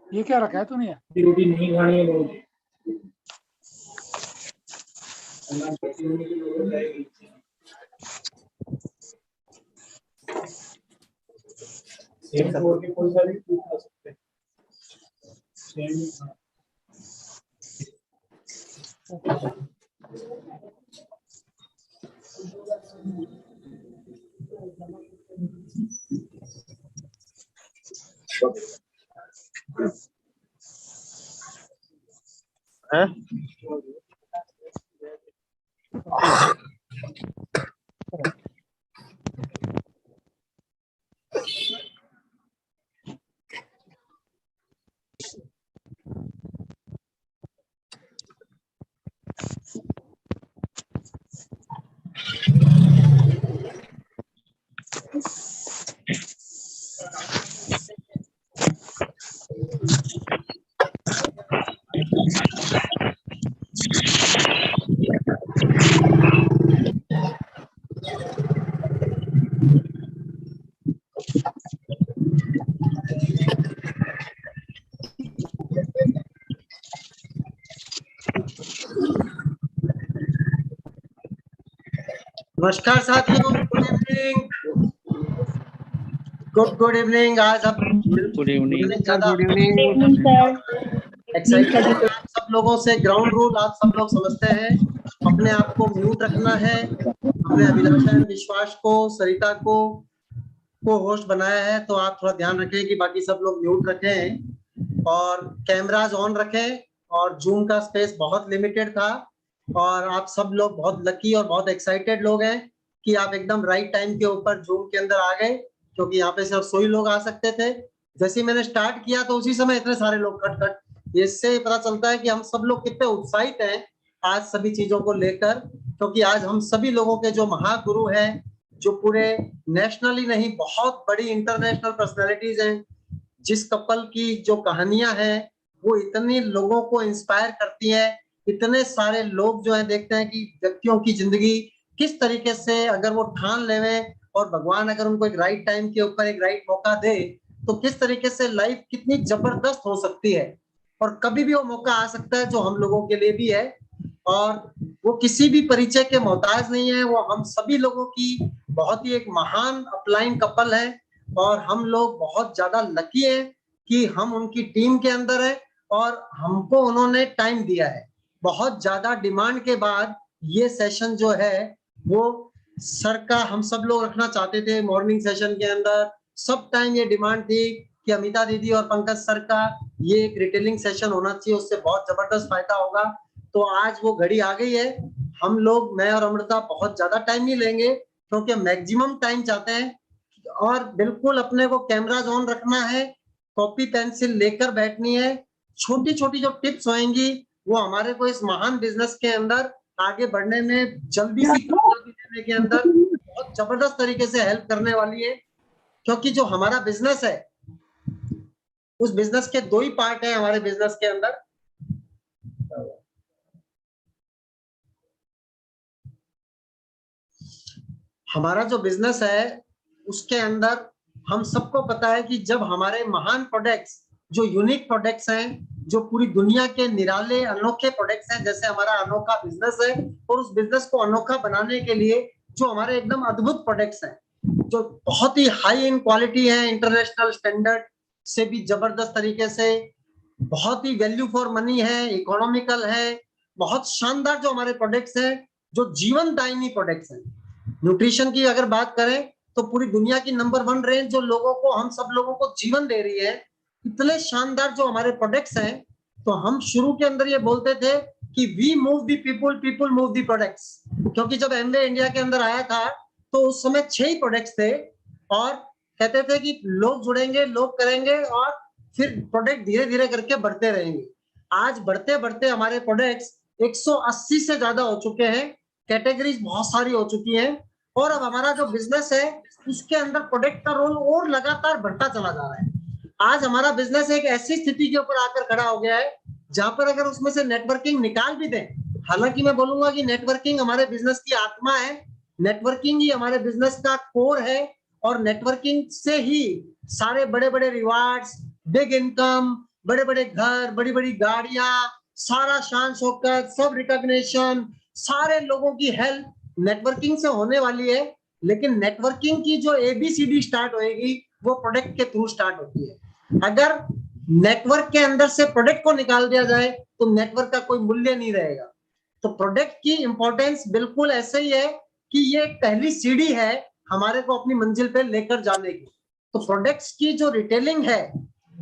ये क्या रखा है तूने? रोटी नहीं खानी है बहुत। सेम छोड़ के कोई सा भी फूड खा सकते हैं। सेम है। नमस्कार साथियों, गुड इवनिंग। Good evening. आज हम गुड इवनिंग एक्साइटेड हैं आप सब लोगों से। ग्राउंड रूल आप सब लोग समझते हैं। अपने आप को म्यूट रखना है। हमने अभिलाषा एवं विश्वास को, सरिता को होस्ट बनाया है, तो आप थोड़ा ध्यान रखें कि बाकी सब लोग म्यूट रखें और कैमराज ऑन रखें। और जूम का स्पेस बहुत लिमिटेड था और आप सब लोग बहुत लकी और बहुत एक्साइटेड लोग हैं कि आप एकदम राइट टाइम के ऊपर जूम के अंदर आ गए, क्योंकि यहाँ पे सिर्फ 100 ही लोग आ सकते थे। जैसे ही मैंने स्टार्ट किया तो उसी समय इतने सारे लोग खट। इससे पता चलता है कि हम सब लोग कितने उत्साहित हैं आज सभी चीजों को लेकर, क्योंकि आज हम सभी लोगों के जो महागुरु हैं, जो पूरे नेशनली नहीं बहुत बड़ी इंटरनेशनल पर्सनैलिटीज हैं, जिस कपल की जो कहानियां हैं वो इतनी लोगों को इंस्पायर करती है। इतने सारे लोग जो है देखते हैं कि व्यक्तियों की जिंदगी किस तरीके से अगर वो ठान लेवे और भगवान अगर उनको एक राइट टाइम के ऊपर एक राइट मौका दे तो किस तरीके से लाइफ कितनी जबरदस्त हो सकती है। और कभी भी वो मौका आ सकता है जो हम लोगों के लिए भी है, और वो किसी भी परिचय के मोहताज नहीं है। वो हम सभी लोगों की बहुत ही एक महान अपलाइन कपल है और हम लोग बहुत ज्यादा लकी हैं कि हम उनकी टीम के अंदर है और हमको उन्होंने टाइम दिया है। बहुत ज्यादा डिमांड के बाद ये सेशन जो है वो सर का हम सब लोग रखना चाहते थे। मॉर्निंग सेशन के अंदर सब टाइम ये डिमांड थी कि अमिता दीदी और पंकज सर का ये एक रिटेलिंग सेशन होना चाहिए, उससे बहुत जबरदस्त फायदा होगा। तो आज वो घड़ी आ गई है। हम लोग, मैं और अमृता, बहुत ज्यादा टाइम नहीं लेंगे क्योंकि मैक्सिमम टाइम चाहते हैं और बिल्कुल अपने को कैमराज ऑन रखना है, कॉपी पेंसिल लेकर बैठनी है। छोटी छोटी जो टिप्स होंगी वो हमारे को इस महान बिजनेस के अंदर आगे बढ़ने में जल्दी से कामयाबी देने के अंदर बहुत जबरदस्त तरीके से हेल्प करने वाली है। क्योंकि जो हमारा बिजनेस है उस बिजनेस के 2 ही पार्ट है हमारे बिजनेस के अंदर। हमारा जो बिजनेस है उसके अंदर हम सबको पता है कि जब हमारे महान प्रोडक्ट्स, जो यूनिक प्रोडक्ट्स हैं, जो पूरी दुनिया के निराले अनोखे प्रोडक्ट्स हैं, जैसे हमारा अनोखा बिजनेस है और उस बिजनेस को अनोखा बनाने के लिए जो हमारे एकदम अद्भुत प्रोडक्ट्स हैं, जो बहुत ही हाई इन क्वालिटी है, इंटरनेशनल स्टैंडर्ड से भी जबरदस्त तरीके से बहुत ही वैल्यू फॉर मनी है, इकोनॉमिकल है, बहुत शानदार जो हमारे प्रोडक्ट्स हैं, जो जीवनदायिनी प्रोडक्ट्स हैं। न्यूट्रिशन की अगर बात करें तो पूरी दुनिया की नंबर 1 रेंज जो लोगों को, हम सब लोगों को जीवन दे रही है। इतने शानदार जो हमारे प्रोडक्ट्स हैं, तो हम शुरू के अंदर ये बोलते थे कि we move the people, people move the products. क्योंकि जब एमवे इंडिया के अंदर आया था तो उस समय 6 ही प्रोडक्ट्स थे और कहते थे कि लोग जुड़ेंगे, लोग करेंगे और फिर प्रोडक्ट धीरे धीरे करके बढ़ते रहेंगे। आज बढ़ते बढ़ते हमारे प्रोडक्ट्स 180 से ज्यादा हो चुके हैं, कैटेगरीज बहुत सारी हो चुकी हैं और अब हमारा जो बिजनेस है उसके अंदर प्रोडक्ट का रोल और लगातार बढ़ता चला जा रहा है। आज हमारा बिजनेस एक ऐसी स्थिति के ऊपर आकर खड़ा हो गया है जहां पर अगर उसमें से नेटवर्किंग निकाल भी दें, हालांकि मैं बोलूंगा कि नेटवर्किंग हमारे बिजनेस की आत्मा है, नेटवर्किंग ही हमारे बिजनेस का कोर है और नेटवर्किंग से ही सारे बड़े बड़े रिवार्ड्स, बिग इनकम, बड़े बड़े घर, बड़ी बड़ी गाड़ियां, सारा शान शौकत, सब रिकॉग्निशन, सारे लोगों की हेल्प नेटवर्किंग से होने वाली है। लेकिन नेटवर्किंग की जो एबीसीडी स्टार्ट होएगी वो प्रोडक्ट के थ्रू स्टार्ट होती है। अगर नेटवर्क के अंदर से प्रोडक्ट को निकाल दिया जाए तो नेटवर्क का कोई मूल्य नहीं रहेगा। तो प्रोडक्ट की इंपॉर्टेंस बिल्कुल ऐसे ही है कि ये पहली सीढ़ी है हमारे को अपनी मंजिल पे लेकर जाने की। तो प्रोडक्ट्स की जो रिटेलिंग है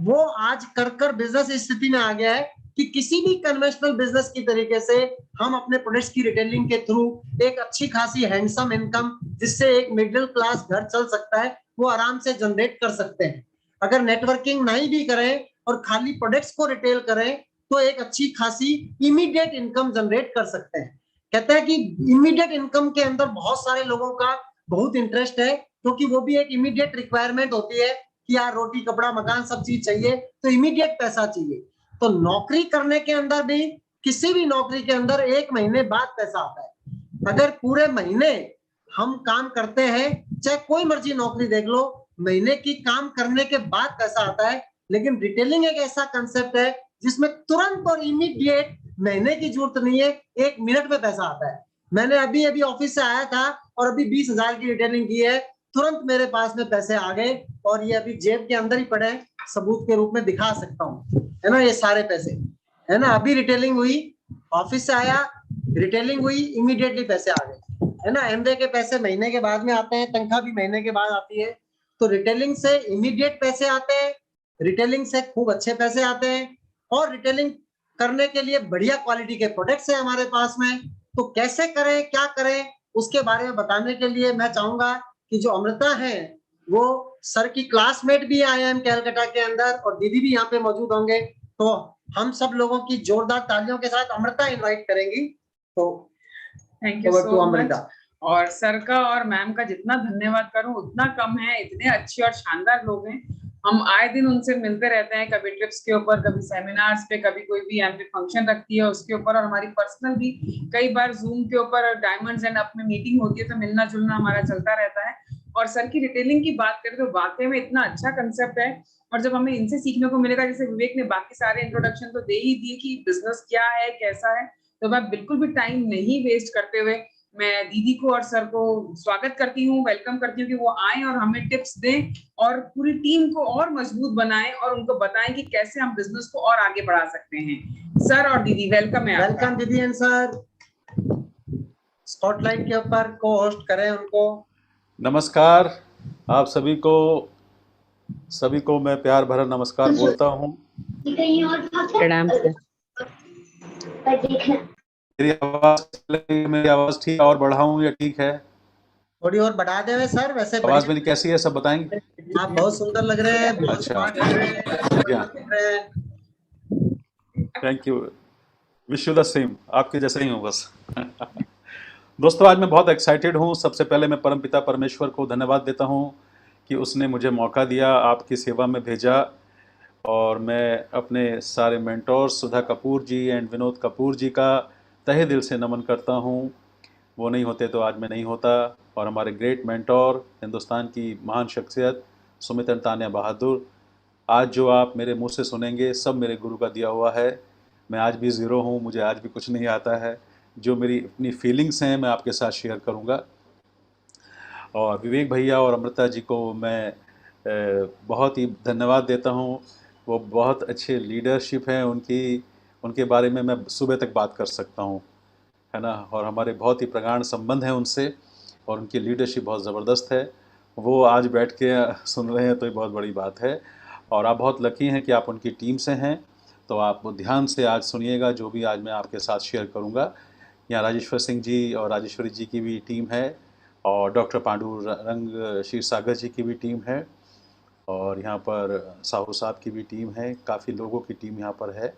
वो आज कर कर बिजनेस स्थिति में आ गया है कि किसी भी कन्वेंशनल बिजनेस की तरीके से हम अपने प्रोडक्ट्स की रिटेलिंग के थ्रू एक अच्छी खासी हैंडसम इनकम, जिससे एक मिडिल क्लास घर चल सकता है, वो आराम से जनरेट कर सकते हैं। अगर नेटवर्किंग नहीं भी करें और खाली प्रोडक्ट्स को रिटेल करें तो एक अच्छी खासी इमीडिएट इनकम जनरेट कर सकते हैं। कहते हैं कि इमीडिएट इनकम के अंदर बहुत सारे लोगों का बहुत इंटरेस्ट है, क्योंकि वो भी एक इमीडिएट रिक्वायरमेंट होती है कि यार रोटी कपड़ा मकान सब चीज चाहिए, तो इमीडिएट पैसा चाहिए। तो नौकरी करने के अंदर भी, किसी भी नौकरी के अंदर 1 महीने बाद पैसा आता है। अगर पूरे महीने हम काम करते हैं, चाहे कोई मर्जी नौकरी देख लो, महीने की काम करने के बाद पैसा आता है। लेकिन रिटेलिंग एक ऐसा कंसेप्ट है जिसमें तुरंत और इमीडिएट महीने की जरूरत नहीं है, 1 मिनट में पैसा आता है। मैंने अभी अभी ऑफिस से आया था और अभी 20,000 की रिटेलिंग की है, तुरंत मेरे पास में पैसे आ गए और ये अभी जेब के अंदर ही पड़े, सबूत के रूप में दिखा सकता हूँ, है ना। ये सारे पैसे है ना, अभी रिटेलिंग हुई, ऑफिस से आया, रिटेलिंग हुई, इमीडिएटली पैसे आ गए, है ना। एमवे के पैसे महीने के बाद में आते हैं, तनख्वाह भी महीने के बाद आती है। तो रिटेलिंग से इमीडिएट पैसे आते हैं, रिटेलिंग से खूब अच्छे पैसे आते हैं और रिटेलिंग करने के लिए बढ़िया क्वालिटी के प्रोडक्ट्स हैं हमारे पास में। तो कैसे करें, क्या करें, उसके बारे में बताने के लिए मैं चाहूंगा कि जो अमृता है वो सर की क्लासमेट भी आए हैं कैलकाटा के अंदर और दीदी भी यहाँ पे मौजूद होंगे। तो हम सब लोगों की जोरदार तालियों के साथ अमृता इनवाइट करेंगी। तो थैंक यू सो मच। और सर का और मैम का जितना धन्यवाद करूं उतना कम है, इतने अच्छे और शानदार लोग हैं। हम आए दिन उनसे मिलते रहते हैं, कभी ट्रिप्स के ऊपर, कभी सेमिनार्स पे, कभी कोई भी यहाँ पे फंक्शन रखती है उसके ऊपर, और हमारी पर्सनल भी कई बार जूम के ऊपर डायमंड्स एंड अप में मीटिंग होती है, तो मिलना जुलना हमारा चलता रहता है। और सर की रिटेलिंग की बात करें तो वाकई में इतना अच्छा कंसेप्ट है, और जब हमें इनसे सीखने को मिलेगा, जैसे विवेक ने बाकी सारे इंट्रोडक्शन तो दे ही दिए कि बिजनेस क्या है कैसा है, तो मैं बिल्कुल भी टाइम नहीं वेस्ट करते हुए मैं दीदी को और सर को स्वागत करती हूँ, वेलकम करती हूँ कि वो आए और हमें टिप्स दें और पूरी टीम को और मजबूत बनाएं और उनको बताएं कि कैसे हम बिजनेस को और आगे बढ़ा सकते हैं। सर और दीदी वेलकम है। वेलकम दीदी एंड सर, स्पॉटलाइट के ऊपर को होस्ट करें उनको। नमस्कार आप सभी को मैं प्यार भरा नमस्कार बोलता हूँ। प्रणाम सर। मेरी आवाज ठीक और बढ़ाऊं या ठीक है? थोड़ी और बढ़ा देवे सर, वैसे आवाज मेरी कैसी है सब बताएंगे? आप बहुत सुंदर लग रहे हैं, बहुत अच्छा। स्मार्ट लग रहे हैं। Thank you, wish you the same, आपके जैसे ही हूँ बस। दोस्तों आज मैं बहुत एक्साइटेड हूँ। सबसे पहले मैं परमपिता परमेश्वर को धन्यवाद देता हूँ कि उसने मुझे मौका दिया, आपकी सेवा में भेजा, और मैं अपने सारे मेंटोर्स सुधा कपूर जी एंड विनोद कपूर जी का तहे दिल से नमन करता हूँ। वो नहीं होते तो आज मैं नहीं होता। और हमारे ग्रेट मेंटोर, हिंदुस्तान की महान शख्सियत सुमित तान्या बहादुर, आज जो आप मेरे मुंह से सुनेंगे सब मेरे गुरु का दिया हुआ है। मैं आज भी ज़ीरो हूँ, मुझे आज भी कुछ नहीं आता है। जो मेरी अपनी फीलिंग्स हैं मैं आपके साथ शेयर करूँगा। और विवेक भैया और अमृता जी को मैं बहुत ही धन्यवाद देता हूँ। वो बहुत अच्छे लीडरशिप हैं उनकी, उनके बारे में मैं सुबह तक बात कर सकता हूँ, है ना। और हमारे बहुत ही प्रगाढ़ संबंध हैं उनसे, और उनकी लीडरशिप बहुत ज़बरदस्त है। वो आज बैठ के सुन रहे हैं तो ये बहुत बड़ी बात है। और आप बहुत लकी हैं कि आप उनकी टीम से हैं, तो आप ध्यान से आज सुनिएगा जो भी आज मैं आपके साथ शेयर करूँगा। यहाँ राजेश्वर सिंह जी और राजेश्वरी जी की भी टीम है, और डॉक्टर पांडुरंग क्षीरसागर जी की भी टीम है, और यहाँ पर साहू साहब की भी टीम है, काफ़ी लोगों की टीम यहाँ पर है।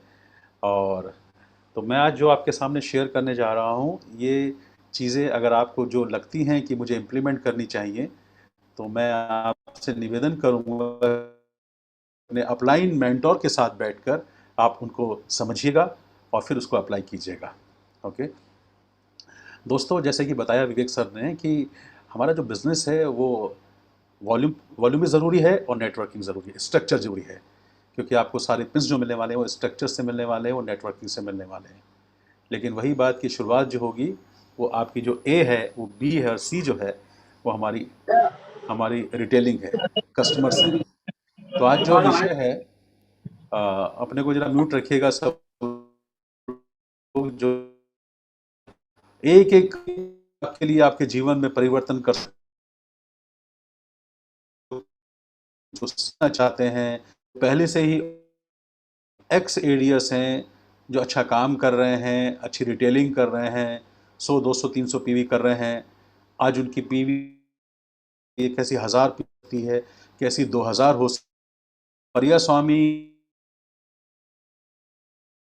और तो मैं आज जो आपके सामने शेयर करने जा रहा हूँ, ये चीज़ें अगर आपको जो लगती हैं कि मुझे इम्प्लीमेंट करनी चाहिए, तो मैं आपसे निवेदन करूँगा अपने अपलाइन मेंटोर के साथ बैठकर आप उनको समझिएगा और फिर उसको अप्लाई कीजिएगा। ओके दोस्तों, जैसे कि बताया विवेक सर ने कि हमारा जो बिज़नेस है वो वॉल्यूम भी ज़रूरी है और नेटवर्किंग ज़रूरी है, स्ट्रक्चर ज़रूरी है, क्योंकि आपको सारे पिंस जो मिलने वाले हैं वो स्ट्रक्चर से मिलने वाले हैं, वो नेटवर्किंग से मिलने वाले हैं। लेकिन वही बात की शुरुआत जो होगी वो आपकी जो ए है, वो बी है, और सी जो है वो हमारी रिटेलिंग है, कस्टमर्स हैं। तो आज जो विषय है, अपने को जरा म्यूट रखिएगा सब लोग, जो एक एक के लिए आपके जीवन में परिवर्तन कर जो सीखना चाहते हैं, पहले से ही एक्स एडीएस हैं, जो अच्छा काम कर रहे हैं, अच्छी रिटेलिंग कर रहे हैं, 100 200 300 पीवी कर रहे हैं। आज उनकी पीवी कैसी 1000 होती है, कैसी 2000 हो। परिया स्वामी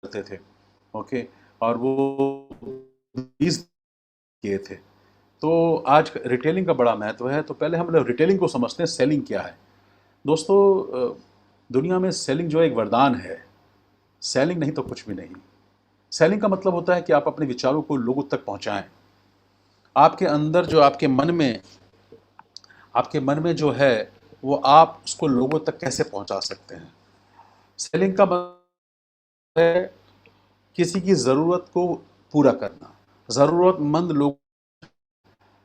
करते थे, ओके, और वो 20 किए थे। तो आज रिटेलिंग का बड़ा महत्व है। तो पहले हम लोग रिटेलिंग को समझते हैं, सेलिंग क्या है। दोस्तों, दुनिया में सेलिंग जो है एक वरदान है। सेलिंग नहीं तो कुछ भी नहीं। सेलिंग का मतलब होता है कि आप अपने विचारों को लोगों तक पहुंचाएं। आपके अंदर जो आपके मन में जो है वो आप उसको लोगों तक कैसे पहुंचा सकते हैं। सेलिंग का मतलब है किसी की ज़रूरत को पूरा करना, ज़रूरतमंद लोग।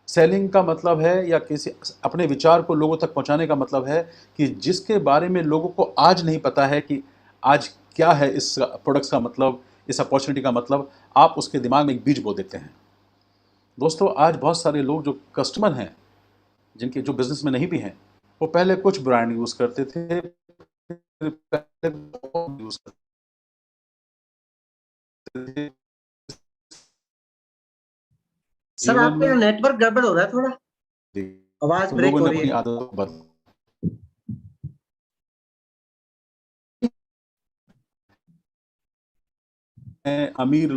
सेलिंग का मतलब है, या किसी अपने विचार को लोगों तक पहुंचाने का मतलब है कि जिसके बारे में लोगों को आज नहीं पता है कि आज क्या है इस प्रोडक्ट्स का मतलब, इस अपॉर्चुनिटी का मतलब, आप उसके दिमाग में एक बीज बो देते हैं। दोस्तों, आज बहुत सारे लोग जो कस्टमर हैं, जिनके जो बिजनेस में नहीं भी हैं, वो पहले कुछ ब्रांड यूज़ करते थे, फिर पहले यूज़ करते थे। सर जीवन आपका में नेटवर्क गड़बड़ हो रहा है थोड़ा, आवाज तो ब्रेक लोगों हो ने रही अपनी है। आदतों को बदला। अमीर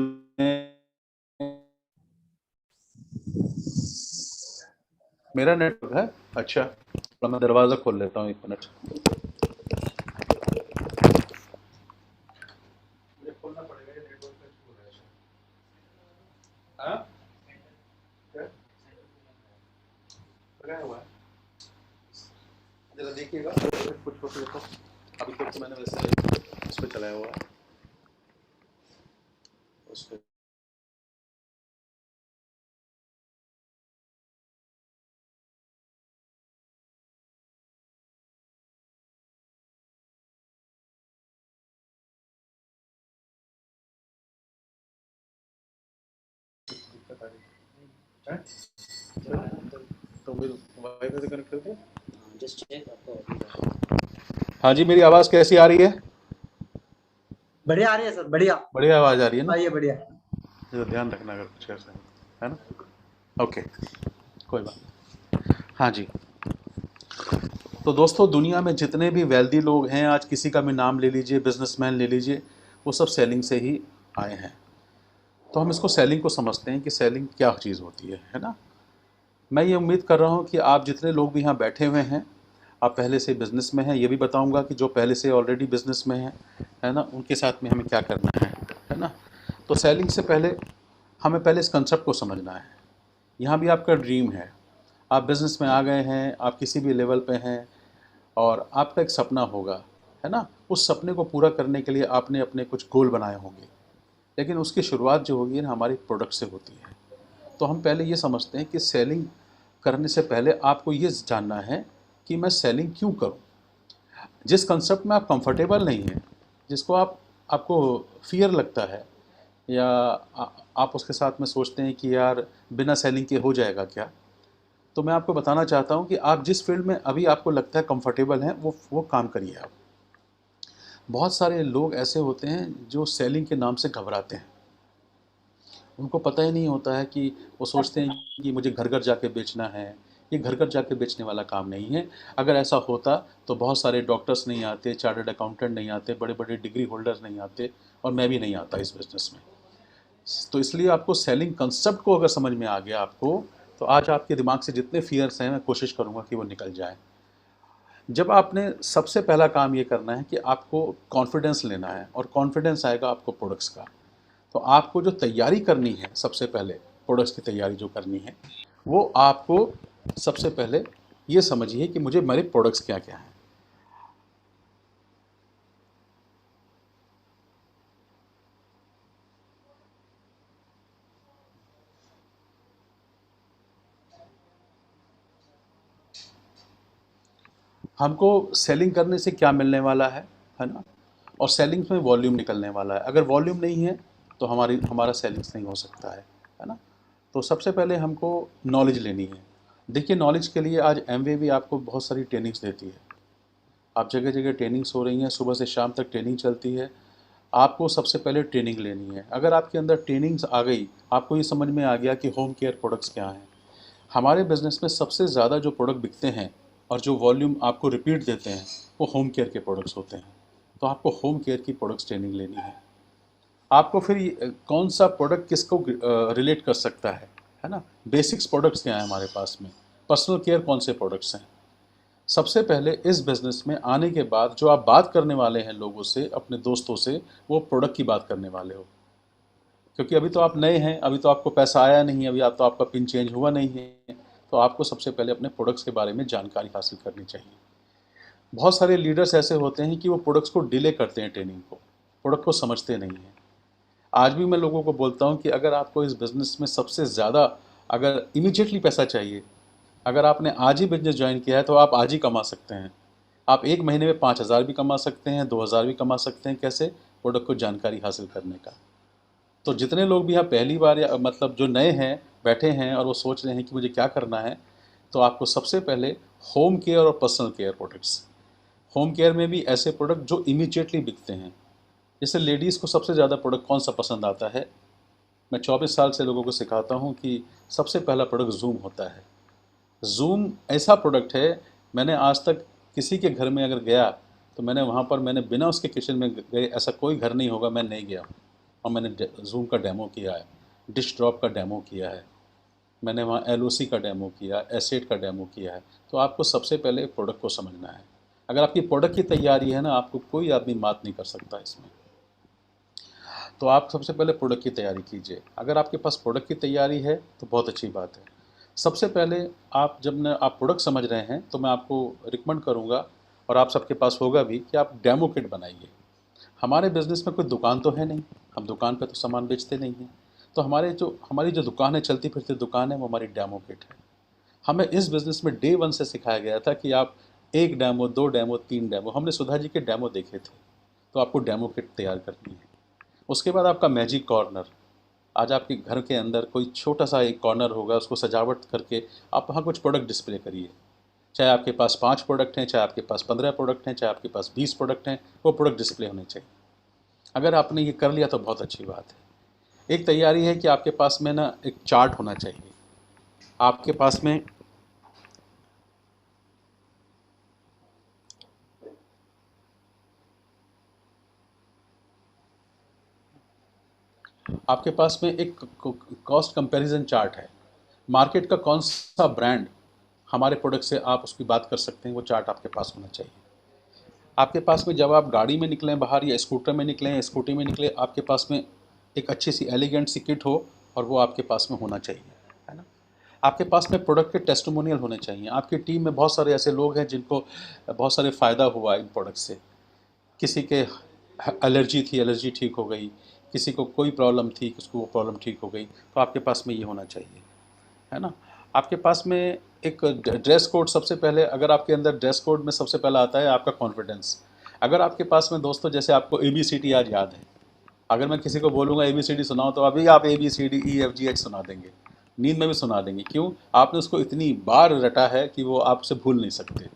मेरा नेटवर्क है। अच्छा, तो मैं दरवाज़ा खोल लेता हूँ, 1 मिनट। खोलना पड़ेगा, ये नेटवर्क का इशू है शायद। हाँ? क्या? लगाया हुआ है। जरा देखिएगा कुछ हो तो। अभी तक तो मैंने वैसे उस पे चलाया हुआ है, उस पे। दिक्कत आ रही है। हैं? तो मेरे वाईफाई से कनेक्ट करके जस्ट चेक आपको। हाँ जी, मेरी आवाज़ कैसी आ रही है? बढ़िया आ रही है सर, बढ़िया बढ़िया आवाज़ आ रही है ना? आइए, बढ़िया। तो ध्यान रखना अगर कुछ ऐसा है ना। ओके, कोई बात। हाँ जी, तो दोस्तों, दुनिया में जितने भी वेल्दी लोग हैं, आज किसी का भी नाम ले लीजिए, बिजनेसमैन ले लीजिए, वो सब सेलिंग से ही आए हैं। तो हम इसको सेलिंग को समझते हैं कि सेलिंग क्या चीज़ होती है ना। मैं ये उम्मीद कर रहा हूँ कि आप जितने लोग भी यहाँ बैठे हुए हैं, आप पहले से बिज़नेस में हैं। ये भी बताऊँगा कि जो पहले से ऑलरेडी बिज़नेस में हैं, है ना, उनके साथ में हमें क्या करना है ना। तो सेलिंग से पहले हमें पहले इस कंसेप्ट को समझना है। यहाँ भी आपका ड्रीम है, आप बिज़नेस में आ गए हैं, आप किसी भी लेवल पे हैं, और आपका एक सपना होगा, है ना। उस सपने को पूरा करने के लिए आपने अपने कुछ गोल बनाए होंगे, लेकिन उसकी शुरुआत जो होगी ना, हमारी प्रोडक्ट से होती है। तो हम पहले ये समझते हैं कि सेलिंग करने से पहले आपको ये जानना है कि मैं सेलिंग क्यों करूं। जिस कंसेप्ट में आप कंफर्टेबल नहीं हैं, जिसको आपको फियर लगता है, या आप उसके साथ में सोचते हैं कि यार बिना सेलिंग के हो जाएगा क्या, तो मैं आपको बताना चाहता हूं कि आप जिस फील्ड में अभी आपको लगता है कंफर्टेबल हैं वो काम करिए आप। बहुत सारे लोग ऐसे होते हैं जो सेलिंग के नाम से घबराते हैं, उनको पता ही नहीं होता है कि वो सोचते हैं कि मुझे घर घर जाके बेचना है। ये घर घर जाके बेचने वाला काम नहीं है। अगर ऐसा होता तो बहुत सारे डॉक्टर्स नहीं आते, चार्टर्ड अकाउंटेंट नहीं आते, बड़े बड़े डिग्री होल्डर्स नहीं आते, और मैं भी नहीं आता इस बिज़नेस में। तो इसलिए आपको सेलिंग कंसेप्ट को अगर समझ में आ गया आपको, तो आज आपके दिमाग से जितने फियर्स हैं मैं कोशिश करूँगा कि वो निकल जाए। जब आपने सबसे पहला काम ये करना है कि आपको कॉन्फिडेंस लेना है, और कॉन्फिडेंस आएगा आपको प्रोडक्ट्स का। तो आपको जो तैयारी करनी है सबसे पहले, प्रोडक्ट्स की तैयारी जो करनी है, वो आपको सबसे पहले ये समझिए कि मुझे मेरे प्रोडक्ट्स क्या क्या हैं। हमको सेलिंग करने से क्या मिलने वाला है ना, और सेलिंग में वॉल्यूम निकलने वाला है। अगर वॉल्यूम नहीं है तो हमारा सेलिंग्स नहीं हो सकता है ना। तो सबसे पहले हमको नॉलेज लेनी है। देखिए, नॉलेज के लिए आज एमवे भी आपको बहुत सारी ट्रेनिंग्स देती है। आप जगह जगह ट्रेनिंग्स हो रही हैं, सुबह से शाम तक ट्रेनिंग चलती है। आपको सबसे पहले ट्रेनिंग लेनी है। अगर आपके अंदर ट्रेनिंग्स आ गई, आपको ये समझ में आ गया कि होम केयर प्रोडक्ट्स क्या हैं। हमारे बिज़नेस में सबसे ज़्यादा जो प्रोडक्ट बिकते हैं और जो वॉल्यूम आपको रिपीट देते हैं, वो होम केयर के प्रोडक्ट्स होते हैं। तो आपको होम केयर की प्रोडक्ट्स ट्रेनिंग लेनी है। आपको फिर कौन सा प्रोडक्ट किसको रिलेट कर सकता है ना। बेसिक्स प्रोडक्ट्स क्या हैं हमारे पास में, पर्सनल केयर कौन से प्रोडक्ट्स हैं। सबसे पहले इस बिज़नेस में आने के बाद जो आप बात करने वाले हैं लोगों से, अपने दोस्तों से, वो प्रोडक्ट की बात करने वाले हो। क्योंकि अभी तो आप नए हैं, अभी तो आपको पैसा आया नहीं, अभी आप तो आपका पिन चेंज हुआ नहीं है। तो आपको सबसे पहले अपने प्रोडक्ट्स के बारे में जानकारी हासिल करनी चाहिए। बहुत सारे लीडर्स ऐसे होते हैं कि वो प्रोडक्ट्स को डिले करते हैं, ट्रेनिंग को, प्रोडक्ट को समझते नहीं हैं। आज भी मैं लोगों को बोलता हूँ कि अगर आपको इस बिज़नेस में सबसे ज़्यादा अगर इमीडिएटली पैसा चाहिए, अगर आपने आज ही बिज़नेस ज्वाइन किया है तो आप आज ही कमा सकते हैं। आप एक महीने में 5,000 भी कमा सकते हैं, 2,000 भी कमा सकते हैं। कैसे? प्रोडक्ट को जानकारी हासिल करने का। तो जितने लोग भी यहाँ पहली बार, या मतलब जो नए हैं, बैठे हैं और वो सोच रहे हैं कि मुझे क्या करना है, तो आपको सबसे पहले होम केयर और personal care products, home care में भी ऐसे प्रोडक्ट जो इमीडिएटली बिकते हैं। जैसे लेडीज़ को सबसे ज़्यादा प्रोडक्ट कौन सा पसंद आता है? मैं 24 साल से लोगों को सिखाता हूँ कि सबसे पहला प्रोडक्ट ज़ूम होता है। ज़ूम ऐसा प्रोडक्ट है, मैंने आज तक किसी के घर में अगर गया तो मैंने वहाँ पर, मैंने बिना उसके किचन में गए ऐसा कोई घर नहीं होगा मैं नहीं गया, और मैंने ज़ूम का डेमो किया है, डिश ड्रॉप का डेमो किया है, मैंने वहाँ एलओसी का डेमो किया, एसेट का डेमो किया है। तो आपको सबसे पहले प्रोडक्ट को समझना है। अगर आपकी प्रोडक्ट की तैयारी है ना, आपको कोई आदमी मात नहीं कर सकता इसमें। तो आप सबसे पहले प्रोडक्ट की तैयारी कीजिए। अगर आपके पास प्रोडक्ट की तैयारी है तो बहुत अच्छी बात है। सबसे पहले आप आप प्रोडक्ट समझ रहे हैं तो मैं आपको रिकमेंड करूंगा, और आप सबके पास होगा भी, कि आप डेमो किट बनाइए। हमारे बिज़नेस में कोई दुकान तो है नहीं, हम दुकान पे तो सामान बेचते नहीं हैं। तो हमारी जो दुकान है, चलती फिरती दुकान है, वो हमारी डेमो किट है। हमें इस बिज़नेस में डे 1 से सिखाया गया था कि आप 1 डेमो, 2 डेमो, 3 डेमो, हमने सुधा जी के डेमो देखे थे। तो आपको डेमो किट तैयार करनी है। उसके बाद आपका मैजिक कॉर्नर। आज आपके घर के अंदर कोई छोटा सा एक कॉर्नर होगा, उसको सजावट करके आप वहाँ कुछ प्रोडक्ट डिस्प्ले करिए। चाहे आपके पास 5 प्रोडक्ट हैं, चाहे आपके पास 15 प्रोडक्ट हैं, चाहे आपके पास 20 प्रोडक्ट हैं, वो प्रोडक्ट डिस्प्ले होने चाहिए। अगर आपने ये कर लिया तो बहुत अच्छी बात है। एक तैयारी है कि आपके पास में ना एक चार्ट होना चाहिए। आपके पास में एक कॉस्ट कंपैरिजन चार्ट है। मार्केट का कौन सा ब्रांड हमारे प्रोडक्ट से आप उसकी बात कर सकते हैं, वो चार्ट आपके पास होना चाहिए। आपके पास में जब आप गाड़ी में निकलें बाहर, या स्कूटर में निकलें, या स्कूटी में निकलें, आपके पास में एक अच्छी सी एलिगेंट सी किट हो, और वो आपके पास में होना चाहिए, है ना। आपके पास में प्रोडक्ट के टेस्टिमोनियल होने चाहिए। आपकी टीम में बहुत सारे ऐसे लोग हैं जिनको बहुत सारे फ़ायदा हुआ इन प्रोडक्ट से। किसी के एलर्जी थी, एलर्जी ठीक हो गई, किसी को कोई प्रॉब्लम थी, उसको वो प्रॉब्लम ठीक हो गई। तो आपके पास में ये होना चाहिए, है ना। आपके पास में एक ड्रेस कोड सबसे पहले, अगर आपके अंदर ड्रेस कोड में सबसे पहला आता है आपका कॉन्फिडेंस। अगर आपके पास में दोस्तों जैसे आपको ABCD आज याद है, अगर मैं किसी को बोलूँगा ABCD सुनाओ तो अभी आप ABCDEFGH सुना देंगे, नींद में भी सुना देंगे। क्यों? आपने उसको इतनी बार रटा है कि वो आपसे भूल नहीं सकते।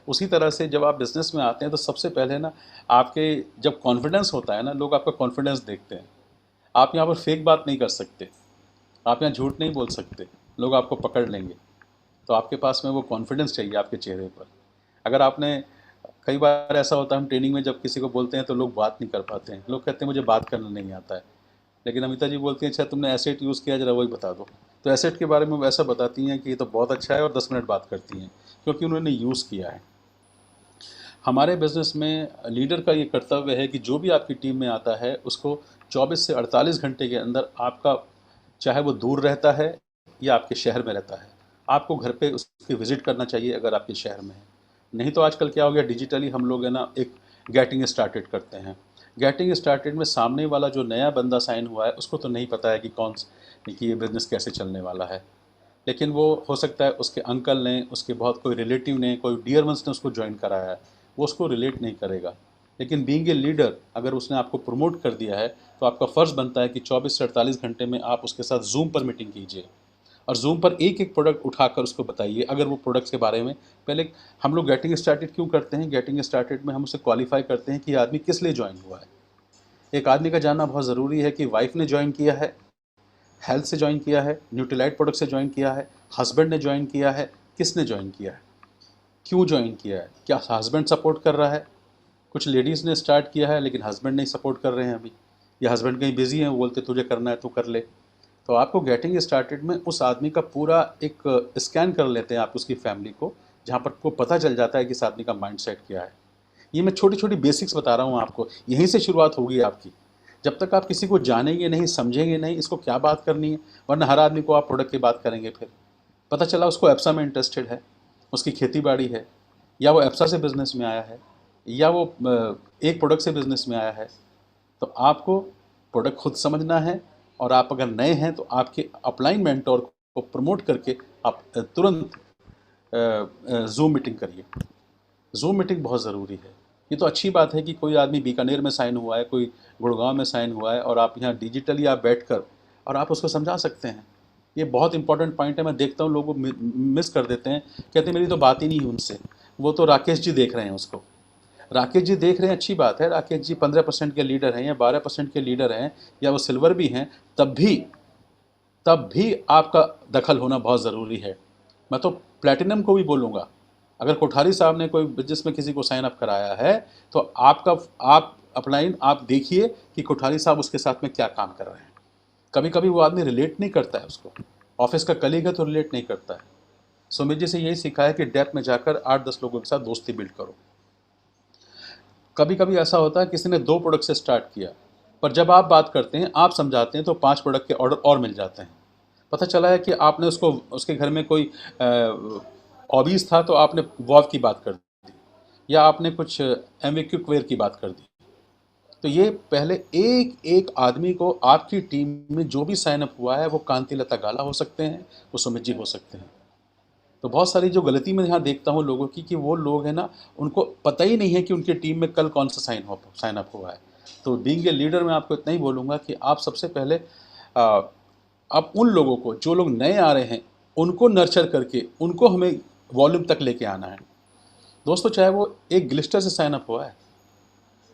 उसी तरह से जब आप बिज़नेस में आते हैं तो सबसे पहले ना आपके जब कॉन्फिडेंस होता है ना, लोग आपका कॉन्फिडेंस देखते हैं। आप यहाँ पर फेक बात नहीं कर सकते, आप यहाँ झूठ नहीं बोल सकते, लोग आपको पकड़ लेंगे। तो आपके पास में वो कॉन्फिडेंस चाहिए आपके चेहरे पर। अगर आपने, कई बार ऐसा होता है हम ट्रेनिंग में जब किसी को बोलते हैं तो लोग बात नहीं कर पाते हैं, लोग कहते हैं मुझे बात करना नहीं आता है। लेकिन अमिता जी बोलती हैं अच्छा तुमने एसेट यूज़ किया, जरा वही बता दो। तो एसेट के बारे में वो ऐसा बताती हैं कि ये तो बहुत अच्छा है, और 10 मिनट बात करती हैं क्योंकि उन्होंने यूज़ किया है। हमारे बिज़नेस में लीडर का ये कर्तव्य है कि जो भी आपकी टीम में आता है उसको 24 से 48 घंटे के अंदर आपका, चाहे वो दूर रहता है या आपके शहर में रहता है, आपको घर पे उसकी विज़िट करना चाहिए अगर आपके शहर में है। नहीं तो आजकल क्या हो गया, डिजिटली हम लोग है ना एक गेटिंग स्टार्टेड करते हैं। गेटिंग स्टार्टेड में सामने वाला जो नया बंदा साइन हुआ है उसको तो नहीं पता है कि ये बिज़नेस कैसे चलने वाला है। लेकिन वो हो सकता है उसके अंकल ने, उसके बहुत कोई रिलेटिव ने, कोई डियर वंस ने उसको ज्वाइन कराया है, वो उसको रिलेट नहीं करेगा। लेकिन बीइंग ए लीडर, अगर उसने आपको प्रमोट कर दिया है तो आपका फ़र्ज़ बनता है कि 24 से 48 घंटे में आप उसके साथ जूम पर मीटिंग कीजिए और जूम पर एक एक प्रोडक्ट उठाकर उसको बताइए। अगर वो प्रोडक्ट्स के बारे में पहले, हम लोग गेटिंग स्टार्टेड क्यों करते हैं, गेटिंग स्टार्टेड में हम उसे क्वालिफाई करते हैं कि ये आदमी किस लिए ज्वाइन हुआ है। एक आदमी का जानना बहुत ज़रूरी है कि वाइफ ने ज्वाइन किया है, हेल्थ से ज्वाइन किया है, न्यूट्रीलाइट प्रोडक्ट से ज्वाइन किया है, हस्बैंड ने ज्वाइन किया है, किसने ज्वाइन किया है, क्यों ज्वाइन किया है, क्या हस्बैंड सपोर्ट कर रहा है। कुछ लेडीज़ ने स्टार्ट किया है लेकिन हस्बैंड नहीं सपोर्ट कर रहे हैं अभी, या हस्बैंड कहीं बिजी हैं, वो बोलते तुझे करना है तो कर ले। तो आपको गेटिंग स्टार्टेड में उस आदमी का पूरा एक स्कैन कर लेते हैं आप उसकी फैमिली को, जहाँ पर आपको पता चल जाता है कि इस आदमी का माइंड सेट क्या है। ये मैं छोटी छोटी बेसिक्स बता रहा हूँ आपको, यहीं से शुरुआत होगी आपकी। जब तक आप किसी को जानेंगे नहीं, समझेंगे नहीं इसको क्या बात करनी है, वरना हर आदमी को आप प्रोडक्ट की बात करेंगे। फिर पता चला उसको एप्सा में इंटरेस्टेड है, उसकी खेती बाड़ी है, या वो एप्सा से बिज़नेस में आया है, या वो एक प्रोडक्ट से बिज़नेस में आया है। तो आपको प्रोडक्ट खुद समझना है, और आप अगर नए हैं तो आपके अपलाइन मेंटोर को प्रमोट करके आप तुरंत जूम मीटिंग करिए। जूम मीटिंग बहुत ज़रूरी है। ये तो अच्छी बात है कि कोई आदमी बीकानेर में साइन हुआ है, कोई गुड़गांव में साइन हुआ है, और आप यहाँ डिजिटली आप बैठकर और आप उसको समझा सकते हैं। ये बहुत इंपॉर्टेंट पॉइंट है। मैं देखता हूँ लोग मिस कर देते हैं, कहते हैं मेरी तो बात ही नहीं हुई उनसे। वो तो राकेश जी देख रहे हैं उसको। राकेश जी देख रहे हैं, अच्छी बात है। राकेश जी 15% के लीडर हैं या 12% के लीडर हैं, या वो सिल्वर भी हैं, तब भी आपका दखल होना बहुत ज़रूरी है। मैं तो प्लैटिनम को भी बोलूँगा, अगर कोठारी साहब ने कोई बिजनेस में किसी को साइन अप कराया है तो आप अपलाइन आप देखिए कि कोठारी साहब उसके साथ में क्या काम कर रहे हैं। कभी कभी वो आदमी रिलेट नहीं करता है उसको, ऑफिस का कलीग है तो रिलेट नहीं करता है। सुमित जी से यही सीखा है कि डेप्थ में जाकर 8-10 लोगों के साथ दोस्ती बिल्ड करो। कभी कभी ऐसा होता है किसी ने 2 प्रोडक्ट से स्टार्ट किया, पर जब आप बात करते हैं, आप समझाते हैं तो 5 प्रोडक्ट के ऑर्डर और मिल जाते हैं। पता चला है कि आपने उसको, उसके घर में कोई हॉबीज़ था तो आपने वॉव की बात कर दी, या आपने कुछ एमवी क्वेयर की बात कर दी। तो ये पहले एक एक आदमी को, आपकी टीम में जो भी साइन अप हुआ है, वो कांति लता गाला हो सकते हैं, वो सुमित जी हो सकते हैं। तो बहुत सारी जो गलती मैं यहाँ देखता हूँ लोगों की, कि वो लोग हैं ना, उनको पता ही नहीं है कि उनकी टीम में कल कौन सा साइन अप हुआ है। तो बीइंग ए लीडर मैं आपको इतना ही बोलूँगा कि आप सबसे पहले आप उन लोगों को, जो लोग नए आ रहे हैं, उनको नर्चर करके उनको हमें वॉल्यूम तक लेके आना है। दोस्तों, चाहे वो एक ग्लिस्टर से साइन अप हुआ है,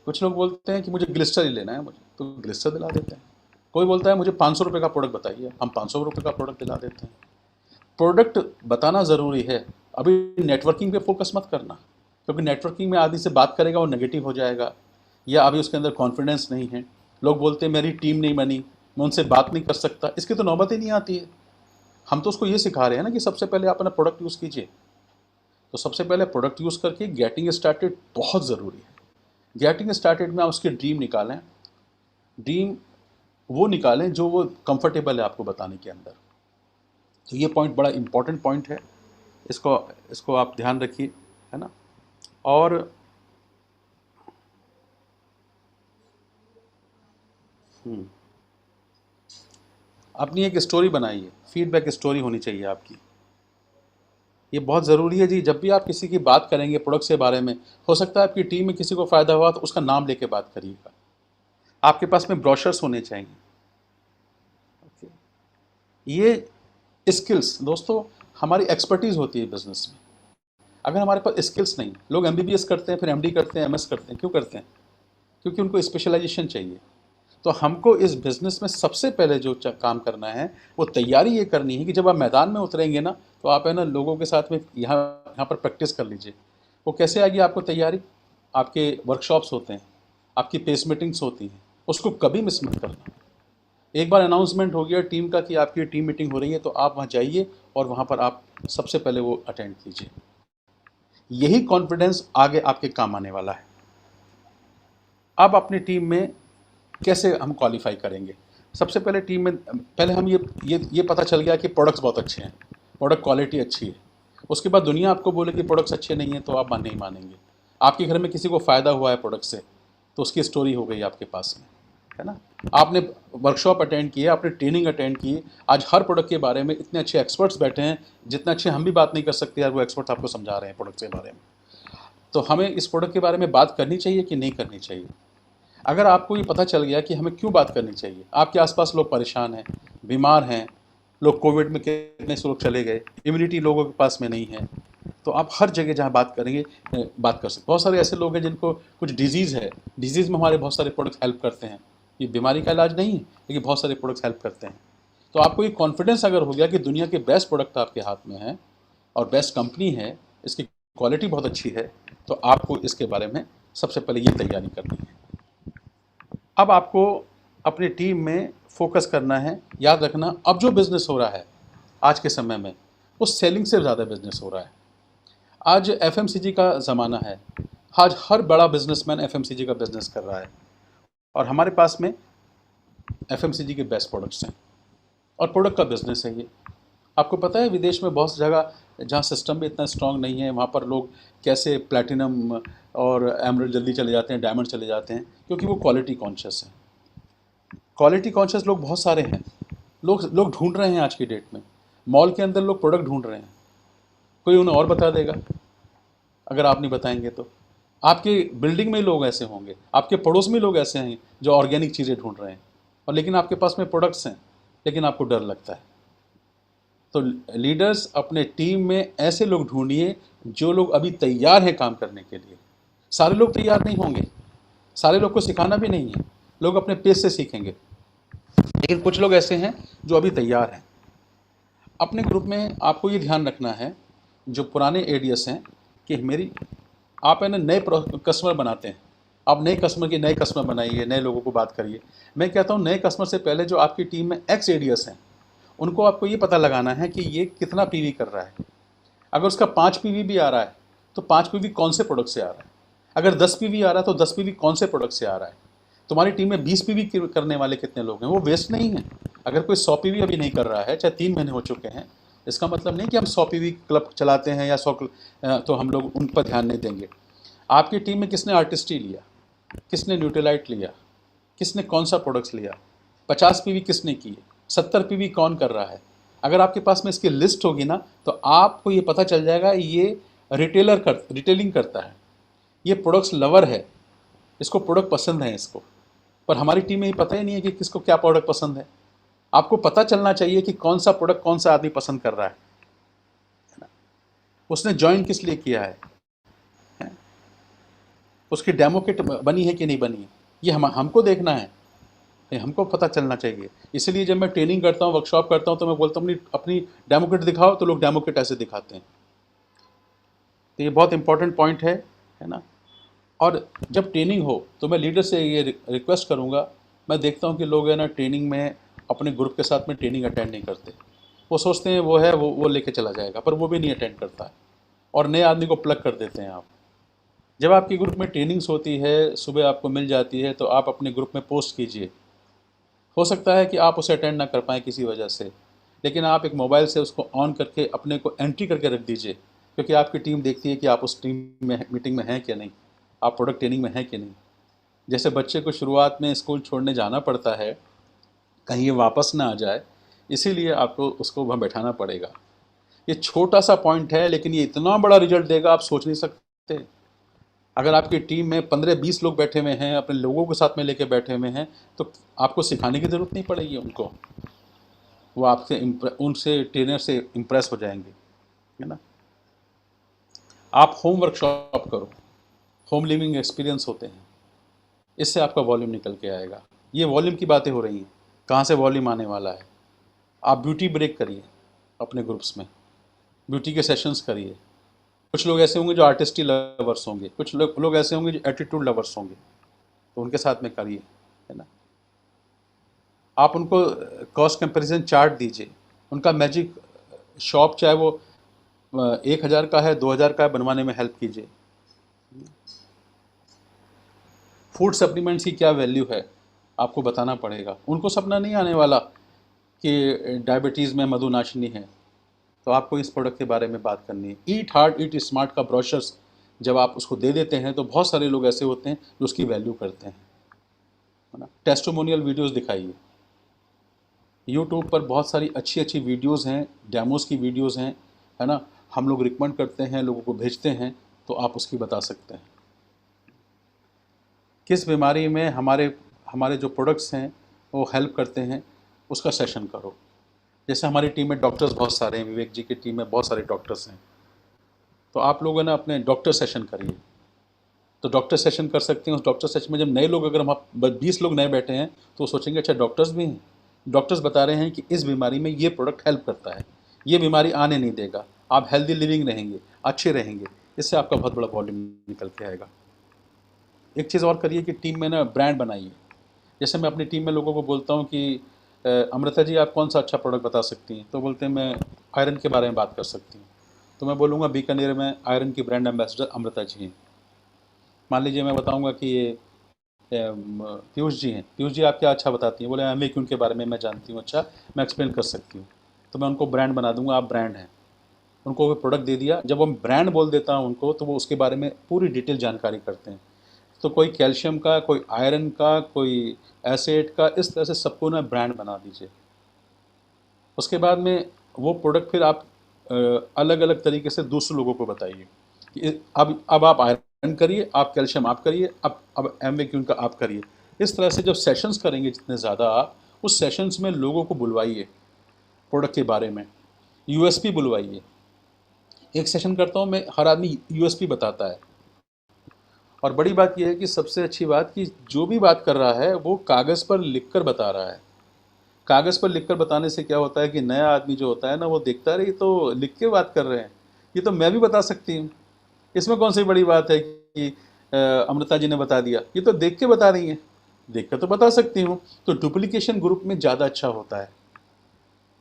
कुछ लोग बोलते हैं कि मुझे ग्लिस्टर ही लेना है, मुझे तो ग्लिस्टर दिला देते हैं। कोई बोलता है मुझे 500 रुपये का प्रोडक्ट बताइए, हम 500 रुपये का प्रोडक्ट दिला देते हैं। प्रोडक्ट बताना ज़रूरी है। अभी नेटवर्किंग पे फोकस मत करना, क्योंकि नेटवर्किंग में आदमी से बात करेगा वो नेगेटिव हो जाएगा, या अभी उसके अंदर कॉन्फिडेंस नहीं है। लोग बोलते हैं मेरी टीम नहीं बनी, मैं उनसे बात नहीं कर सकता। इसकी तो नौबत ही नहीं आती है। हम तो उसको ये सिखा रहे हैं ना कि सबसे पहले आप अपना प्रोडक्ट यूज़ कीजिए। तो सबसे पहले प्रोडक्ट यूज़ करके गेटिंग स्टार्टेड बहुत ज़रूरी है। गेटिंग स्टार्टेड में आप उसके ड्रीम निकालें। ड्रीम वो निकालें जो वो कंफर्टेबल है आपको बताने के अंदर। तो ये पॉइंट बड़ा इंपॉर्टेंट पॉइंट है, इसको इसको आप ध्यान रखिए, है ना। और अपनी एक स्टोरी बनाइए, फीडबैक स्टोरी होनी चाहिए आपकी। ये बहुत ज़रूरी है जी। जब भी आप किसी की बात करेंगे प्रोडक्ट के बारे में, हो सकता है आपकी टीम में किसी को फ़ायदा हुआ तो उसका नाम लेके बात करिएगा। आपके पास में ब्रोशर्स होने चाहिए। ये स्किल्स दोस्तों हमारी एक्सपर्टीज़ होती है बिजनेस में। अगर हमारे पास स्किल्स नहीं, लोग MBBS करते हैं, फिर MD करते हैं, MS करते हैं, क्यों करते हैं? क्योंकि उनको स्पेशलाइजेशन चाहिए। तो हमको इस बिज़नेस में सबसे पहले जो काम करना है, वो तैयारी ये करनी है कि जब आप मैदान में उतरेंगे ना, तो आप है ना लोगों के साथ में यहाँ पर प्रैक्टिस कर लीजिए। वो कैसे आएगी आपको तैयारी? आपके वर्कशॉप्स होते हैं, आपकी पेस मीटिंग्स होती हैं, उसको कभी मिस मत करना। एक बार अनाउंसमेंट हो गया टीम का कि आपकी टीम मीटिंग हो रही है, तो आप वहाँ जाइए और वहाँ पर आप सबसे पहले वो अटेंड कीजिए। यही कॉन्फिडेंस आगे आपके काम आने वाला है। अब अपनी टीम में कैसे हम क्वालिफाई करेंगे? सबसे पहले टीम में पहले हम ये पता चल गया कि प्रोडक्ट्स बहुत अच्छे हैं, प्रोडक्ट क्वालिटी अच्छी है। उसके बाद दुनिया आपको बोले कि प्रोडक्ट्स अच्छे नहीं हैं, तो आप नहीं मानेंगे। आपके घर में किसी को फ़ायदा हुआ है प्रोडक्ट से, तो उसकी स्टोरी हो गई आपके पास में, है ना। आपने वर्कशॉप अटेंड किए, आपने ट्रेनिंग अटेंड की, आज हर प्रोडक्ट के बारे में इतने अच्छे एक्सपर्ट्स बैठे हैं, जितने अच्छे हम भी बात नहीं कर सकते यार, वो एक्सपर्ट आपको समझा रहे हैं प्रोडक्ट के बारे में। तो हमें इस प्रोडक्ट के बारे में बात करनी चाहिए कि नहीं करनी चाहिए? अगर आपको ये पता चल गया कि हमें क्यों बात करनी चाहिए, आपके आसपास लोग परेशान हैं, बीमार हैं, लोग कोविड में कितने से लोग चले गए, इम्यूनिटी लोगों के पास में नहीं है, तो आप हर जगह जहाँ बात करेंगे बात कर सकते। बहुत सारे ऐसे लोग हैं जिनको कुछ डिजीज़ है, डिजीज़ में हमारे बहुत सारे प्रोडक्ट हेल्प करते हैं। ये बीमारी का इलाज नहीं है, लेकिन बहुत सारे प्रोडक्ट्स हेल्प करते हैं। तो आपको ये कॉन्फिडेंस अगर हो गया कि दुनिया के बेस्ट प्रोडक्ट आपके हाथ में है और बेस्ट कंपनी है, इसकी क्वालिटी बहुत अच्छी है, तो आपको इसके बारे में सबसे पहले ये तैयारी करनी है। अब आपको अपनी टीम में फोकस करना है। याद रखना, अब जो बिज़नेस हो रहा है आज के समय में, वो सेलिंग से ज़्यादा बिज़नेस हो रहा है। आज FMCG का ज़माना है, आज हर बड़ा बिजनेसमैन FMCG का बिज़नेस कर रहा है, और हमारे पास में FMCG के बेस्ट प्रोडक्ट्स हैं और प्रोडक्ट का बिज़नेस है ये। आपको पता है विदेश में बहुत जगह जहाँ सिस्टम भी इतना स्ट्रॉन्ग नहीं है, वहाँ पर लोग कैसे प्लैटिनम और एमरल्ड जल्दी चले जाते हैं, डायमंड चले जाते हैं, क्योंकि वो क्वालिटी कॉन्शियस है। क्वालिटी कॉन्शियस लोग बहुत सारे हैं, लोग ढूंढ रहे हैं आज की डेट में। मॉल के अंदर लोग प्रोडक्ट ढूंढ रहे हैं, कोई उन्हें और बता देगा अगर आप नहीं बताएंगे तो। आपके बिल्डिंग में लोग ऐसे होंगे, आपके पड़ोस में लोग ऐसे हैं जो ऑर्गेनिक चीज़ें ढूंढ रहे हैं, और लेकिन आपके पास में प्रोडक्ट्स हैं, लेकिन आपको डर लगता है। तो लीडर्स अपने टीम में ऐसे लोग ढूंढिए जो लोग अभी तैयार हैं काम करने के लिए। सारे लोग तैयार नहीं होंगे, सारे लोग को सिखाना भी नहीं है, लोग अपने पेस से सीखेंगे, लेकिन कुछ लोग ऐसे हैं जो अभी तैयार हैं। अपने ग्रुप में आपको ये ध्यान रखना है, जो पुराने एडीएस हैं, कि मेरी आप है ना नए कस्टमर बनाते हैं, आप नए कस्टमर बनाइए, नए लोगों को बात करिए। मैं कहता हूँ नए कस्टमर से पहले जो आपकी टीम में एक्स एडीएस हैं, उनको आपको ये पता लगाना है कि ये कितना पीवी कर रहा है। अगर उसका 5 पीवी भी आ रहा है तो 5 पीवी कौन से प्रोडक्ट से आ रहा है। अगर 10 पीवी आ रहा है तो 10 पीवी कौन से प्रोडक्ट से आ रहा है। तुम्हारी टीम में 20 पीवी करने वाले कितने लोग हैं, वो वेस्ट नहीं है। अगर कोई 100 पीवी अभी नहीं कर रहा है, चाहे 3 महीने हो चुके हैं, इसका मतलब नहीं कि हम 100 पीवी क्लब चलाते हैं या 100 तो हम लोग उन पर ध्यान नहीं देंगे। आपकी टीम में किसने आर्टिस्ट्री लिया, किसने न्यूट्रलाइट लिया, किसने कौन सा प्रोडक्ट्स लिया, 50 पीवी किसने किए, 70 पीवी कौन कर रहा है। अगर आपके पास में इसकी लिस्ट होगी ना, तो आपको ये पता चल जाएगा ये रिटेलिंग करता है, ये प्रोडक्ट्स लवर है, इसको प्रोडक्ट पसंद है इसको। पर हमारी टीम में ये पता ही नहीं है कि किसको क्या प्रोडक्ट पसंद है। आपको पता चलना चाहिए कि कौन सा प्रोडक्ट कौन सा आदमी पसंद कर रहा है, उसने ज्वाइन किस लिए किया है, उसकी डेमो किट बनी है कि नहीं बनी है, ये हमको देखना है, हमको पता चलना चाहिए। इसलिए जब मैं ट्रेनिंग करता हूँ, वर्कशॉप करता हूँ, तो मैं बोलता हूँ अपनी डेमो किट दिखाओ, तो लोग डेमो किट ऐसे दिखाते हैं। तो ये बहुत इंपॉर्टेंट पॉइंट है ना। और जब ट्रेनिंग हो तो मैं लीडर से ये रिक्वेस्ट करूँगा, मैं देखता हूँ कि लोग है ना ट्रेनिंग में अपने ग्रुप के साथ में ट्रेनिंग अटेंड नहीं करते। वो सोचते हैं वो है वो लेके चला जाएगा, पर वो भी नहीं अटेंड करता है, और नए आदमी को प्लग कर देते हैं आप। जब आपकी ग्रुप में ट्रेनिंग्स होती है, सुबह आपको मिल जाती है, तो आप अपने ग्रुप में पोस्ट कीजिए। हो सकता है कि आप उसे अटेंड ना कर पाएँ किसी वजह से, लेकिन आप एक मोबाइल से उसको ऑन करके अपने को एंट्री करके रख दीजिए, क्योंकि आपकी टीम देखती है कि आप उस टीम में मीटिंग में हैं कि नहीं, आप प्रोडक्ट ट्रेनिंग में हैं कि नहीं। जैसे बच्चे को शुरुआत में स्कूल छोड़ने जाना पड़ता है, कहीं ये वापस ना आ जाए, इसीलिए आपको उसको वहाँ बैठाना पड़ेगा। ये छोटा सा पॉइंट है, लेकिन ये इतना बड़ा रिजल्ट देगा आप सोच नहीं सकते। अगर आपकी टीम में 15-20 लोग बैठे हुए हैं, अपने लोगों को साथ में लेके बैठे हुए हैं, तो आपको सिखाने की ज़रूरत नहीं पड़ेगी उनको, वो आपसे उनसे ट्रेनर से इम्प्रेस हो जाएंगे, है ना। आप होम वर्कशॉप करो, होम लिविंग एक्सपीरियंस होते हैं, इससे आपका वॉल्यूम निकल के आएगा। ये वॉल्यूम की बातें हो रही हैं, कहाँ से वॉल्यूम आने वाला है। आप ब्यूटी ब्रेक करिए अपने ग्रुप्स में, ब्यूटी के सेशंस करिए। कुछ लोग ऐसे होंगे जो आर्टिस्टी लवर्स होंगे, कुछ लोग ऐसे होंगे जो एटीट्यूड लवर्स होंगे, तो उनके साथ में करिए, है ना। आप उनको कॉस्ट कंपैरिजन चार्ट दीजिए, उनका मैजिक शॉप चाहे वो 1000 का है 2000 का है बनवाने में हेल्प कीजिए। फूड सप्लीमेंट्स की क्या वैल्यू है आपको बताना पड़ेगा। उनको सपना नहीं आने वाला कि डायबिटीज़ में मधुनाशिनी है, तो आपको इस प्रोडक्ट के बारे में बात करनी है। ईट हार्ड ईट स्मार्ट का ब्रोशर्स जब आप उसको दे देते हैं तो बहुत सारे लोग ऐसे होते हैं जो उसकी वैल्यू करते हैं, है ना। टेस्टिमोनियल वीडियोस दिखाइए, यूट्यूब पर बहुत सारी अच्छी अच्छी वीडियोस हैं, डेमोस की वीडियोस हैं, है ना। हम लोग रिकमेंड करते हैं, लोगों को भेजते हैं, तो आप उसकी बता सकते हैं। किस बीमारी में हमारे हमारे जो प्रोडक्ट्स हैं वो हेल्प करते हैं, उसका सेशन करो। जैसे हमारी टीम में डॉक्टर्स बहुत सारे हैं, विवेक जी की टीम में बहुत सारे डॉक्टर्स हैं, तो आप लोग है ना अपने डॉक्टर सेशन करिए। तो डॉक्टर सेशन कर सकते हैं। उस डॉक्टर सेशन में जब नए लोग, अगर हम 20 लोग नए बैठे हैं तो वो सोचेंगे अच्छा डॉक्टर्स भी हैं। डॉक्टर्स बता रहे हैं कि इस बीमारी में ये प्रोडक्ट हेल्प करता है, ये बीमारी आने नहीं देगा, आप हेल्दी लिविंग रहेंगे, अच्छे रहेंगे। इससे आपका बहुत बड़ा वॉल्यूम निकल के आएगा। एक चीज़ और करिए कि टीम में ना ब्रांड बनाइए। जैसे मैं अपनी टीम में लोगों को बोलता हूँ कि अमृता जी आप कौन सा अच्छा प्रोडक्ट बता सकती हैं, तो बोलते हैं मैं आयरन के बारे में बात कर सकती हूँ। तो मैं बोलूँगा बीकानेर में आयरन की ब्रांड एम्बेसडर अमृता जी हैं। मान लीजिए मैं बताऊँगा कि ये पीयूष जी हैं, पीयूष जी आप क्या अच्छा बताती हैं, बोले एमवीक्यू के बारे में मैं जानती हूँ, अच्छा मैं एक्सप्लेन कर सकती हूँ। तो मैं उनको ब्रांड बना दूंगा, आप ब्रांड हैं। उनको वो प्रोडक्ट दे दिया, जब हम ब्रांड बोल देता हूँ उनको, तो वो उसके बारे में पूरी डिटेल जानकारी करते हैं। तो कोई कैल्शियम का, कोई आयरन का, कोई एसिड का, इस तरह से सबको ना ब्रांड बना दीजिए। उसके बाद में वो प्रोडक्ट फिर आप अलग अलग तरीके से दूसरे लोगों को बताइए कि अब आप आयरन करिए, आप कैल्शियम आप करिए, अब एमवीक्यू का आप करिए। इस तरह से जब सेशंस करेंगे जितने ज़्यादा आप, उस सेशंस में लोगों को बुलवाइए, प्रोडक्ट के बारे में यूएसपी बुलवाइए। एक सेशन करता हूँ मैं, हर आदमी यूएसपी बताता है। और बड़ी बात यह है कि सबसे अच्छी बात कि जो भी बात कर रहा है वो कागज़ पर लिखकर बता रहा है। कागज़ पर लिखकर बताने से क्या होता है कि नया आदमी जो होता है ना, वो देखता है ये तो लिख के बात कर रहे हैं, ये तो मैं भी बता सकती हूँ, इसमें कौन सी बड़ी बात है कि अमृता जी ने बता दिया, ये तो देख के बता रही हैं, देख कर तो बता सकती हूँ। तो डुप्लीकेशन ग्रुप में ज़्यादा अच्छा होता है।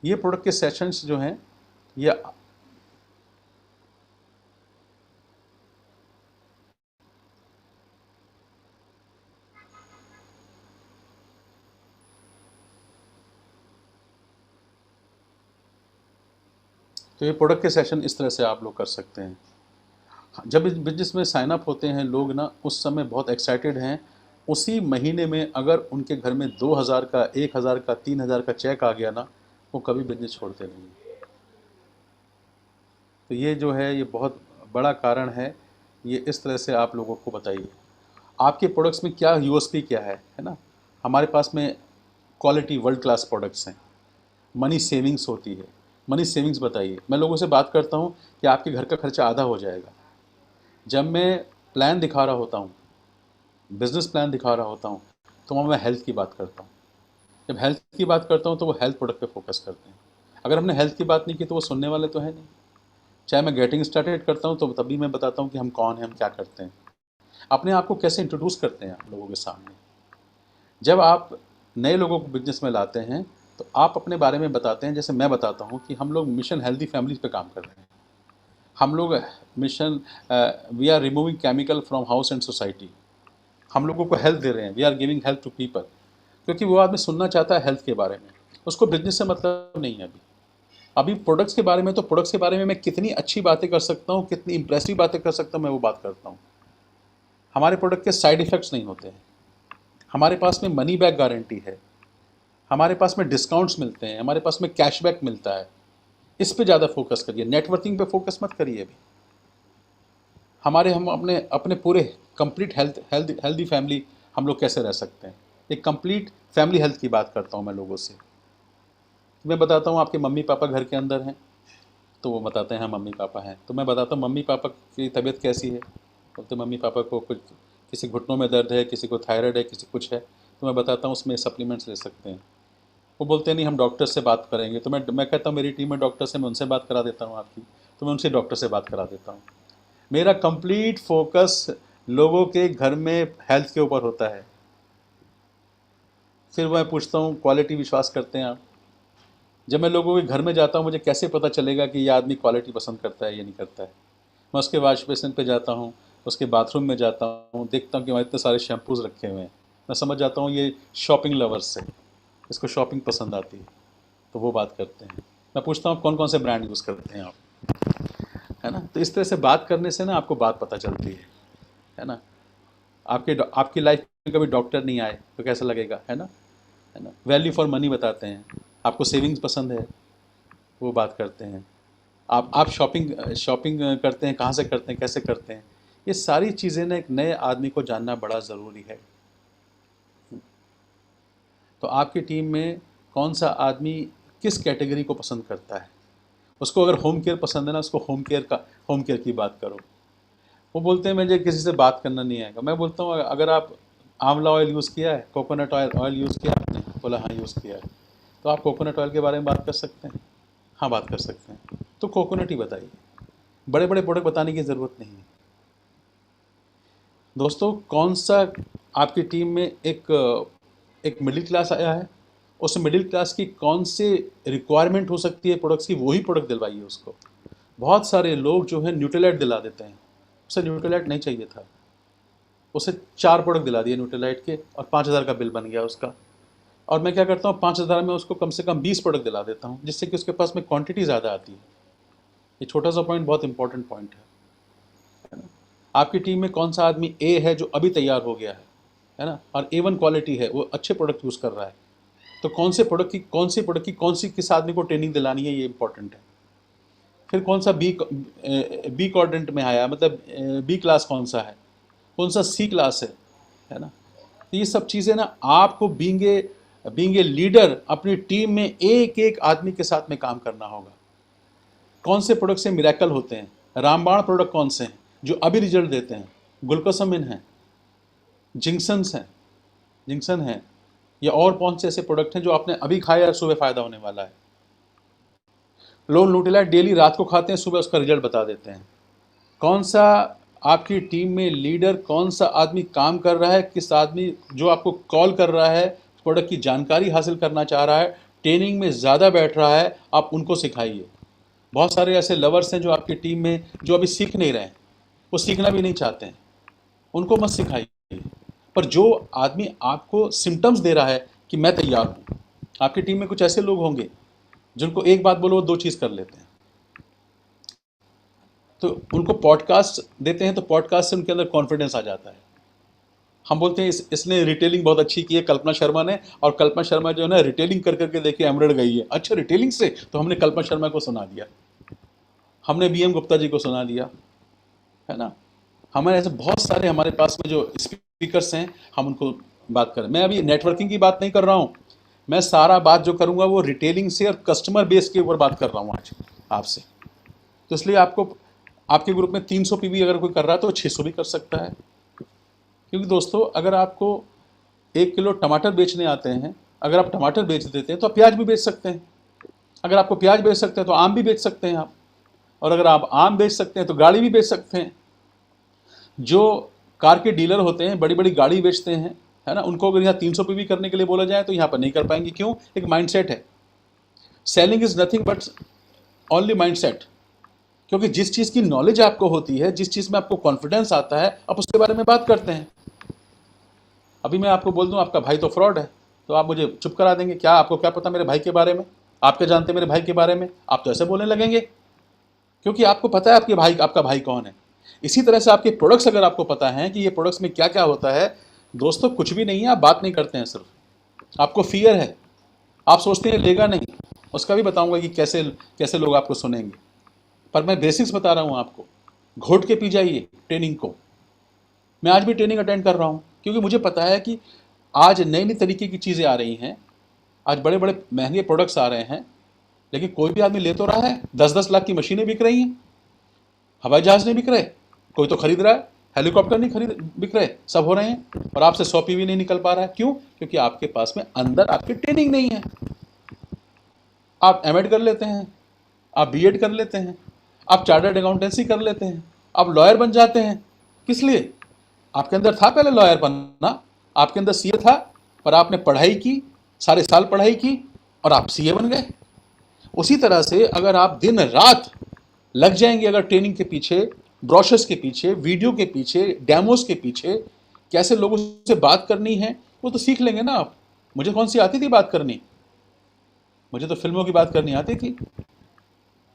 ये प्रोडक्ट के सेशंस जो हैं ये तो ये प्रोडक्ट के सेशन इस तरह से आप लोग कर सकते हैं। जब इस बिजनेस में साइन अप होते हैं लोग ना, उस समय बहुत एक्साइटेड हैं। उसी महीने में अगर उनके घर में 2000 का, 1000 का, 3000 का चेक आ गया ना, वो कभी बिजनेस छोड़ते नहीं। तो ये जो है ये बहुत बड़ा कारण है। ये इस तरह से आप लोगों को बताइए आपके प्रोडक्ट्स में क्या यूएसपी क्या है ना। हमारे पास में क्वालिटी वर्ल्ड क्लास प्रोडक्ट्स हैं। मनी सेविंग्स होती है, मनी सेविंग्स बताइए। मैं लोगों से बात करता हूँ कि आपके घर का खर्चा आधा हो जाएगा। जब मैं प्लान दिखा रहा होता हूँ, बिजनेस प्लान दिखा रहा होता हूँ, तो वहाँ मैं हेल्थ की बात करता हूँ। जब हेल्थ की बात करता हूँ तो वो हेल्थ प्रोडक्ट पे फोकस करते हैं। अगर हमने हेल्थ की बात नहीं की तो वो सुनने वाले तो है नहीं। चाहे मैं गेटिंग स्टार्टेड करता हूँ तो तभी मैं बताता हूँ कि हम कौन हैं, हम क्या करते हैं, अपने आप को कैसे इंट्रोड्यूस करते हैं लोगों के सामने। जब आप नए लोगों को बिजनेस में लाते हैं तो आप अपने बारे में बताते हैं। जैसे मैं बताता हूँ कि हम लोग मिशन हेल्दी फैमिलीज पे काम कर रहे हैं। हम लोग mission we are removing chemical from house and society. हम लोगों को हेल्थ दे रहे हैं, we are giving health to people. क्योंकि वो आदमी सुनना चाहता है हेल्थ के बारे में, उसको बिजनेस से मतलब नहीं है। अभी प्रोडक्ट्स के बारे में, तो प्रोडक्ट्स के बारे में मैं कितनी अच्छी बातें कर सकता हूँ, कितनी इंप्रेसिव बातें कर सकता हूँ, मैं वो बात करता हूँ। हमारे प्रोडक्ट के साइड इफ़ेक्ट्स नहीं होते हैं। हमारे पास में मनी बैक गारंटी है, हमारे पास में डिस्काउंट्स मिलते हैं, हमारे पास में कैशबैक मिलता है। इस पे ज़्यादा फोकस करिए, नेटवर्किंग पे फोकस मत करिए। अभी हम अपने अपने पूरे कंप्लीट हेल्दी फैमिली हम लोग कैसे रह सकते हैं, एक कंप्लीट फैमिली हेल्थ की बात करता हूँ मैं लोगों से। मैं बताता हूँ आपके मम्मी पापा घर के अंदर हैं, तो वो बताते हैं मम्मी पापा हैं, तो मैं बताता हूँ मम्मी पापा की तबीयत कैसी है, बोलते मम्मी पापा को कुछ, किसी घुटनों में दर्द है, किसी को थायराइड है, किसी कुछ है, तो मैं बताता हूँ उसमें सप्लीमेंट्स ले सकते हैं। वो बोलते हैं नहीं हम डॉक्टर से बात करेंगे, तो मैं कहता हूँ मेरी टीम में डॉक्टर से, मैं उनसे बात करा देता हूँ आपकी, तो मैं उनसे डॉक्टर से बात करा देता हूँ। मेरा कंप्लीट फोकस लोगों के घर में हेल्थ के ऊपर होता है। फिर मैं पूछता हूँ क्वालिटी विश्वास करते हैं आप? जब मैं लोगों के घर में जाता हूँ मुझे कैसे पता चलेगा कि ये आदमी क्वालिटी पसंद करता है या नहीं करता है? मैं उसके वॉश बेसिन पे जाता हूँ, उसके बाथरूम में जाता हूँ, देखता हूँ कि वहाँ इतने सारे शैम्पूज़ रखे हुए हैं, मैं समझ जाता हूँ ये शॉपिंग लवर्स है, इसको शॉपिंग पसंद आती है, तो वो बात करते हैं। मैं पूछता हूँ कौन कौन से ब्रांड यूज़ करते हैं आप, है ना? तो इस तरह से बात करने से ना आपको बात पता चलती है ना? आपकी लाइफ में कभी डॉक्टर नहीं आए तो कैसा लगेगा, है ना? वैल्यू फॉर मनी बताते हैं, आपको सेविंग्स पसंद है, वो बात करते हैं। आप शॉपिंग करते हैं, कहाँ से करते हैं, कैसे करते हैं, ये सारी चीज़ें ना एक नए आदमी को जानना बड़ा ज़रूरी है। तो आपकी टीम में कौन सा आदमी किस कैटेगरी को पसंद करता है, उसको अगर होम केयर पसंद है ना, उसको होम केयर की बात करो। वो बोलते हैं मुझे किसी से बात करना नहीं आएगा। मैं बोलता हूँ अगर आप आंवला ऑयल यूज़ किया है, कोकोनट ऑयल यूज़ किया आपने? बोला हाँ यूज़ किया है। तो आप कोकोनट ऑयल के बारे में बात कर सकते हैं? हाँ बात कर सकते हैं। तो कोकोनट ही बताइए, बड़े बड़े प्रोडक्ट बताने की ज़रूरत नहीं है। दोस्तों कौन सा आपकी टीम में एक मिडिल क्लास आया है, उस मिडिल क्लास की कौन से रिक्वायरमेंट हो सकती है प्रोडक्ट्स की, वही प्रोडक्ट दिलवाइए उसको। बहुत सारे लोग जो है न्यूट्रीलाइट दिला देते हैं, उसे न्यूट्रीलाइट नहीं चाहिए था, उसे 4 प्रोडक्ट दिला दिए न्यूट्रीलाइट के और 5,000 का बिल बन गया उसका। और मैं क्या करता हूँ 5,000 में उसको कम से कम 20 प्रोडक्ट दिला देता हूँ, जिससे कि उसके पास में क्वांटिटी ज़्यादा आती है। ये छोटा सा पॉइंट बहुत इंपॉर्टेंट पॉइंट है ना? आपकी टीम में कौन सा आदमी ए है जो अभी तैयार हो गया है ना, और A1 क्वालिटी है, वो अच्छे प्रोडक्ट यूज़ कर रहा है, तो कौन से प्रोडक्ट की किस आदमी को ट्रेनिंग दिलानी है, ये इंपॉर्टेंट है। फिर कौन सा बी क्वाड्रेंट में आया, मतलब बी क्लास कौन सा है, कौन सा सी क्लास है ना? तो ये सब चीज़ें ना आपको बीइंग ए लीडर अपनी टीम में एक एक आदमी के साथ में काम करना होगा। कौन से प्रोडक्ट से मिरेकल होते हैं, रामबाण प्रोडक्ट कौन से हैं जो अभी रिजल्ट देते हैं, ग्लूकोसामिन है, जिंक्सन है, या और कौन से ऐसे प्रोडक्ट हैं जो आपने अभी खाया और सुबह फ़ायदा होने वाला है। लोग न्यूट्रीलाइट डेली रात को खाते हैं, सुबह उसका रिजल्ट बता देते हैं। कौन सा आपकी टीम में लीडर, कौन सा आदमी काम कर रहा है, किस आदमी जो आपको कॉल कर रहा है, प्रोडक्ट की जानकारी हासिल करना चाह रहा है, ट्रेनिंग में ज़्यादा बैठ रहा है, आप उनको सिखाइए। बहुत सारे ऐसे लवर्स हैं जो आपकी टीम में जो अभी सीख नहीं रहे हैं, वो सीखना भी नहीं चाहते हैं, उनको मत सिखाइए। पर जो आदमी आपको सिम्टम्स दे रहा है कि मैं तैयार हूँ, आपकी टीम में कुछ ऐसे लोग होंगे जिनको एक बात बोलो वो 2 चीज़ कर लेते हैं, तो उनको पॉडकास्ट देते हैं तो पॉडकास्ट से उनके अंदर कॉन्फिडेंस आ जाता है। हम बोलते हैं इसने रिटेलिंग बहुत अच्छी की है कल्पना शर्मा ने, और कल्पना शर्मा जो है ना रिटेलिंग कर करके देखिए एमरल्ड गई है। अच्छा रिटेलिंग से, तो हमने कल्पना शर्मा को सुना दिया, हमने BM गुप्ता जी को सुना दिया, है ना? हमारे ऐसे बहुत सारे हमारे पास में जो स्पीकर्स हैं, हम उनको बात करें। मैं अभी नेटवर्किंग की बात नहीं कर रहा हूँ, मैं सारा बात जो करूँगा वो रिटेलिंग से और कस्टमर बेस के ऊपर बात कर रहा हूँ आज आपसे। तो इसलिए आपको आपके ग्रुप में 300 PV अगर कोई कर रहा है तो 600 भी कर सकता है। क्योंकि दोस्तों अगर आपको 1 किलो टमाटर बेचने आते हैं, अगर आप टमाटर बेच देते हैं तो आप प्याज भी बेच सकते हैं। अगर आपको प्याज बेच सकते हैं तो आम भी बेच सकते हैं आप, और अगर आप आम बेच सकते हैं तो गाड़ी भी बेच सकते हैं। जो कार के डीलर होते हैं, बड़ी बड़ी गाड़ी बेचते हैं, है ना, उनको अगर यहाँ 300 PV करने के लिए बोला जाए तो यहाँ पर नहीं कर पाएंगे। क्यों? एक माइंडसेट है। Selling is nothing but only mindset. क्योंकि जिस चीज़ की नॉलेज आपको होती है, जिस चीज़ में आपको कॉन्फिडेंस आता है, आप उसके बारे में बात करते हैं। अभी मैं आपको बोल दूं आपका भाई तो फ्रॉड है, तो आप मुझे चुप करा देंगे? क्या आपको क्या पता मेरे भाई के बारे में? आप क्या जानते मेरे भाई के बारे में? आप तो ऐसे बोलने लगेंगे क्योंकि आपको पता है आपका भाई कौन है। इसी तरह से आपके प्रोडक्ट्स अगर आपको पता है कि ये प्रोडक्ट्स में क्या क्या होता है, दोस्तों कुछ भी नहीं है, आप बात नहीं करते हैं, सिर्फ आपको फियर है, आप सोचते हैं लेगा नहीं। उसका भी बताऊंगा कि कैसे कैसे लोग आपको सुनेंगे। पर मैं बेसिक्स बता रहा हूँ आपको, घोट के पी जाइए ट्रेनिंग को। मैं आज भी ट्रेनिंग अटेंड कर रहा हूँ क्योंकि मुझे पता है कि आज नई नई तरीके की चीज़ें आ रही हैं, आज बड़े बड़े महंगे प्रोडक्ट्स आ रहे हैं, लेकिन कोई भी आदमी ले तो रहा है। 10-10 लाख की मशीनें बिक रही हैं, हवाई जहाज नहीं बिक रहे, कोई तो खरीद रहा है, हेलीकॉप्टर नहीं खरीद बिक रहे, सब हो रहे हैं, और आपसे 100 पीवी नहीं निकल पा रहा है। क्यों? क्योंकि आपके पास में अंदर आपकी ट्रेनिंग नहीं है। आप एमएड कर लेते हैं, आप बीएड कर लेते हैं, आप चार्टर्ड अकाउंटेंसी कर लेते हैं, आप लॉयर बन जाते हैं। किस लिए? आपके अंदर था पहले लॉयर बनना, आपके अंदर सीए था, पर आपने पढ़ाई की, सारे साल पढ़ाई की और आप सीए बन गए। उसी तरह से अगर आप दिन रात लग जाएंगे अगर ट्रेनिंग के पीछे, ब्रोशर्स के पीछे, वीडियो के पीछे, डेमोस के पीछे, कैसे लोगों से बात करनी है, वो तो सीख लेंगे ना आप। मुझे कौन सी आती थी बात करनी? मुझे तो फिल्मों की बात करनी आती थी।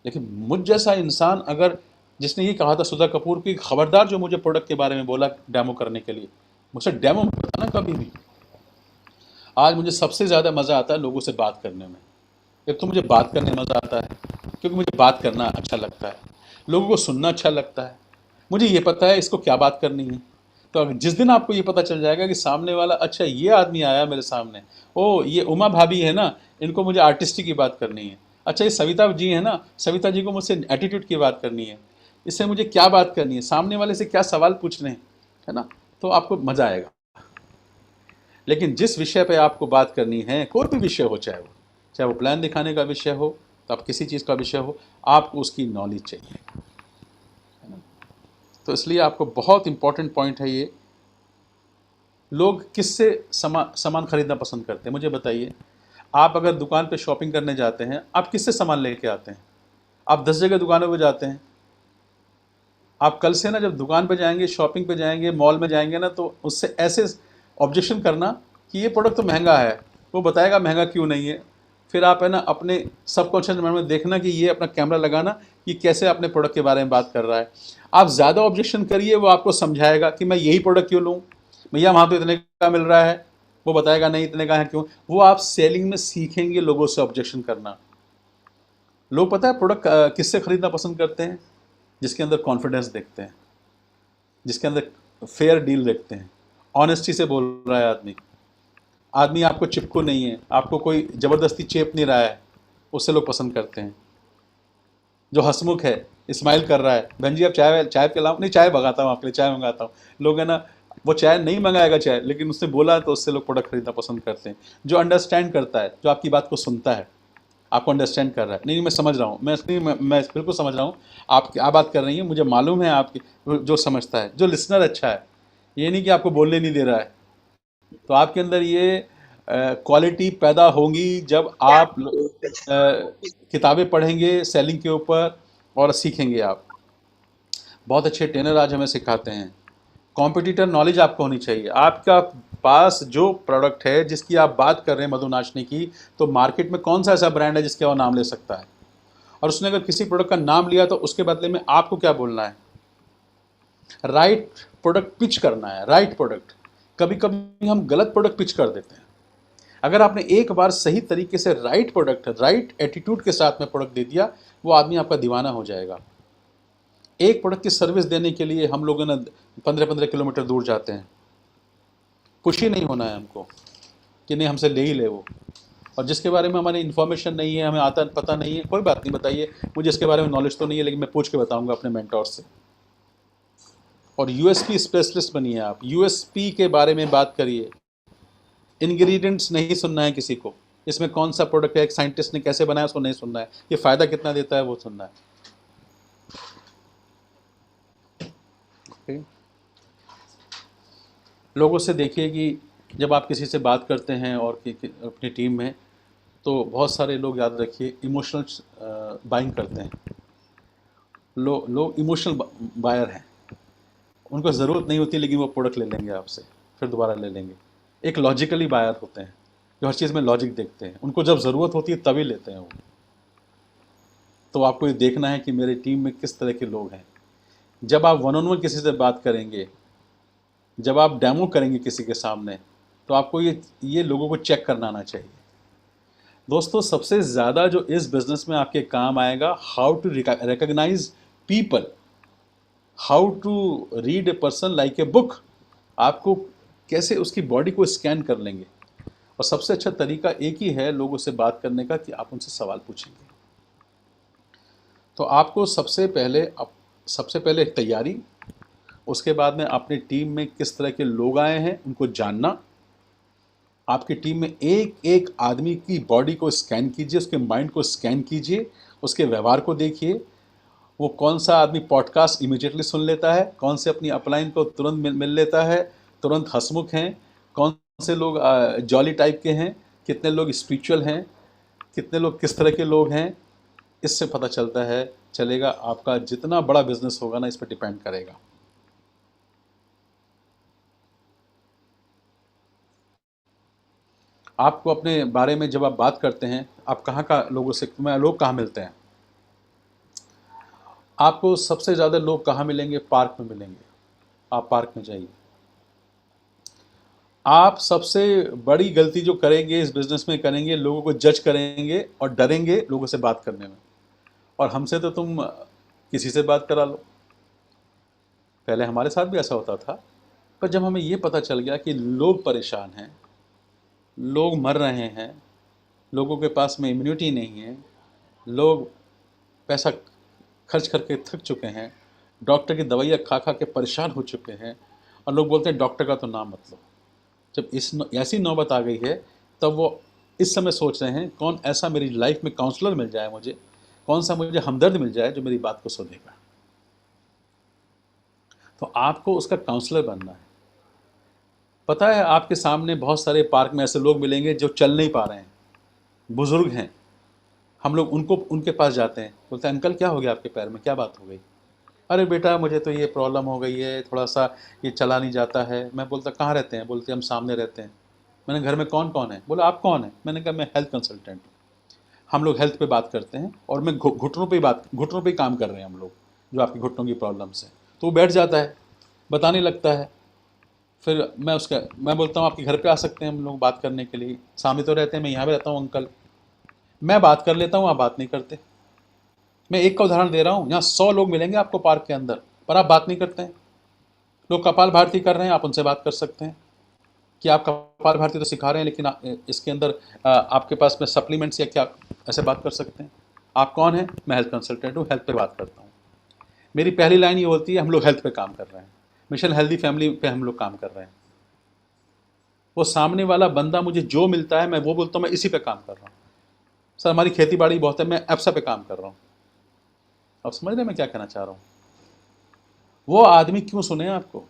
लेकिन मुझ जैसा इंसान अगर, जिसने ये कहा था सुधा कपूर की, खबरदार जो मुझे प्रोडक्ट के बारे में बोला डेमो करने के लिए, मुझसे डेमो मत बताना कभी भी। आज मुझे सबसे ज़्यादा मज़ा आता है लोगों से बात करने में। एक तो मुझे बात करने में मज़ा आता है क्योंकि मुझे बात करना अच्छा लगता है, लोगों को सुनना अच्छा लगता है। मुझे ये पता है इसको क्या बात करनी है। तो जिस दिन आपको ये पता चल जाएगा कि सामने वाला, अच्छा ये आदमी आया मेरे सामने, ओ ये उमा भाभी है ना, इनको मुझे आर्टिस्टिक की बात करनी है। अच्छा ये सविता जी है ना, सविता जी को मुझसे एटीट्यूड की बात करनी है, इससे मुझे क्या बात करनी है, सामने वाले से क्या सवाल पूछने हैं, है ना, तो आपको मज़ा आएगा। लेकिन जिस विषय पे आपको बात करनी है, कोई भी विषय हो, चाहे वो प्लान दिखाने का विषय हो, तो आप किसी चीज़ का विषय हो, आपको उसकी नॉलेज चाहिए, है ना। तो इसलिए आपको बहुत इंपॉर्टेंट पॉइंट है ये। लोग किससे सामान खरीदना पसंद करते हैं, मुझे बताइए। आप अगर दुकान पे शॉपिंग करने जाते हैं, आप किससे सामान लेके आते हैं? आप 10 जगह दुकानों पे जाते हैं। आप कल से ना जब दुकान पे जाएंगे, शॉपिंग पे जाएंगे, मॉल में जाएंगे ना, तो उससे ऐसे ऑब्जेक्शन करना कि ये प्रोडक्ट तो महंगा है, वो बताएगा महंगा क्यों नहीं है। फिर आप है ना अपने सबकॉन्शियस माइंड में देखना कि ये अपना कैमरा लगाना कि कैसे अपने प्रोडक्ट के बारे में बात कर रहा है। आप ज़्यादा ऑब्जेक्शन करिए, वो आपको समझाएगा कि मैं यही प्रोडक्ट क्यों लूँ, भैया वहाँ तो इतने का मिल रहा है, वो बताएगा नहीं इतने का है क्यों। वो आप सेलिंग में सीखेंगे लोगों से ऑब्जेक्शन करना। लोग पता है प्रोडक्ट किससे खरीदना पसंद करते हैं? जिसके अंदर कॉन्फिडेंस देखते हैं, जिसके अंदर फेयर डील देखते हैं, ऑनेस्टी से बोल रहा है आदमी आपको चिपको नहीं है, आपको कोई ज़बरदस्ती चेप नहीं रहा है, उससे लोग पसंद करते हैं। जो हंसमुख है, स्माइल कर रहा है, बहन जी आप चाय पिलाऊं? नहीं, चाय भगाता हूँ आपके लिए, चाय मंगाता हूँ। लोग है ना, वो चाय नहीं मंगाएगा चाय, लेकिन उसने बोला तो उससे लोग प्रोडक्ट खरीदना पसंद करते हैं। जो अंडरस्टैंड करता है, जो आपकी बात को सुनता है, आपको अंडरस्टैंड कर रहा है, नहीं मैं समझ रहा हूँ, मैं बिल्कुल समझ रहा हूँ आप क्या बात कर रही हैं, मुझे मालूम है आपकी, जो समझता है, जो लिसनर अच्छा है, ये नहीं कि आपको बोलने नहीं दे रहा है। तो आपके अंदर ये क्वालिटी पैदा होंगी जब आप किताबें पढ़ेंगे सेलिंग के ऊपर और सीखेंगे। आप बहुत अच्छे ट्रेनर आज हमें सिखाते हैं। कॉम्पिटिटर नॉलेज आपको होनी चाहिए। आपका पास जो प्रोडक्ट है जिसकी आप बात कर रहे हैं मधुनाशनी की, तो मार्केट में कौन सा ऐसा ब्रांड है जिसका वो नाम ले सकता है, और उसने अगर किसी प्रोडक्ट का नाम लिया तो उसके बदले में आपको क्या बोलना है? राइट प्रोडक्ट पिच करना है, राइट प्रोडक्ट। कभी कभी हम गलत प्रोडक्ट पिच कर देते हैं। अगर आपने एक बार सही तरीके से राइट प्रोडक्ट, राइट एटीट्यूड के साथ में प्रोडक्ट दे दिया, वो आदमी आपका दीवाना हो जाएगा। एक प्रोडक्ट की सर्विस देने के लिए हम लोग ना 15-15 किलोमीटर दूर जाते हैं। पुशी नहीं होना है हमको कि नहीं हमसे ले ही ले वो, और जिसके बारे में हमारी इन्फॉर्मेशन नहीं है, हमें आता पता नहीं है, कोई बात नहीं, बताइए मुझे इसके बारे में नॉलेज तो नहीं है, लेकिन मैं पूछ के बताऊंगा अपने मेंटोर से। और यूएसपी स्पेशलिस्ट बनिए आप, यूएसपी के बारे में बात करिए। इंग्रेडिएंट्स नहीं सुनना है किसी को, इसमें कौन सा प्रोडक्ट है, एक साइंटिस्ट ने कैसे बनाया उसको नहीं सुनना है, ये फ़ायदा कितना देता है वो सुनना है। लोगों से देखिए कि जब आप किसी से बात करते हैं और अपनी टीम में, तो बहुत सारे लोग, याद रखिए, इमोशनल बाइंग करते हैं। लोग इमोशनल बायर हैं, उनको ज़रूरत नहीं होती लेकिन वो प्रोडक्ट ले लेंगे आपसे, फिर दोबारा ले लेंगे। एक लॉजिकली बायर होते हैं जो हर चीज़ में लॉजिक देखते हैं, उनको जब ज़रूरत होती है तभी लेते हैं वो। तो आपको ये देखना है कि मेरी टीम में किस तरह के लोग हैं। जब आप 1-on-1 किसी से बात करेंगे, जब आप डेमो करेंगे किसी के सामने, तो आपको ये लोगों को चेक करना आना चाहिए। दोस्तों सबसे ज़्यादा जो इस बिजनेस में आपके काम आएगा, how to recognise people, how to read a person like a book. आपको कैसे उसकी बॉडी को स्कैन कर लेंगे, और सबसे अच्छा तरीका एक ही है लोगों से बात करने का, कि आप उनसे सवाल पूछेंगे। तो आपको सबसे पहले तैयारी, उसके बाद में अपनी टीम में किस तरह के लोग आए हैं उनको जानना। आपकी टीम में एक एक आदमी की बॉडी को स्कैन कीजिए, उसके माइंड को स्कैन कीजिए, उसके व्यवहार को देखिए। वो कौन सा आदमी पॉडकास्ट इमीडिएटली सुन लेता है, कौन से अपनी अपलाइन को तुरंत मिल लेता है, तुरंत हंसमुख हैं, कौन से लोग जॉली टाइप के हैं, कितने लोग स्पिरिचुअल हैं, कितने लोग किस तरह के लोग हैं। इससे पता चलेगा। आपका जितना बड़ा बिजनेस होगा ना, इस पर डिपेंड करेगा। आपको अपने बारे में जब आप बात करते हैं, आप कहाँ का लोगों से, लोग कहाँ मिलते हैं, आपको सबसे ज़्यादा लोग कहाँ मिलेंगे? पार्क में मिलेंगे। आप पार्क में जाइए। आप सबसे बड़ी गलती जो करेंगे इस बिज़नेस में, करेंगे लोगों को जज करेंगे और डरेंगे लोगों से बात करने में। और हमसे तो तुम किसी से बात करा लो। पहले हमारे साथ भी ऐसा होता था, पर जब हमें ये पता चल गया कि लोग परेशान हैं, लोग मर रहे हैं, लोगों के पास में इम्यूनिटी नहीं है, लोग पैसा खर्च करके थक चुके हैं, डॉक्टर की दवाइयाँ खा खा के परेशान हो चुके हैं, और लोग बोलते हैं डॉक्टर का तो नाम मत लो। जब ऐसी नौबत आ गई है, तब वो इस समय सोच रहे हैं कौन ऐसा मेरी लाइफ में काउंसलर मिल जाए मुझे, कौन सा मुझे हमदर्द मिल जाए जो मेरी बात को सुनेगा। तो आपको उसका काउंसलर बनना है। पता है, आपके सामने बहुत सारे पार्क में ऐसे लोग मिलेंगे जो चल नहीं पा रहे हैं, बुजुर्ग हैं। हम लोग उनके पास जाते हैं, बोलते हैं अंकल क्या हो गया आपके पैर में, क्या बात हो गई? अरे बेटा मुझे तो ये प्रॉब्लम हो गई है, थोड़ा सा ये चला नहीं जाता है। मैं बोलता कहाँ रहते हैं? बोलते हम सामने रहते हैं। मैंने घर में कौन कौन है? बोला आप कौन है? मैंने कहा मैं हेल्थ कंसल्टेंट हूँ। हम लोग हेल्थ पे बात करते हैं, और मैं घुटनों पे ही काम कर रहे हैं हम लोग, जो आपकी घुटनों की प्रॉब्लम से। तो वो बैठ जाता है, बताने लगता है। फिर मैं बोलता हूँ आपके घर पे आ सकते हैं हम लोग बात करने के लिए, सामने तो रहते हैं, मैं यहाँ पे रहता हूँ अंकल। मैं बात कर लेता हूँ, आप बात नहीं करते। मैं एक का उदाहरण दे रहा हूँ, यहाँ 100 लोग मिलेंगे आपको पार्क के अंदर, पर आप बात नहीं करते हैं। लोग कपाल भारती कर रहे हैं, आप उनसे बात कर सकते हैं कि आप कपाल भारती तो सिखा रहे हैं, लेकिन इसके अंदर आपके पास में सप्लीमेंट्स या क्या, ऐसे बात कर सकते हैं। आप कौन हैं? मैं हेल्थ कंसल्टेंट हूँ, हेल्थ पे बात करता हूँ। मेरी पहली लाइन ये होती है, हम लोग हेल्थ पे काम कर रहे हैं, मिशन हेल्दी फैमिली पे हम लोग काम कर रहे हैं। वो सामने वाला बंदा मुझे जो मिलता है, मैं वो बोलता हूँ मैं इसी पे काम कर रहा हूँ। सर हमारी खेती बाड़ी बहुत है, मैं एप्सा पे काम कर रहा हूँ। आप समझ रहे हैं मैं क्या कहना चाह रहा हूँ? वो आदमी क्यों सुने आपको?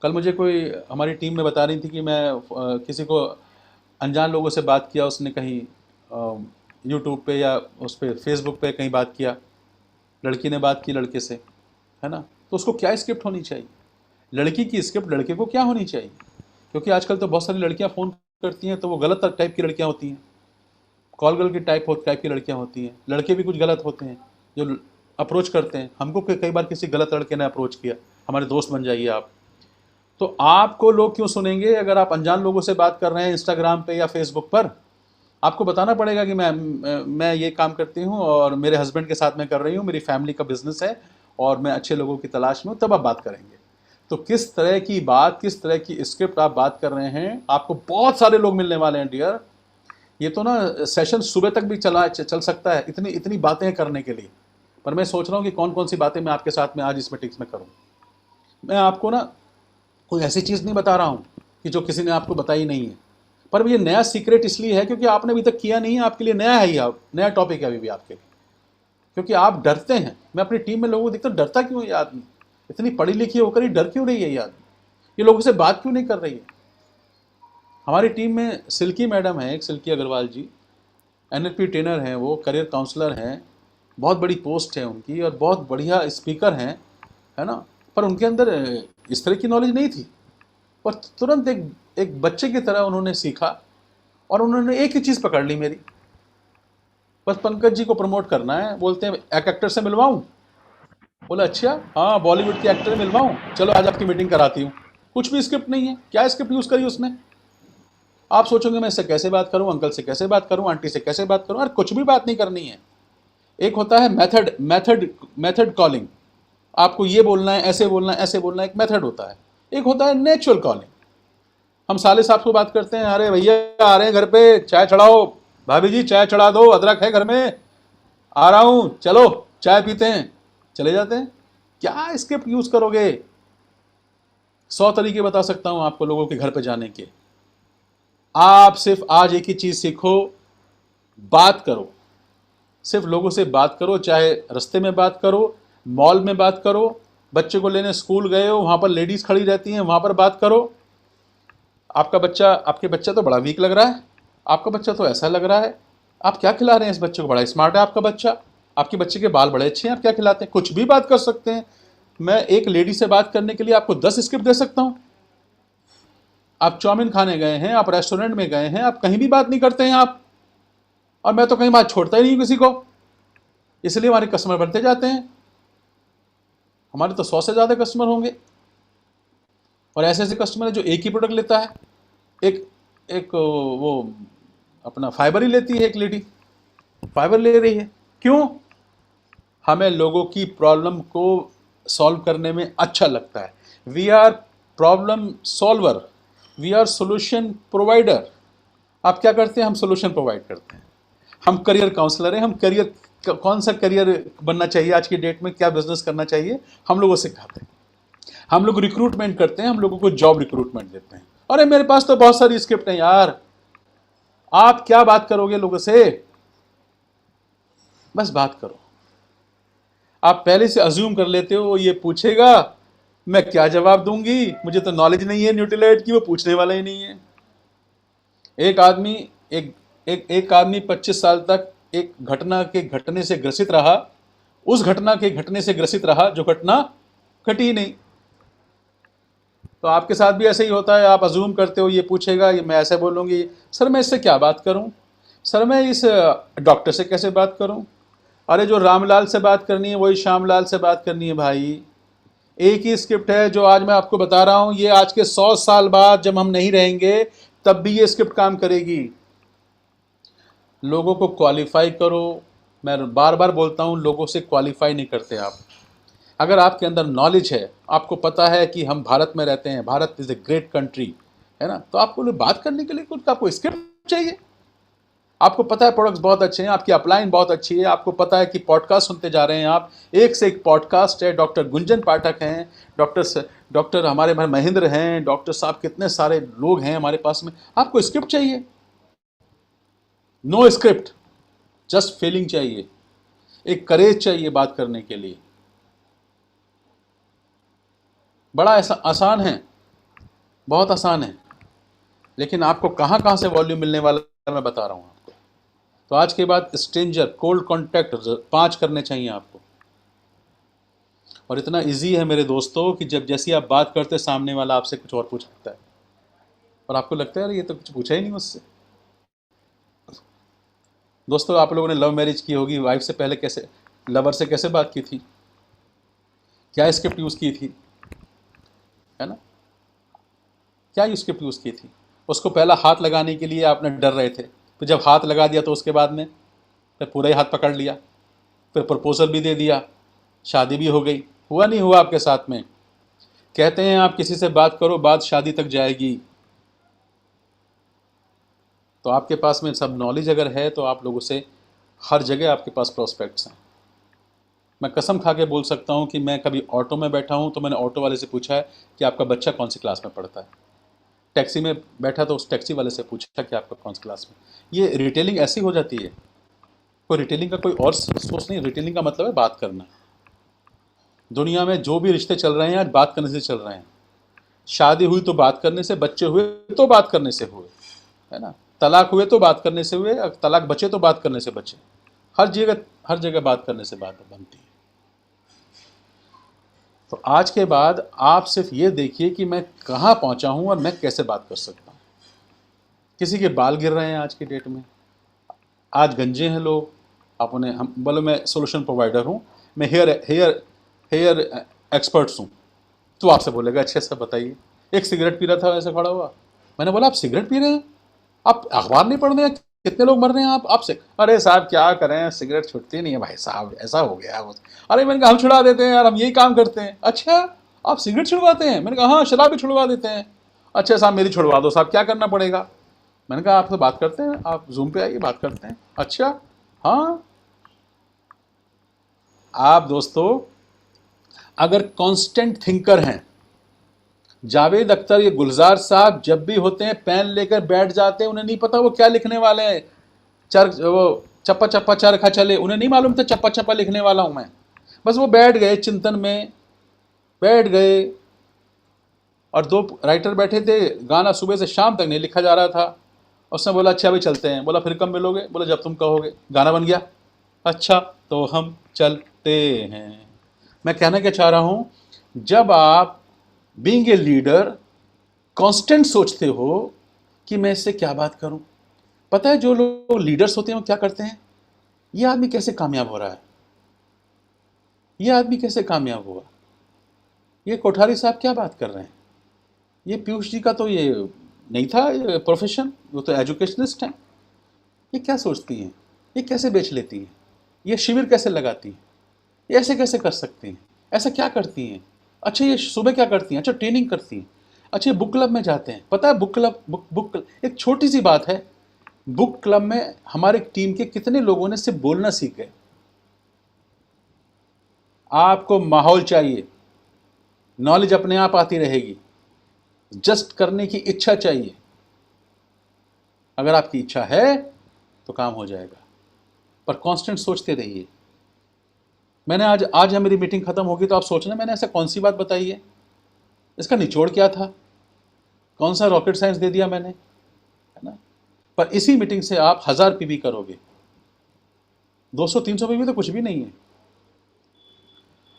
कल मुझे कोई हमारी टीम में बता रही थी कि मैं किसी को अनजान लोगों से बात किया, उसने कहीं यूट्यूब पे या उस पर फेसबुक पे कहीं बात किया, लड़की ने बात की लड़के से, है ना? तो उसको क्या स्क्रिप्ट होनी चाहिए? लड़की की स्क्रिप्ट लड़के को क्या होनी चाहिए? क्योंकि आजकल तो बहुत सारी लड़कियां फ़ोन करती हैं, तो वो गलत टाइप की लड़कियां होती हैं, कॉल गर्ल की टाइप की लड़कियां होती हैं। लड़के भी कुछ गलत होते हैं जो अप्रोच करते हैं हमको। कई बार किसी गलत लड़के ने अप्रोच किया, हमारे दोस्त बन जाइए आप। तो आपको लोग क्यों सुनेंगे अगर आप अनजान लोगों से बात कर रहे हैं इंस्टाग्राम पे या फेसबुक पर? आपको बताना पड़ेगा कि मैं ये काम करती हूँ और मेरे हस्बैंड के साथ मैं कर रही हूँ, मेरी फैमिली का बिजनेस है और मैं अच्छे लोगों की तलाश में हूँ, तब आप बात करेंगे। तो किस तरह की बात, किस तरह की स्क्रिप्ट आप बात कर रहे हैं, आपको बहुत सारे लोग मिलने वाले हैं डियर। ये तो ना सेशन सुबह तक भी चल सकता है, इतनी इतनी बातें करने के लिए। पर मैं सोच रहा हूँ कि कौन कौन सी बातें मैं आपके साथ में आज इस मीटिंग्स में करूँ। मैं आपको ना कोई ऐसी चीज़ नहीं बता रहा हूँ कि जो किसी ने आपको बताई नहीं है, पर ये नया सीक्रेट इसलिए है क्योंकि आपने अभी तक किया नहीं है, आपके लिए नया है, ये नया टॉपिक है अभी भी आपके लिए, क्योंकि आप डरते हैं। मैं अपनी टीम में लोगों को देखता हूँ, डरता क्यों है ये आदमी? इतनी पढ़ी लिखी होकर ही डर क्यों रही है ये आदमी? ये लोगों से बात क्यों नहीं कर रही है? हमारी टीम में सिल्की मैडम है, एक सिल्की अग्रवाल जी, NLP ट्रेनर हैं, वो करियर काउंसलर हैं, बहुत बड़ी पोस्ट है उनकी और बहुत बढ़िया स्पीकर हैं, है ना? पर उनके अंदर इस तरह की नॉलेज नहीं थी, पर तुरंत एक बच्चे की तरह उन्होंने सीखा और उन्होंने एक ही चीज़ पकड़ ली मेरी, बस पंकज जी को प्रमोट करना है। बोलते हैं एक एक्टर से मिलवाऊं? बोला अच्छा हाँ, बॉलीवुड के एक्टर मिलवाऊं, चलो आज आपकी मीटिंग कराती हूँ। कुछ भी स्क्रिप्ट नहीं है। क्या स्क्रिप्ट यूज़ करी उसने? आप सोचोगे मैं इससे कैसे बात करूं, अंकल से कैसे बात करूं, आंटी से कैसे बात करूं। अरे कुछ भी बात नहीं करनी है। एक होता है मेथड कॉलिंग, आपको ये बोलना है, ऐसे बोलना है, ऐसे बोलना है, एक मेथड होता है। एक होता है नेचुरल कॉलिंग। हम साले साहब को बात करते हैं, अरे भैया आ रहे हैं घर पे, चाय चढ़ाओ, भाभी जी चाय चढ़ा दो, अदरक है घर में, आ रहा हूं, चलो चाय पीते हैं, चले जाते हैं। क्या स्क्रिप्ट यूज करोगे? 100 तरीके बता सकता हूं आपको लोगों के घर पे जाने के। आप सिर्फ आज एक ही चीज सीखो, बात करो। सिर्फ लोगों से बात करो, चाहे रास्ते में बात करो, मॉल में बात करो, बच्चे को लेने स्कूल गए हो, वहां पर लेडीज खड़ी रहती हैं, वहां पर बात करो। आपके बच्चा तो बड़ा वीक लग रहा है, आपका बच्चा तो ऐसा लग रहा है, आप क्या खिला रहे हैं इस बच्चे को? बड़ा स्मार्ट है आपका बच्चा, आपके बच्चे के बाल बड़े अच्छे हैं, आप क्या खिलाते हैं? कुछ भी बात कर सकते हैं। मैं एक लेडी से बात करने के लिए आपको 10 स्क्रिप्ट दे सकता हूं। आप चाउमीन खाने गए हैं, आप रेस्टोरेंट में गए हैं, आप कहीं भी बात नहीं करते हैं आप, और मैं तो कहीं बात छोड़ता ही नहीं किसी को, इसलिए हमारे कस्टमर बढ़ते जाते हैं। हमारे तो 100 से ज़्यादा कस्टमर होंगे, और ऐसे ऐसे कस्टमर है जो एक ही प्रोडक्ट लेता है। एक वो अपना फाइबर ही लेती है, एक लेडी फाइबर ले रही है। क्यों? हमें लोगों की प्रॉब्लम को सॉल्व करने में अच्छा लगता है। We are problem solver, we are solution provider. आप क्या करते हैं? हम सोल्यूशन प्रोवाइड करते हैं। हम करियर काउंसलर हैं। हम करियर, कौन सा करियर बनना चाहिए आज की डेट में, क्या बिजनेस करना चाहिए, हम लोगों से सिखाते हैं। हम लोग रिक्रूटमेंट करते हैं, हम लोगों को जॉब रिक्रूटमेंट देते हैं। अरे मेरे पास तो बहुत सारी स्क्रिप्ट है यार। आप क्या बात करोगे लोगों से? बस बात करो। आप पहले से अज्यूम कर लेते हो ये पूछेगा, मैं क्या जवाब दूंगी, मुझे तो नॉलेज नहीं है न्यूट्रीलाइट की, वो पूछने वाला ही नहीं है। एक आदमी 25 साल तक एक घटना के घटने से ग्रसित रहा, उस घटना के घटने से ग्रसित रहा जो घटना घटी ही नहीं। तो आपके साथ भी ऐसे ही होता है। आप अज्यूम करते हो ये पूछेगा, ये मैं ऐसे बोलूँगी, सर मैं इससे क्या बात करूँ, सर मैं इस डॉक्टर से कैसे बात करूँ, अरे जो रामलाल से बात करनी है वही श्यामलाल से बात करनी है। भाई एक ही स्क्रिप्ट है जो आज मैं आपको बता रहा हूँ, ये आज के 100 साल बाद जब हम नहीं रहेंगे तब भी ये स्क्रिप्ट काम करेगी। लोगों को क्वालिफाई करो। मैं बार बार बोलता हूँ, लोगों से क्वालिफाई नहीं करते आप। अगर आपके अंदर नॉलेज है, आपको पता है कि हम भारत में रहते हैं, Bharat is a great country, है ना, तो आपको बात करने के लिए कुछ आपको स्क्रिप्ट चाहिए। आपको पता है प्रोडक्ट्स बहुत अच्छे हैं, आपकी अपलाइन बहुत अच्छी है, आपको पता है कि पॉडकास्ट सुनते जा रहे हैं आप, एक से एक पॉडकास्ट है, डॉक्टर गुंजन पाठक हैं, डॉक्टर हमारे महेंद्र हैं, डॉक्टर साहब कितने सारे लोग हैं हमारे पास में। आपको स्क्रिप्ट चाहिए? नो स्क्रिप्ट, जस्ट फीलिंग चाहिए, एक करेज चाहिए बात करने के लिए। बड़ा ऐसा आसान है, बहुत आसान है, लेकिन आपको कहाँ कहाँ से वॉल्यूम मिलने वाला है मैं बता रहा हूँ आपको। तो आज के बाद स्ट्रेंजर, कोल्ड कॉन्टैक्ट 5 करने चाहिए आपको। और इतना इजी है मेरे दोस्तों कि जब जैसी आप बात करते सामने वाला आपसे कुछ और पूछ सकता है, और आपको लगता है यार ये तो कुछ पूछा ही नहीं मुझसे। दोस्तों आप लोगों ने लव मैरिज की होगी, वाइफ से पहले कैसे, लवर से कैसे बात की थी, क्या स्क्रिप्ट यूज़ की थी, है ना, क्या स्क्रिप्ट यूज़ की थी? उसको पहला हाथ लगाने के लिए आपने डर रहे थे, तो जब हाथ लगा दिया तो उसके बाद में फिर पूरा ही हाथ पकड़ लिया, फिर प्रपोजल भी दे दिया, शादी भी हो गई। हुआ नहीं हुआ आपके साथ में? कहते हैं आप किसी से बात करो, बात शादी तक जाएगी। तो आपके पास में सब नॉलेज अगर है तो आप लोगों से हर जगह आपके पास प्रोस्पेक्ट्स हैं। मैं कसम खा के बोल सकता हूँ कि मैं कभी ऑटो में बैठा हूँ तो मैंने ऑटो वाले से पूछा है कि आपका बच्चा कौन सी क्लास में पढ़ता है। टैक्सी में बैठा तो उस टैक्सी वाले से पूछा कि आपका कौन सी क्लास में। ये रिटेलिंग ऐसी हो जाती है, कोई रिटेलिंग का कोई और सोच नहीं। रिटेलिंग का मतलब है बात करना। दुनिया में जो भी रिश्ते चल रहे हैं आज बात करने से चल रहे हैं। शादी हुई तो बात करने से, बच्चे हुए तो बात करने से हुए, है ना, तलाक हुए तो बात करने से हुए, तलाक बचे तो बात करने से बचे। हर जगह बात करने से बात बनती है। तो आज के बाद आप सिर्फ ये देखिए कि मैं कहाँ पहुँचा हूँ और मैं कैसे बात कर सकता हूँ। किसी के बाल गिर रहे हैं आज की डेट में, आज गंजे हैं लोग, अपने हम बोले मैं सोल्यूशन प्रोवाइडर हूँ, मैं हेयर एक्सपर्ट्स हूँ, तो आपसे बोलेगा अच्छे से बताइए। एक सिगरेट पी रहा था ऐसे खड़ा हुआ, मैंने बोला आप सिगरेट पी रहे हैं? आप अखबार नहीं पढ़ रहे हैं, कितने लोग मर रहे हैं आप आपसे, अरे साहब क्या करें, सिगरेट छूटती नहीं है भाई साहब, ऐसा हो गया वो। अरे मैंने कहा हम छुड़ा देते हैं यार, हम यही काम करते हैं। अच्छा आप सिगरेट छुड़वाते हैं? मैंने कहा हाँ शराब भी छुड़वा देते हैं। अच्छा साहब मेरी छुड़वा दो साहब, क्या करना पड़ेगा? मैंने कहा आपसे बात करते हैं, आप जूम पे आइए बात करते हैं। अच्छा हाँ। आप दोस्तों अगर कांस्टेंट थिंकर हैं, जावेद अख्तर ये गुलजार साहब जब भी होते हैं पेन लेकर बैठ जाते हैं, उन्हें नहीं पता वो क्या लिखने वाले हैं। वो चप्पा चप्पा चरखा चले, उन्हें नहीं मालूम था चप्पा चप्पा लिखने वाला हूं मैं। बस वो बैठ गए चिंतन में, बैठ गए। और दो राइटर बैठे थे, गाना सुबह से शाम तक नहीं लिखा जा रहा था। उसने बोला अच्छा अभी चलते हैं। बोला फिर कब मिलोगे? बोला जब तुम कहोगे। गाना बन गया। अच्छा तो हम चलते हैं। मैं कहना क्या चाह रहा हूं, जब आप बीइंग ए लीडर कांस्टेंट सोचते हो कि मैं इससे क्या बात करूं। पता है जो लोग लीडर्स होते हैं वो क्या करते हैं, ये आदमी कैसे कामयाब हो रहा है, ये आदमी कैसे कामयाब हुआ, ये कोठारी साहब क्या बात कर रहे हैं, ये पीयूष जी का तो ये नहीं था ये प्रोफेशन, वो तो एजुकेशनिस्ट हैं। ये क्या सोचती हैं, ये कैसे बेच लेती हैं, ये शिविर कैसे लगाती हैं, ये ऐसे कैसे कर सकती हैं, ऐसा क्या करती हैं। अच्छा ये सुबह क्या करती हैं? अच्छा ट्रेनिंग करती हैं। अच्छा ये बुक क्लब में जाते हैं। पता है बुक क्लब, बुक क्लब एक छोटी सी बात है, बुक क्लब में हमारे टीम के कितने लोगों ने सिर्फ बोलना सीख गए। आपको माहौल चाहिए, नॉलेज अपने आप आती रहेगी, जस्ट करने की इच्छा चाहिए। अगर आपकी इच्छा है तो काम हो जाएगा, पर कांस्टेंट सोचते रहिए। मैंने आज मेरी मीटिंग खत्म होगी तो आप सोचना मैंने ऐसा कौन सी बात बताई है, इसका निचोड़ क्या था, कौन सा रॉकेट साइंस दे दिया मैंने, है ना। पर इसी मीटिंग से आप 1000 पीवी करोगे, 200-300 पीवी तो कुछ भी नहीं है।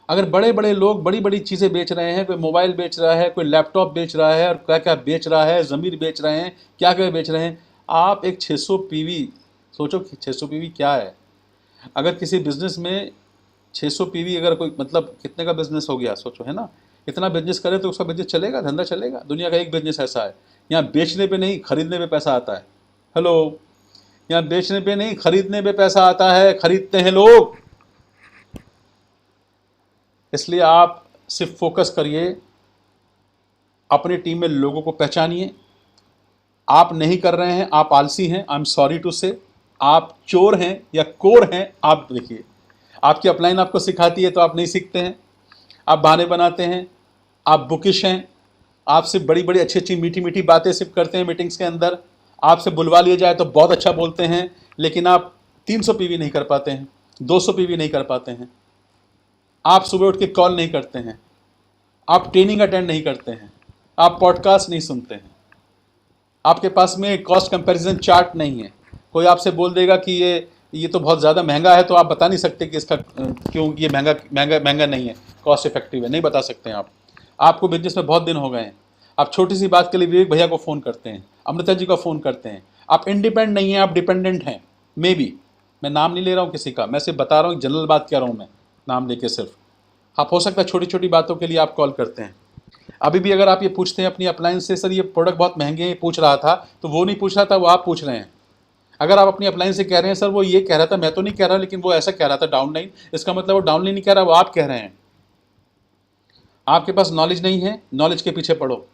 अगर बड़े बड़े लोग बड़ी बड़ी चीज़ें बेच रहे हैं, कोई मोबाइल बेच रहा है, कोई लैपटॉप बेच रहा है, और क्या क्या बेच रहा है, ज़मीर बेच रहे हैं, क्या क्या बेच रहे हैं, आप एक 600 पीवी सोचो कि 600 पीवी क्या है। अगर किसी बिजनेस में 600 पीवी अगर कोई मतलब कितने का बिजनेस हो गया सोचो, है ना। इतना बिजनेस करे तो उसका बिजनेस चलेगा, धंधा चलेगा। दुनिया का एक बिजनेस ऐसा है, यहाँ बेचने पे नहीं खरीदने पे पैसा आता है। हेलो, यहाँ बेचने पे नहीं खरीदने पे पैसा आता है, खरीदते हैं लोग। इसलिए आप सिर्फ फोकस करिए, अपनी टीम में लोगों को पहचानिए। आप नहीं कर रहे हैं, आप आलसी हैं, आई एम सॉरी टू से। आप चोर हैं या कोर हैं, आप देखिए आपकी अपलाइन आपको सिखाती है तो आप नहीं सीखते हैं, आप बहाने बनाते हैं, आप बुकिश हैं, आप सिर्फ बड़ी बड़ी अच्छी अच्छी मीठी मीठी बातें सिर्फ करते हैं मीटिंग्स के अंदर। आपसे बुलवा लिया जाए तो बहुत अच्छा बोलते हैं, लेकिन आप 300 पीवी नहीं कर पाते हैं, 200 पीवी नहीं कर पाते हैं। आप सुबह उठ के कॉल नहीं करते हैं, आप ट्रेनिंग अटेंड नहीं करते हैं, आप पॉडकास्ट नहीं सुनते हैं, आपके पास में कॉस्ट कंपैरिजन चार्ट नहीं है। कोई आपसे बोल देगा कि ये तो बहुत ज़्यादा महंगा है, तो आप बता नहीं सकते कि इसका क्यों ये महंगा महंगा महंगा नहीं है, कॉस्ट इफेक्टिव है, नहीं बता सकते हैं आप। आपको बिजनेस में बहुत दिन हो गए हैं, आप छोटी सी बात के लिए विवेक भैया को फ़ोन करते हैं, अमृता जी को फ़ोन करते हैं। आप इंडिपेंडेंट नहीं हैं, आप डिपेंडेंट हैं। मे बी मैं नाम नहीं ले रहा हूँ किसी का, मैं सिर्फ बता रहा हूँ, जनरल बात कह रहा हूँ मैं, नाम लेके सिर्फ। आप हो सकता है छोटी छोटी बातों के लिए आप कॉल करते हैं। अभी भी अगर आप ये पूछते हैं अपनी अप्लायंस से, सर ये प्रोडक्ट बहुत महंगे हैं, पूछ रहा था, तो वो नहीं पूछ रहा था, वो आप पूछ रहे हैं। अगर आप अपनी अप्लायंस से कह रहे हैं सर वो ये कह रहा था, मैं तो नहीं कह रहा, लेकिन वो ऐसा कह रहा था डाउनलाइन, इसका मतलब वो डाउनलाइन नहीं कह रहा, वो आप कह रहे हैं। आपके पास नॉलेज नहीं है, नॉलेज के पीछे पढ़ो।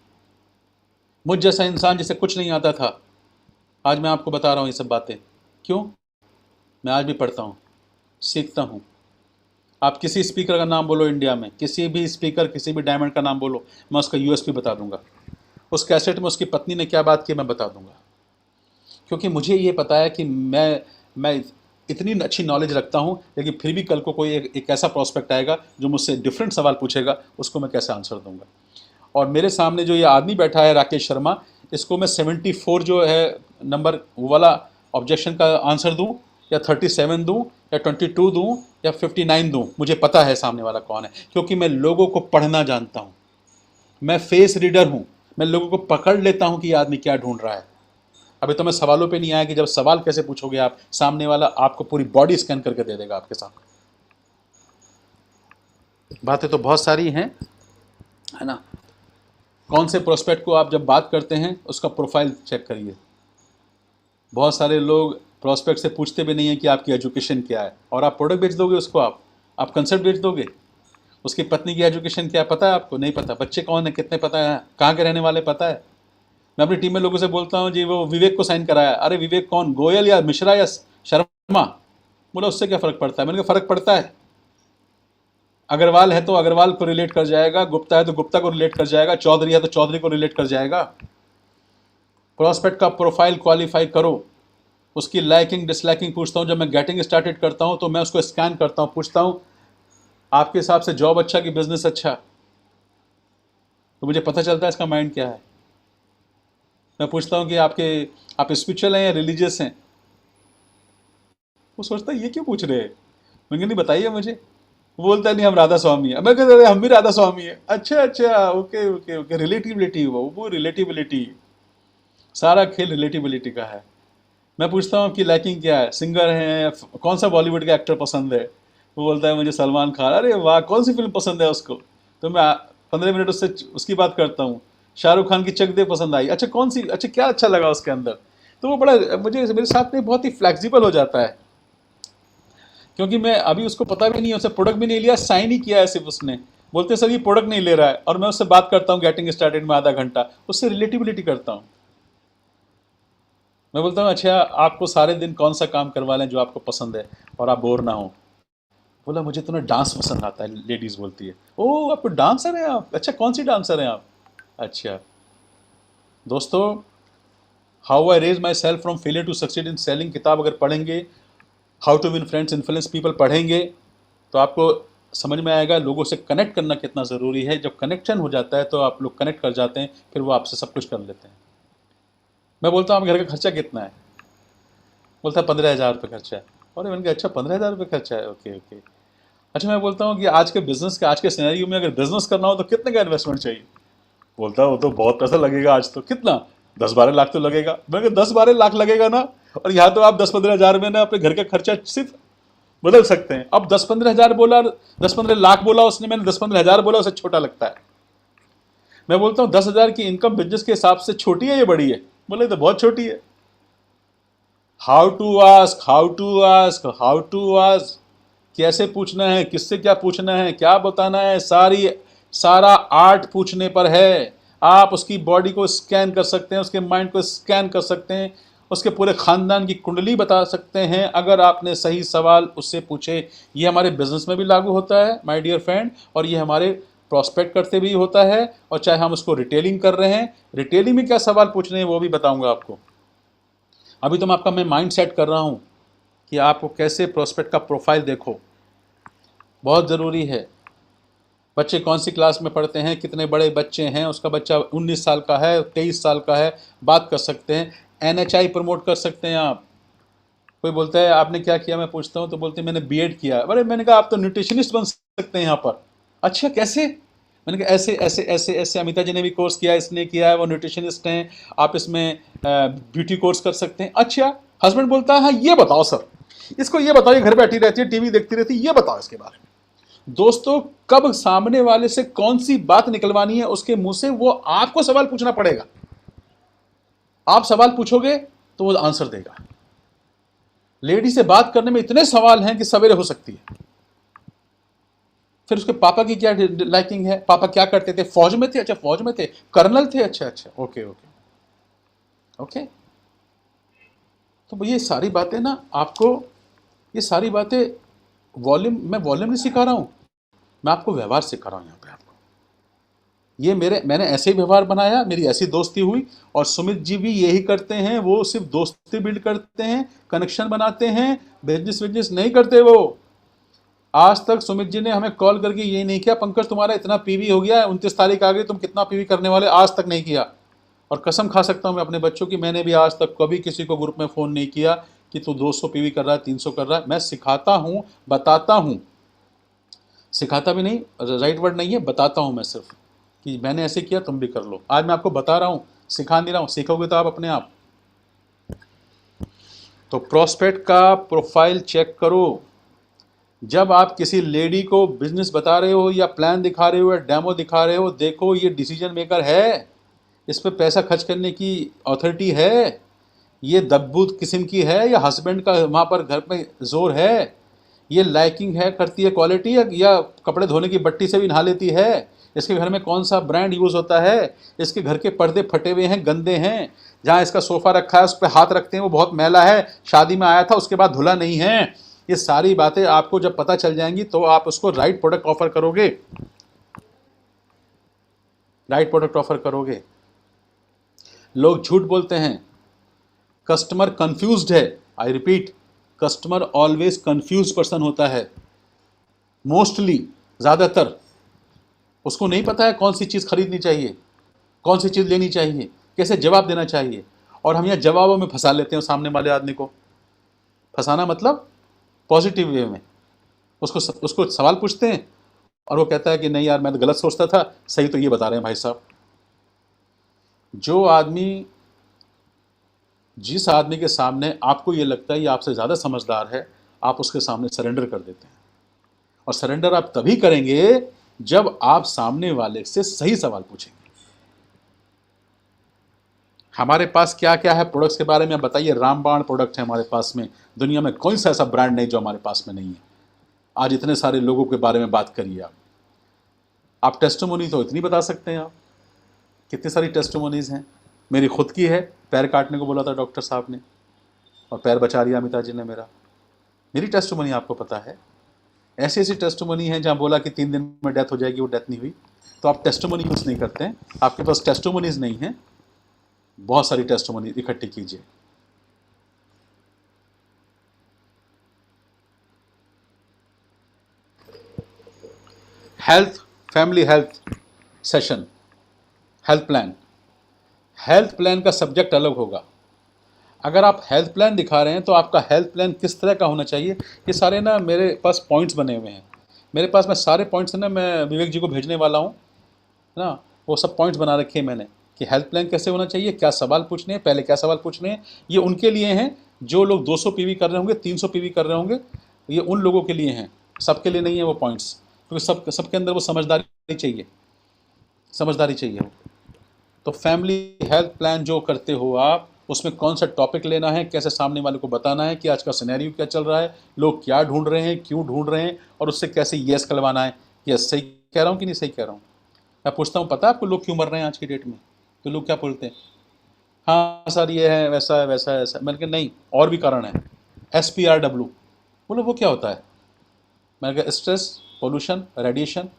मुझ जैसा इंसान जिसे कुछ नहीं आता था, आज मैं आपको बता रहा हूँ ये सब बातें। क्यों? मैं आज भी पढ़ता हूँ, सीखता हूँ। आप किसी स्पीकर का नाम बोलो इंडिया में, किसी भी स्पीकर, किसी भी डायमंड का नाम बोलो, मैं उसका यूएसपी बता दूंगा। उस कैसेट में उसकी पत्नी ने क्या बात की मैं बता दूंगा, क्योंकि मुझे ये पता है कि मैं इतनी अच्छी नॉलेज रखता हूँ, लेकिन फिर भी कल को कोई एक ऐसा प्रोस्पेक्ट आएगा जो मुझसे डिफरेंट सवाल पूछेगा, उसको मैं कैसे आंसर दूंगा। और मेरे सामने जो ये आदमी बैठा है राकेश शर्मा, इसको मैं 74 जो है नंबर वो वाला ऑब्जेक्शन का आंसर दूँ, या 37 दूँ, या 22 दूँ, या 59 दूँ, मुझे पता है सामने वाला कौन है, क्योंकि मैं लोगों को पढ़ना जानता हूँ। मैं फेस रीडर हूँ, मैं लोगों को पकड़ लेता हूँ कि ये आदमी क्या ढूंढ रहा है। अभी तो मैं सवालों पे नहीं आया कि जब सवाल कैसे पूछोगे आप, सामने वाला आपको पूरी बॉडी स्कैन करके दे देगा आपके सामने। बातें तो बहुत सारी हैं, है ना। कौन से प्रोस्पेक्ट को आप जब बात करते हैं उसका प्रोफाइल चेक करिए, बहुत सारे लोग प्रॉस्पेक्ट से पूछते भी नहीं है कि आपकी एजुकेशन क्या है, और आप प्रोडक्ट बेच दोगे उसको, आप कंसेप्ट बेच दोगे। उसकी पत्नी की एजुकेशन क्या है पता है आपको? नहीं पता। बच्चे कौन है, कितने पता है, कहाँ के रहने वाले पता है? मैं अपनी टीम में लोगों से बोलता हूँ जी वो विवेक को साइन कराया, अरे विवेक कौन, गोयल या मिश्रा या शर्मा? बोला उससे क्या फ़र्क पड़ता है? मैंने कहा फ़र्क पड़ता है। अग्रवाल है तो अग्रवाल को रिलेट कर जाएगा, गुप्ता है तो गुप्ता को रिलेट कर जाएगा, चौधरी है तो चौधरी को रिलेट कर जाएगा। प्रॉस्पेक्ट का प्रोफाइल क्वालिफाई करो, उसकी लाइकिंग डिसलाइकिंग पूछता हूँ। जब मैं गेटिंग स्टार्टेड करता हूँ तो मैं उसको स्कैन करता हूँ, पूछता हूँ आपके हिसाब से जॉब अच्छा कि बिजनेस अच्छा, तो मुझे पता चलता है इसका माइंड क्या है। मैं पूछता हूँ कि आप स्पिरिचुअल हैं या रिलीजियस हैं? वो सोचता है ये क्यों पूछ रहे हैं। मैंने नहीं बताइए मुझे। वो बोलता है नहीं हम राधा स्वामी है। मैं कहता हम भी राधा स्वामी है। अच्छा अच्छा, ओके ओके ओके। रिलेटिविलिटी, वो रिलेटिविलिटी, सारा खेल रिलेटिविलिटी का है। मैं पूछता हूँ कि लाइकिंग क्या है, सिंगर है, कौन सा बॉलीवुड का एक्टर पसंद है? वो बोलता है मुझे सलमान खान। अरे वाह, कौन सी फिल्म पसंद है उसको? तो मैं 15 मिनट उससे उसकी बात करता हूँ। शाहरुख खान की चक दे पसंद आई। अच्छा कौन सी, अच्छा क्या अच्छा लगा उसके अंदर? तो वो बड़ा मुझे मेरे साथ में बहुत ही फ्लेक्सिबल हो जाता है, क्योंकि मैं अभी उसको पता भी नहीं है, उससे प्रोडक्ट भी नहीं लिया, साइन ही किया है सिर्फ उसने। बोलते सर ये प्रोडक्ट नहीं ले रहा है, और मैं उससे बात करता हूँ गेटिंग स्टार्टेड में आधा घंटा, उससे रिलेटिविलिटी करता हूँ। मैं बोलता हूँ अच्छा आपको सारे दिन कौन सा काम करवा लें जो आपको पसंद है और आप बोर ना हो? बोला मुझे तो ना डांस पसंद आता है। लेडीज़ बोलती है ओह आपको डांसर हैं आप, अच्छा कौन सी डांसर हैं आप? अच्छा दोस्तों, how I raise myself from failure to succeed in selling किताब अगर पढ़ेंगे, how to win friends influence people पढ़ेंगे, तो आपको समझ में आएगा लोगों से कनेक्ट करना कितना ज़रूरी है। जब कनेक्शन हो जाता है तो आप लोग कनेक्ट कर जाते हैं, फिर वो आपसे सब कुछ कर लेते हैं। मैं बोलता हूँ आप घर का खर्चा कितना है? बोलता है 15,000 रुपये खर्चा है। और मैंने कहा अच्छा 15,000 रुपये खर्चा है, ओके ओके। अच्छा मैं बोलता हूँ कि आज के बिजनेस के आज के सिनेरियो में अगर बिजनेस करना हो तो कितने का इन्वेस्टमेंट चाहिए? बोलता है वो तो बहुत पैसा लगेगा आज तो। कितना? 10-12 लाख तो लगेगा। मैंने कहा 10-12 लाख लगेगा ना, और यहाँ तो आप 10-15 हज़ार में ना अपने घर का खर्चा सिर्फ बदल सकते हैं। अब 10-15 हज़ार बोला, 10-15 लाख बोला उसने, मैंने 10-15 हज़ार बोला, उसे छोटा लगता है। मैं बोलता हूँ 10,000 की इनकम बिजनेस के हिसाब से छोटी है या बड़ी है? बोले तो बहुत छोटी है। How to ask, how to ask, how to ask, कैसे पूछना है, किससे क्या पूछना है, क्या बताना है, सारा आर्ट पूछने पर है। आप उसकी बॉडी को स्कैन कर सकते हैं, उसके माइंड को स्कैन कर सकते हैं, उसके पूरे खानदान की कुंडली बता सकते हैं अगर आपने सही सवाल उससे पूछे। ये हमारे बिजनेस में भी लागू होता है माय डियर फ्रेंड, और ये हमारे प्रॉस्पेक्ट करते भी होता है, और चाहे हम उसको रिटेलिंग कर रहे हैं, रिटेलिंग में क्या सवाल पूछने हैं वो भी बताऊंगा आपको। अभी तो मैं माइंड सेट कर रहा हूँ कि आपको कैसे प्रॉस्पेक्ट का प्रोफाइल देखो, बहुत ज़रूरी है। बच्चे कौन सी क्लास में पढ़ते हैं, कितने बड़े बच्चे हैं, उसका बच्चा 19 साल का है, 23 साल का है, बात कर सकते हैं। NHI प्रमोट कर सकते हैं आप। कोई बोलता है आपने क्या किया, मैं पूछता हूँ तो बोलते हैं मैंने B.Ed किया। अरे मैंने कहा आप तो न्यूट्रिशनिस्ट बन सकते हैं यहाँ पर। अच्छा कैसे? मैंने कहा ऐसे ऐसे ऐसे ऐसे, अमिता जी ने भी कोर्स किया है, इसने किया है, वो न्यूट्रिशनिस्ट हैं, आप इसमें ब्यूटी कोर्स कर सकते हैं। अच्छा हस्बैंड बोलता है हाँ ये बताओ सर, इसको ये बताओ, ये घर बैठी रहती है, टीवी देखती रहती है, ये बताओ इसके बारे में। दोस्तों कब सामने वाले से कौन सी बात निकलवानी है उसके मुंह से, वो आपको सवाल पूछना पड़ेगा। आप सवाल पूछोगे तो वो आंसर देगा। लेडी से बात करने में इतने सवाल हैं कि सवेरे हो सकती है। फिर उसके पापा की क्या लाइकिंग है, पापा क्या करते थे, फौज में थे, अच्छा फौज में थे, कर्नल थे, अच्छा अच्छा ओके ओके ओके। तो ये सारी बातें ना आपको, ये सारी बातें मैं वॉल्यूम नहीं सिखा रहा हूं, मैं आपको व्यवहार सिखा रहा हूं। यहाँ पे आपको ये मैंने ऐसे ही व्यवहार बनाया, मेरी ऐसी दोस्ती हुई, और सुमित जी भी यही करते हैं। वो सिर्फ दोस्ती बिल्ड करते हैं, कनेक्शन बनाते हैं, बिजनेस नहीं करते वो। आज तक सुमित जी ने हमें कॉल करके ये नहीं किया पंकज तुम्हारा इतना पीवी हो गया है, 29 तारीख आ गई, तुम कितना पीवी करने वाले, आज तक नहीं किया। और कसम खा सकता हूँ मैं अपने बच्चों की, मैंने भी आज तक कभी किसी को ग्रुप में फ़ोन नहीं किया कि तू 200 पीवी कर रहा है, 300 कर रहा है। मैं सिखाता हूँ, बताता हूँ, सिखाता भी नहीं, राइट वर्ड नहीं है, बताता हूँ मैं सिर्फ कि मैंने ऐसे किया तुम भी कर लो। आज मैं आपको बता रहा हूँ, सिखा नहीं रहा हूँ, सीखोगे तो आप अपने आप। तो प्रॉस्पेक्ट का प्रोफाइल चेक करो। जब आप किसी लेडी को बिजनेस बता रहे हो या प्लान दिखा रहे हो या डेमो दिखा रहे हो, देखो ये डिसीजन मेकर है, इस पर पैसा खर्च करने की अथॉरिटी है, ये दबूत किस्म की है या हस्बैंड का वहाँ पर घर में जोर है, ये लाइकिंग है करती है क्वालिटी, या कपड़े धोने की बट्टी से भी नहा लेती है, इसके घर में कौन सा ब्रांड यूज़ होता है, इसके घर के पर्दे फटे हुए हैं, गंदे हैं, जहाँ इसका सोफ़ा रखा है उस पर हाथ रखते हैं वो बहुत मैला है, शादी में आया था उसके बाद धुला नहीं है। ये सारी बातें आपको जब पता चल जाएंगी तो आप उसको राइट प्रोडक्ट ऑफर करोगे, राइट प्रोडक्ट ऑफर करोगे। लोग झूठ बोलते हैं, कस्टमर कंफ्यूज्ड है। I repeat, customer always confuse person होता है, मोस्टली, ज़्यादातर। उसको नहीं पता है कौन सी चीज़ खरीदनी चाहिए, कौन सी चीज़ लेनी चाहिए, कैसे जवाब देना चाहिए, और हम यहाँ जवाबों में फंसा लेते हैं सामने वाले आदमी को। फंसाना मतलब पॉजिटिव वे में। उसको सवाल पूछते हैं और वो कहता है कि नहीं यार मैं तो गलत सोचता था, सही तो ये बता रहे हैं भाई साहब। जिस आदमी के सामने आपको ये लगता है ये आपसे ज़्यादा समझदार है, आप उसके सामने सरेंडर कर देते हैं। और सरेंडर आप तभी करेंगे जब आप सामने वाले से सही सवाल पूछेंगे। हमारे पास क्या क्या है प्रोडक्ट्स के बारे में बताइए। रामबाण प्रोडक्ट है हमारे पास में, दुनिया में कोई सा ऐसा ब्रांड नहीं जो हमारे पास में नहीं है। आज इतने सारे लोगों के बारे में बात करिए आप टेस्टिमोनी तो इतनी बता सकते हैं। आप कितनी सारी टेस्टिमोनीज हैं। मेरी खुद की है, पैर काटने को बोला था डॉक्टर साहब ने और पैर बचा लिया अमिता जी ने मेरा। मेरी टेस्टिमोनी आपको पता है। ऐसी ऐसी टेस्टिमोनी है जहाँ बोला कि 3 दिन में डेथ हो जाएगी, वो डेथ नहीं हुई। तो आप टेस्टिमोनी यूज़ नहीं करते हैं, आपके पास टेस्टिमोनीज नहीं है। बहुत सारी टेस्टिमोनी इकट्ठी कीजिए। Health, family health session, health plan. Health plan का सब्जेक्ट अलग होगा। अगर आप हेल्थ प्लान दिखा रहे हैं तो आपका हेल्थ प्लान किस तरह का होना चाहिए, ये सारे ना मेरे पास पॉइंट्स बने हुए हैं। मेरे पास में सारे पॉइंट्स ना मैं विवेक जी को भेजने वाला हूँ ना। वो सब पॉइंट्स बना रखे हैं मैंने कि हेल्थ प्लान कैसे होना चाहिए, क्या सवाल पूछने हैं, पहले क्या सवाल पूछने हैं। ये उनके लिए हैं जो लोग 200 पीवी कर रहे होंगे, 300 पीवी कर रहे होंगे। ये उन लोगों के लिए हैं, सबके लिए नहीं है वो पॉइंट्स, क्योंकि सबके अंदर वो समझदारी चाहिए, समझदारी चाहिए वो। तो फैमिली हेल्थ प्लान जो करते हो आप, उसमें कौन सा टॉपिक लेना है, कैसे सामने वाले को बताना है कि आज का सिनेरियो क्या चल रहा है, लोग क्या ढूंढ रहे हैं, क्यों ढूंढ रहे हैं, और उससे कैसे येस करवाना है। यस सही कह रहा हूँ कि नहीं सही कह रहा हूँ। मैं पूछता हूँ पता है आपको लोग क्यों मर रहे हैं आज की डेट में? तो लोग क्या बोलते हैं, हाँ सर ये है, वैसा है, वैसा है, ऐसा। मैंने कहा नहीं, और भी कारण है। SPRW बोलो वो क्या होता है? मैंने कहा stress, pollution, radiation,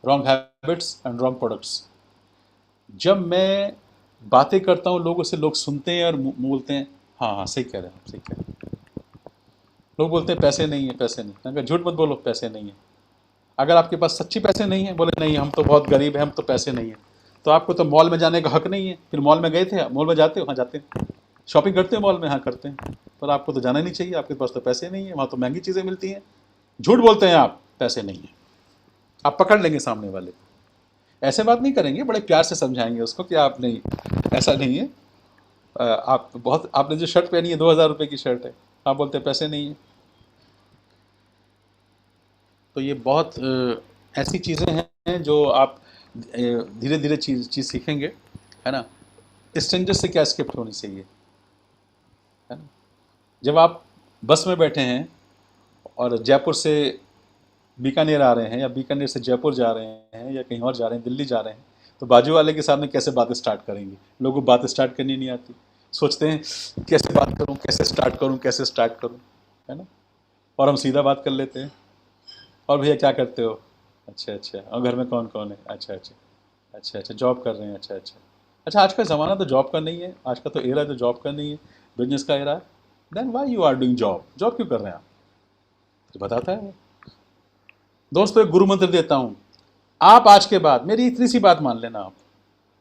wrong habits and wrong products. जब मैं बातें करता हूँ लोगों से, लोग सुनते हैं और बोलते हैं हाँ हाँ सही कह रहे हैं, सही कह रहे हैं। लोग बोलते हैं पैसे नहीं है, पैसे नहीं। मैंने कहा झूठ मत बोलो, पैसे नहीं है। अगर आपके पास सच्ची पैसे नहीं है, बोले नहीं हम तो बहुत गरीब हैं, हम तो पैसे नहीं है, तो आपको तो मॉल में जाने का हक नहीं है। फिर मॉल में गए थे, मॉल में जाते हो? हाँ जाते हैं। शॉपिंग करते हैं मॉल में? हाँ करते हैं। पर आपको तो जाना नहीं चाहिए, आपके पास तो पैसे नहीं है, वहाँ तो महंगी चीज़ें मिलती हैं। झूठ बोलते हैं आप, पैसे नहीं है। आप पकड़ लेंगे सामने वाले को। ऐसे बात नहीं करेंगे, बड़े प्यार से समझाएंगे उसको कि आप नहीं, ऐसा नहीं है। आप बहुत, आपने जो शर्ट पहनी है 2000 रुपये की शर्ट है, आप बोलते हैं पैसे नहीं है। तो ये बहुत ऐसी चीज़ें हैं जो आप धीरे धीरे चीज़ सीखेंगे, है ना। स्ट्रेंजर से क्या स्क्रिप्ट होनी चाहिए, है ना। जब आप बस में बैठे हैं और जयपुर से बीकानेर आ रहे हैं, या बीकानेर से जयपुर जा रहे हैं, या कहीं और जा रहे हैं, दिल्ली जा रहे हैं, तो बाजू वाले के सामने कैसे बातें स्टार्ट करेंगे? लोगों को बातें स्टार्ट करनी नहीं आती, सोचते हैं कैसे बात करूं, कैसे स्टार्ट करूं, कैसे स्टार्ट करूं, है ना। और हम सीधा बात कर लेते हैं। और भैया क्या करते हो? अच्छा अच्छा। और घर में कौन कौन है? अच्छा अच्छा अच्छा अच्छा। जॉब कर रहे हैं? अच्छा अच्छा अच्छा। आज का ज़माना तो जॉब का नहीं है, आज का तो एरा तो जॉब का नहीं है, बिजनेस का एरा है। Then why you are doing job? Job क्यों कर रहे हैं आप? तो बताता है वो। दोस्तों एक गुरु मंत्र देता हूं, आप आज के बाद मेरी इतनी सी बात मान लेना,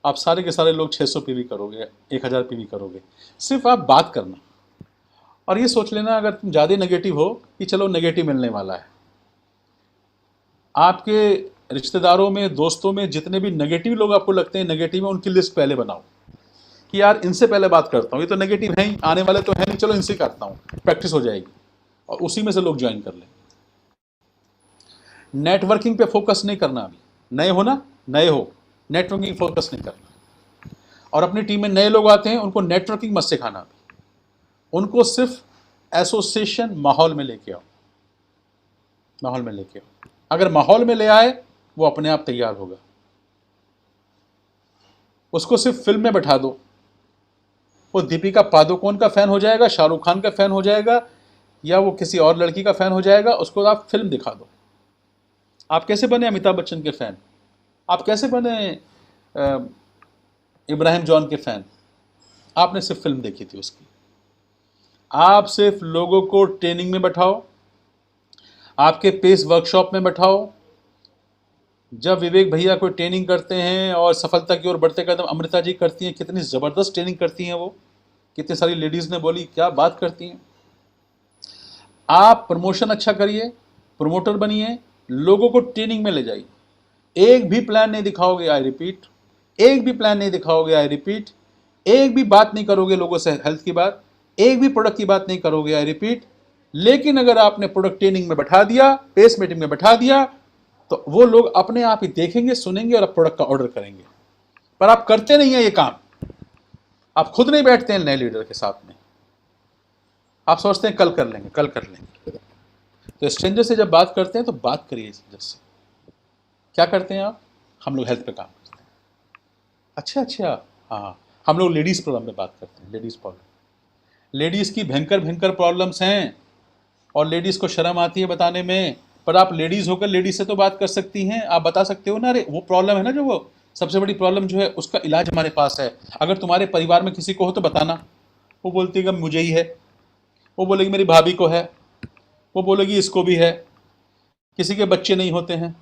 आप सारे के सारे लोग 600 पीवी करोगे, 1000 पीवी करोगे। सिर्फ आप बात करना और ये सोच लेना, अगर तुम ज़्यादा नेगेटिव हो कि चलो नेगेटिव मिलने वाला है। आपके रिश्तेदारों में, दोस्तों में जितने भी नेगेटिव लोग आपको लगते हैं नेगेटिव है, उनकी लिस्ट पहले बनाओ कि यार इनसे पहले बात करता हूँ, ये तो नेगेटिव है ही, आने वाले तो है नहीं, चलो इनसे करता हूँ, प्रैक्टिस हो जाएगी। और उसी में से लोग ज्वाइन कर लें। नेटवर्किंग पे फोकस नहीं करना। अभी नए हो ना, नए हो, नेटवर्किंग फोकस नहीं करना। और अपनी टीम में नए लोग आते हैं, उनको नेटवर्किंग मत सिखाना। उनको सिर्फ एसोसिएशन माहौल में लेके आओ, माहौल में लेके आओ। अगर माहौल में ले आए वो अपने आप तैयार होगा। उसको सिर्फ फिल्म में बैठा दो, वो दीपिका पादुकोण का फैन हो जाएगा, शाहरुख खान का फैन हो जाएगा, या वो किसी और लड़की का फैन हो जाएगा। उसको आप फिल्म दिखा दो। आप कैसे बने अमिताभ बच्चन के फैन, आप कैसे बने इब्राहिम जॉन के फैन? आपने सिर्फ फिल्म देखी थी उसकी। आप सिर्फ लोगों को ट्रेनिंग में बैठाओ, आपके पेस वर्कशॉप में बैठाओ। जब विवेक भैया कोई ट्रेनिंग करते हैं और सफलता की ओर बढ़ते कदम अमृता जी करती हैं, कितनी ज़बरदस्त ट्रेनिंग करती हैं वो, कितनी सारी लेडीज़ ने बोली क्या बात करती हैं। आप प्रमोशन अच्छा करिए, प्रमोटर बनिए, लोगों को ट्रेनिंग में ले जाइए। एक भी प्लान नहीं दिखाओगे, आई रिपीट, एक भी प्लान नहीं दिखाओगे, आई रिपीट, एक भी बात नहीं करोगे लोगों से हेल्थ की बात, एक भी प्रोडक्ट की बात नहीं करोगे, आई रिपीट। लेकिन अगर आपने प्रोडक्ट ट्रेनिंग में बैठा दिया, पेस मीटिंग में बैठा दिया, तो वो लोग अपने आप ही देखेंगे, सुनेंगे और आप प्रोडक्ट का ऑर्डर करेंगे। पर आप करते नहीं है ये काम, आप खुद नहीं बैठते हैं नए लीडर के साथ में। आप सोचते हैं कल कर लेंगे, कल कर लेंगे। तो स्ट्रेंजर से जब बात करते हैं तो बात करिए स्ट्रेंजर से। क्या करते हैं आप? हम लोग हेल्थ पे काम करते हैं। अच्छा, हाँ, हम लोग लेडीज़ प्रॉब्लम में बात करते हैं। लेडीज़ प्रॉब्लम, लेडीज़ की भयंकर भयंकर प्रॉब्लम्स हैं और लेडीज़ को शर्म आती है बताने में। पर आप लेडीज़ होकर लेडीज़ से तो बात कर सकती हैं, आप बता सकते हो ना, अरे वो प्रॉब्लम है ना, जो वो सबसे बड़ी प्रॉब्लम जो है उसका इलाज हमारे पास है। अगर तुम्हारे परिवार में किसी को हो तो बताना। वो बोलती है कि मुझे ही है, वो बोलेगी मेरी भाभी को है, वो बोलेगी इसको भी है, किसी के बच्चे नहीं होते हैं,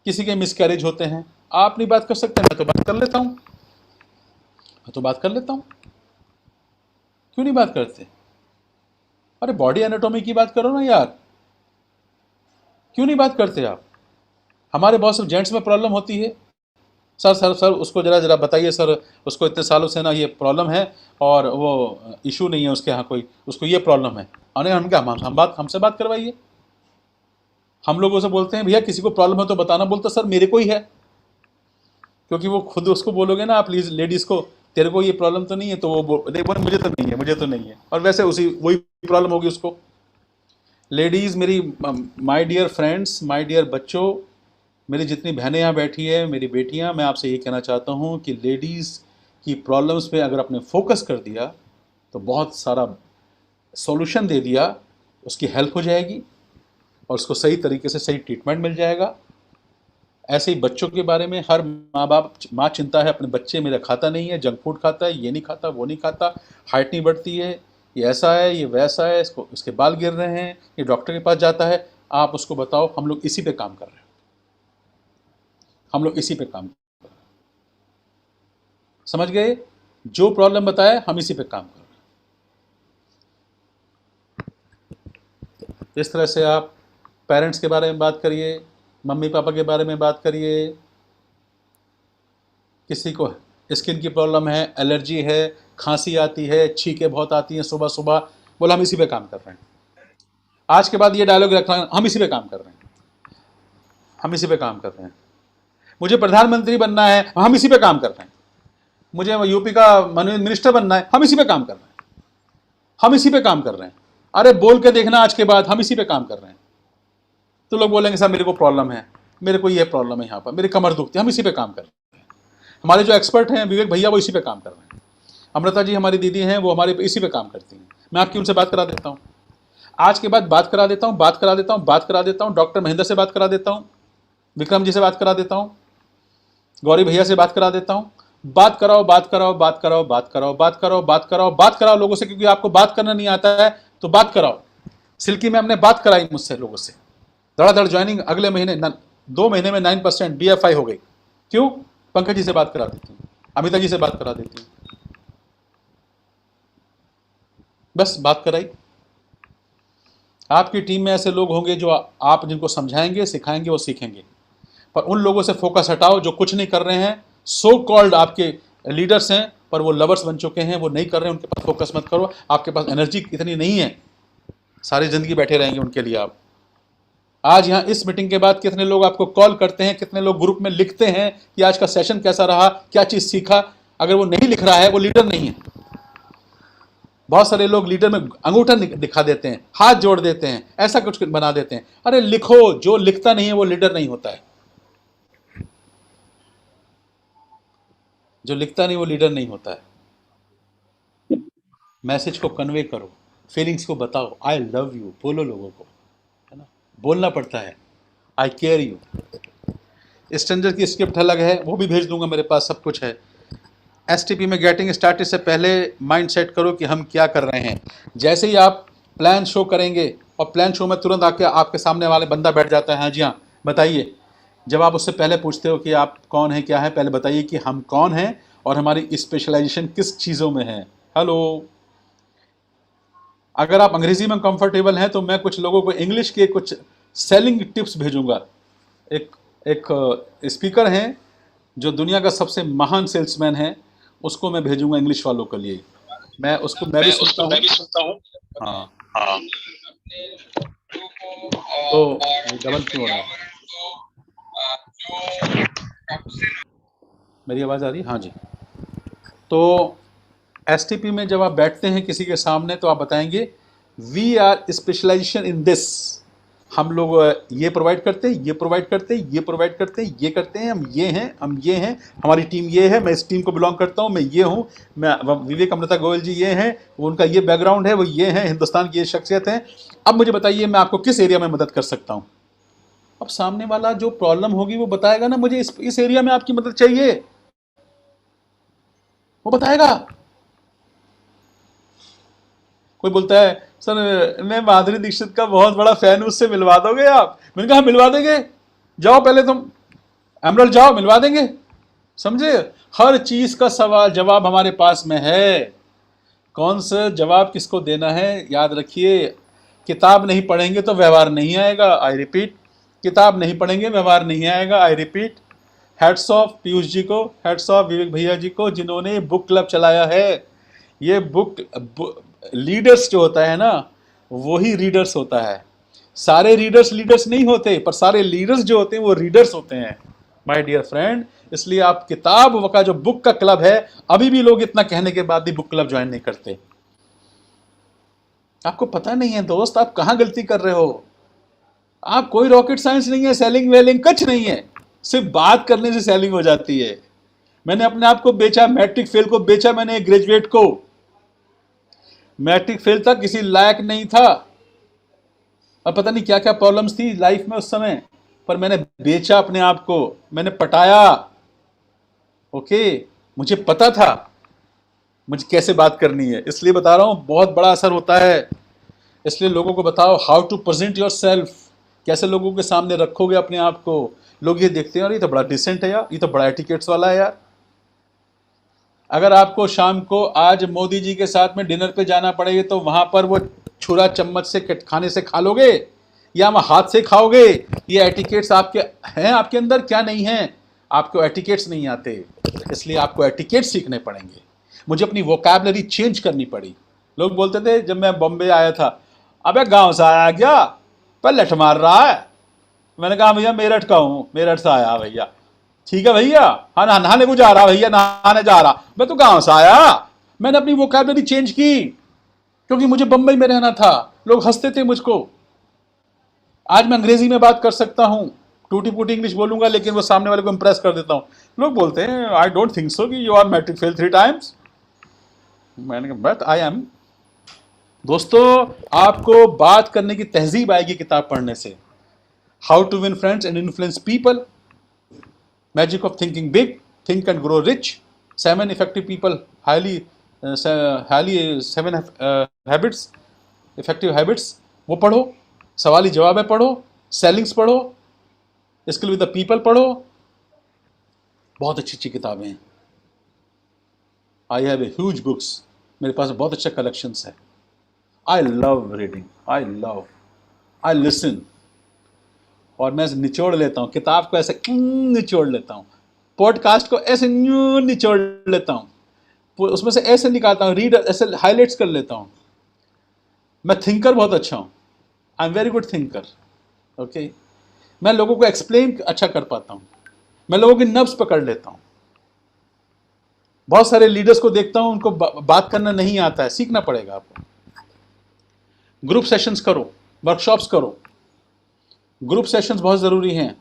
किसी के मिसकैरेज होते हैं। आप नहीं बात कर सकते, मैं तो बात कर लेता हूँ, मैं तो बात कर लेता हूँ। क्यों नहीं बात करते? अरे बॉडी एनाटॉमी की बात करो ना यार, क्यों नहीं बात करते आप? हमारे बहुत से जेंट्स में प्रॉब्लम होती है, सर उसको जरा बताइए सर, उसको इतने सालों से ना ये प्रॉब्लम है और वो इशू नहीं है उसके यहाँ कोई, उसको ये प्रॉब्लम है। अरे हम क्या, हमसे बात करवाइए। हम लोगों से बोलते हैं भैया किसी को प्रॉब्लम है तो बताना, बोलते सर मेरे को ही है। क्योंकि वो खुद उसको बोलोगे ना आप लेडीज़ को, तेरे को ये प्रॉब्लम तो नहीं है, तो वो बोले मुझे तो नहीं है, मुझे तो नहीं है, और वैसे वही प्रॉब्लम होगी उसको। लेडीज़ मेरी, my dear friends, my dear बच्चों, मेरी जितनी बहनें यहाँ बैठी है, मेरी बेटियाँ, मैं आपसे ये कहना चाहता हूँ कि लेडीज़ की प्रॉब्लम्स पे अगर आपने फोकस कर दिया तो बहुत सारा सॉल्यूशन दे दिया, उसकी हेल्प हो जाएगी और उसको सही तरीके से सही ट्रीटमेंट मिल जाएगा। ऐसे ही बच्चों के बारे में हर माँ चिंता है अपने बच्चे मेरा खाता नहीं है, जंक फूड खाता है, ये नहीं खाता, वो नहीं खाता, हाइट नहीं बढ़ती है, ये ऐसा है, ये वैसा है, इसके बाल गिर रहे हैं, ये डॉक्टर के पास जाता है। आप उसको बताओ, हम लोग इसी पे काम कर रहे हैं, हम लोग इसी पे काम कर रहे हैं। समझ गए? जो प्रॉब्लम बताया हम इसी पे काम कर रहे हैं। इस तरह से आप पेरेंट्स के बारे में बात करिए, मम्मी पापा के बारे में बात करिए। किसी को स्किन की प्रॉब्लम है, एलर्जी है, खांसी आती है, छींकें बहुत आती हैं सुबह सुबह, बोला हम इसी पे काम कर रहे हैं। आज के बाद ये डायलॉग रखना, हम इसी पे काम कर रहे हैं, हम इसी पे काम कर रहे हैं। मुझे प्रधानमंत्री बनना है, हम इसी पे काम कर रहे हैं। मुझे यूपी का मिनिस्टर बनना है, हम इसी पे काम कर रहे हैं, हम इसी पे काम कर रहे हैं। अरे बोल के देखना आज के बाद, हम इसी पे काम कर रहे हैं। तो लोग बोलेंगे सर मेरे को प्रॉब्लम है, मेरे को ये प्रॉब्लम है, यहाँ पर मेरी कमर दुखती है, हम इसी पे काम कर रहे हैं। हमारे जो एक्सपर्ट हैं विवेक भैया, वो इसी पे काम कर रहे हैं। अमृता जी हमारी दीदी हैं, वो हमारे इसी पे काम करती हैं। मैं आपकी उनसे बात करा देता हूँ, आज के बाद बात करा देता हूँ, बात करा देता हूँ, बात करा देता हूँ। डॉक्टर महेंद्र से बात करा देता हूँ, विक्रम जी से बात करा देता हूँ, गौरी भैया से बात करा देता हूँ। बात कराओ, बात कराओ, बात कराओ, बात कराओ, बात कराओ, बात कराओ, बात कराओ लोगों से, क्योंकि आपको बात करना नहीं आता है तो बात कराओ। सिल्की मैम ने बात कराई मुझसे लोगों से, धड़ाधड़ ज्वाइनिंग, अगले महीने 2 महीने में 9% BFI हो गई। क्यों? पंकज जी से बात करा देती हूँ, अमिता जी से बात करा देती हूँ, बस बात कराई। आपकी टीम में ऐसे लोग होंगे जो आप जिनको समझाएंगे, सिखाएंगे, वो सीखेंगे। पर उन लोगों से फोकस हटाओ जो कुछ नहीं कर रहे हैं, सो कॉल्ड आपके लीडर्स हैं पर वो लवर्स बन चुके हैं, वो नहीं कर रहे हैं, उनके पास फोकस मत करो। आपके पास एनर्जी इतनी नहीं है, सारी जिंदगी बैठे रहेंगे उनके लिए आप। आज यहाँ इस मीटिंग के बाद कितने लोग आपको कॉल करते हैं, कितने लोग ग्रुप में लिखते हैं कि आज का सेशन कैसा रहा, क्या चीज़ सीखा। अगर वो नहीं लिख रहा है वो लीडर नहीं है। बहुत सारे लोग लीडर में अंगूठा दिखा देते हैं, हाथ जोड़ देते हैं, ऐसा कुछ बना देते हैं। अरे लिखो, जो लिखता नहीं है वो लीडर नहीं होता है। जो लिखता नहीं वो लीडर नहीं होता है। मैसेज को कन्वे करो, फीलिंग्स को बताओ, आई लव यू बोलो लोगों को, है ना, बोलना पड़ता है, आई केयर यू। स्ट्रेंजर की स्क्रिप्ट अलग है, वो भी भेज दूंगा, मेरे पास सब कुछ है। एसटीपी में गेटिंग स्टार्टेड से पहले माइंड सेट करो कि हम क्या कर रहे हैं। जैसे ही आप प्लान शो करेंगे और प्लान शो में तुरंत आके आपके सामने वाले बंदा बैठ जाता है, हाँ जी हाँ बताइए। जब आप उससे पहले पूछते हो कि आप कौन हैं, क्या है, पहले बताइए कि हम कौन हैं और हमारी स्पेशलाइजेशन किस चीज़ों में है। हेलो, अगर आप अंग्रेजी में कंफर्टेबल हैं तो मैं कुछ लोगों को इंग्लिश के कुछ सेलिंग टिप्स भेजूंगा। एक स्पीकर हैं जो दुनिया का सबसे महान सेल्समैन है, उसको मैं भेजूंगा इंग्लिश वालों के लिए। मैं भी सुनता हूँ। हाँ हाँ, तो डबल क्यों हो रहा है? मेरी आवाज़ आ रही है? हाँ जी। तो एसटीपी में जब आप बैठते हैं किसी के सामने तो आप बताएंगे we are specialization in this. हम लोग ये प्रोवाइड करते हैं, ये प्रोवाइड करते हैं, ये प्रोवाइड करते हैं, ये करते हैं, हम ये हैं, हमारी टीम ये है, मैं इस टीम को बिलोंग करता हूँ, मैं ये हूँ, मैं विवेक अमृता गोयल जी ये हैं, उनका ये बैकग्राउंड है, वो ये हैं, हिंदुस्तान की ये शख्सियत है। अब मुझे बताइए मैं आपको किस एरिया में मदद कर सकता हूँ। अब सामने वाला जो प्रॉब्लम होगी वो बताएगा ना, मुझे इस एरिया में आपकी मदद चाहिए, वो बताएगा। कोई बोलता है सर मैं माधुरी दीक्षित का बहुत बड़ा फैन हूं, उससे मिलवा दोगे आप? मैंने कहा मिलवा देंगे, जाओ पहले तुम एमरल्ड जाओ, मिलवा देंगे। समझे? हर चीज का सवाल जवाब हमारे पास में है। कौन सा जवाब किसको देना है याद रखिए। किताब नहीं पढ़ेंगे तो व्यवहार नहीं आएगा, आई रिपीट। किताब नहीं पढ़ेंगे व्यवहार नहीं आएगा, I repeat. Hats off Piyush ji को, हेड्स ऑफ विवेक भैया जी को, जिन्होंने बुक क्लब चलाया है। ये बुक लीडर्स जो होता है ना, वही रीडर्स होता है। सारे रीडर्स लीडर्स नहीं होते, पर सारे लीडर्स जो होते हैं वो रीडर्स होते हैं माय डियर फ्रेंड। इसलिए आप किताब का जो बुक का क्लब है, अभी भी लोग इतना कहने के बाद भी बुक क्लब ज्वाइन नहीं करते। आपको पता नहीं है दोस्त, आप कहां गलती कर रहे हो। आप कोई रॉकेट साइंस नहीं है, सेलिंग वेलिंग कुछ नहीं है, सिर्फ बात करने से सेलिंग हो जाती है। मैंने अपने आप को बेचा, मैट्रिक फेल को बेचा, मैंने ग्रेजुएट को। मैट्रिक फेल था, किसी लायक नहीं था, और पता नहीं क्या क्या प्रॉब्लम्स थी लाइफ में उस समय, पर मैंने बेचा अपने आप को, मैंने पटाया। ओके, मुझे पता था मुझे कैसे बात करनी है, इसलिए बता रहा हूं, बहुत बड़ा असर होता है। इसलिए लोगों को बताओ how to present yourself, कैसे लोगों के सामने रखोगे अपने आप को। लोग ये देखते हैं यार ये तो बड़ा डिसेंट है यार, ये तो बड़ा एटिकेट्स वाला है यार। अगर आपको शाम को आज मोदी जी के साथ में डिनर पे जाना पड़ेगा तो वहां पर वो छुरा चम्मच से खाने से खा लोगे या वहां हाथ से खाओगे? ये एटिकेट्स आपके हैं, आपके अंदर क्या नहीं है? आपको एटिकेट्स नहीं आते, इसलिए आपको एटिकेट्स सीखने पड़ेंगे। मुझे अपनी वोकैबलरी चेंज करनी पड़ी। लोग बोलते थे जब मैं बॉम्बे आया था, अबे गांव से आया क्या, पर लठ मार रहा है। मैंने कहा भैया मेरठ का हूं, मेरठ से आया भैया। ठीक है भैया, हाँ नहाने को जा रहा भैया, नहाने जा रहा। मैं तो गांव से आया। मैंने अपनी वोकैबलरी चेंज की क्योंकि मुझे बंबई में रहना था, लोग हंसते थे मुझको। आज मैं अंग्रेजी में बात कर सकता हूं, टूटी फूटी इंग्लिश बोलूंगा, लेकिन वो सामने वाले को इंप्रेस कर देता हूं। लोग बोलते हैं आई डोंट थिंक सो कि you are matric fail 3 times. मैंने कहा बट आई एम। दोस्तों, आपको बात करने की तहजीब आएगी किताब पढ़ने से। How to win friends and influence people, magic of thinking big, think and grow rich, 7 effective people, highly 7 habits, effective habits, वो पढ़ो। सवाली जवाब है पढ़ो, सेलिंग्स पढ़ो, स्किल विद द पीपल पढ़ो। बहुत अच्छी अच्छी किताबें हैं। I have a huge books, मेरे पास बहुत अच्छा कलेक्शंस है। I love reading, I listen, और मैं निचोड़ लेता हूँ किताब को, ऐसे निचोड़ लेता हूँ, पॉडकास्ट को ऐसे निचोड़ लेता हूँ, उसमें से ऐसे निकालता हूँ, रीड ऐसे हाईलाइट्स कर लेता हूँ। मैं थिंकर बहुत अच्छा हूँ, I am very good thinker. Okay, मैं लोगों को एक्सप्लेन अच्छा कर पाता हूँ, मैं लोगों की नब्ज पकड़ लेता हूँ। बहुत सारे लीडर्स को देखता हूं, उनको बात करना नहीं आता है, सीखना पड़ेगा आपको। ग्रुप सेशंस करो, वर्कशॉप्स करो, ग्रुप सेशंस बहुत ज़रूरी हैं।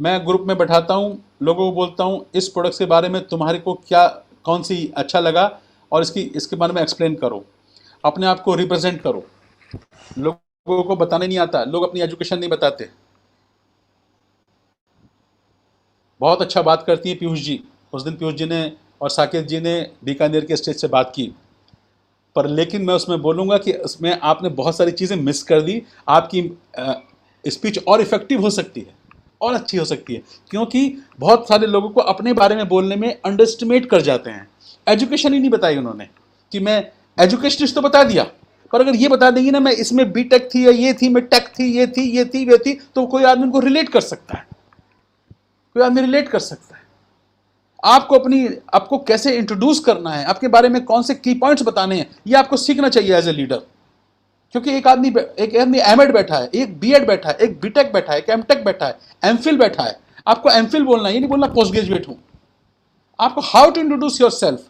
मैं ग्रुप में बैठाता हूं, लोगों को बोलता हूं इस प्रोडक्ट्स के बारे में तुम्हारे को क्या, कौन सी अच्छा लगा और इसके बारे में एक्सप्लेन करो, अपने आप को रिप्रेजेंट करो। लोगों को बताने नहीं आता, लोग अपनी एजुकेशन नहीं बताते। बहुत अच्छा बात करती है पीयूष जी, उस दिन पीयूष जी ने और साकेत जी ने बीकानेर के स्टेज से बात की, पर लेकिन मैं उसमें बोलूँगा कि उसमें आपने बहुत सारी चीज़ें मिस कर दी। आपकी स्पीच और इफेक्टिव हो सकती है और अच्छी हो सकती है, क्योंकि बहुत सारे लोगों को अपने बारे में बोलने में अंडरस्टिमेट कर जाते हैं। एजुकेशन ही नहीं बताई उन्होंने, कि मैं एजुकेशनिस्ट तो बता दिया, पर अगर ये बता देंगी ना मैं इसमें बीटेक थी या ये थी, मैं टेक थी, ये थी, ये थी, वे थी, तो कोई आदमी उनको रिलेट कर सकता है, कोई आदमी रिलेट कर सकता है। आपको कैसे इंट्रोड्यूस करना है, आपके बारे में कौन से की पॉइंट्स बताने हैं, ये आपको सीखना चाहिए एज ए लीडर। क्योंकि एक आदमी एमएड बैठा है, एक बीएड बैठा है, एक बीटेक बैठा है, एक एमटेक बैठा है, एमफिल बैठा है। आपको एमफिल बोलना है, ये नहीं बोलना पोस्ट ग्रेजुएट हूं। आपको how to introduce yourself.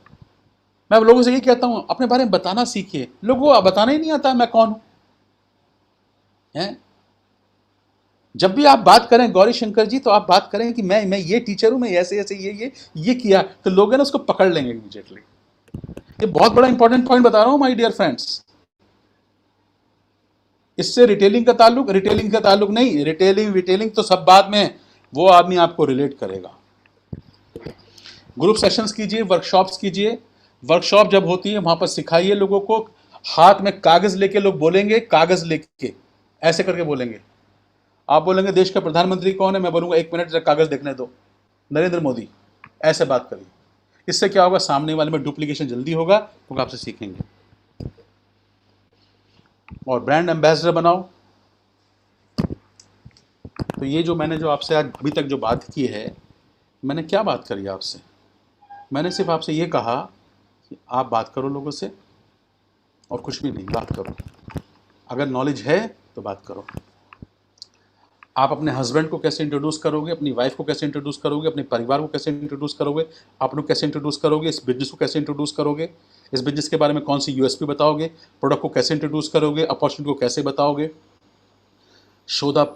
मैं लोगों से ये कहता हूं, अपने बारे में बताना सीखिए। लोगों को बताना ही नहीं आता मैं कौन हूं है? जब भी आप बात करें गौरी शंकर जी, तो आप बात करें कि मैं ये टीचर हूं, मैं ऐसे ऐसे ये किया, तो लोग हैं ना उसको पकड़ लेंगे इमीडिएटली। ये बहुत बड़ा इंपॉर्टेंट पॉइंट बता रहा हूं माय डियर फ्रेंड्स। इससे रिटेलिंग का ताल्लुक नहीं, रिटेलिंग तो सब बाद में, वो आदमी आपको रिलेट करेगा। ग्रुप सेशंस कीजिए, वर्कशॉप्स कीजिए। वर्कशॉप जब होती है वहां पर सिखाइए लोगों को। हाथ में कागज लेके लोग बोलेंगे, कागज लेके ऐसे करके बोलेंगे। आप बोलेंगे देश का प्रधानमंत्री कौन है, मैं बोलूंगा 1 मिनट जरा कागज देखने दो, नरेंद्र मोदी। ऐसे बात करिए। इससे क्या होगा, सामने वाले में डुप्लीकेशन जल्दी होगा, लोग आपसे सीखेंगे। और ब्रांड एम्बेसडर बनाओ। तो ये जो मैंने जो आपसे आज अभी तक जो बात की है, मैंने क्या बात करी आपसे? मैंने सिर्फ आपसे ये कहा कि आप बात करो लोगों से, और कुछ भी नहीं, बात करो। अगर नॉलेज है तो बात करो। आप अपने हस्बैंड को कैसे इंट्रोड्यूस करोगे, अपनी वाइफ को कैसे इंट्रोड्यूस करोगे, अपने परिवार को कैसे इंट्रोड्यूस करोगे, आप लोग कैसे इंट्रोड्यूस करोगे, इस बिजनेस को कैसे इंट्रोड्यूस करोगे, इस बिजनेस के बारे में कौन सी यूएसपी बताओगे, प्रोडक्ट को कैसे इंट्रोड्यूस करोगे, अपॉर्चुनिटी को कैसे बताओगे, शो द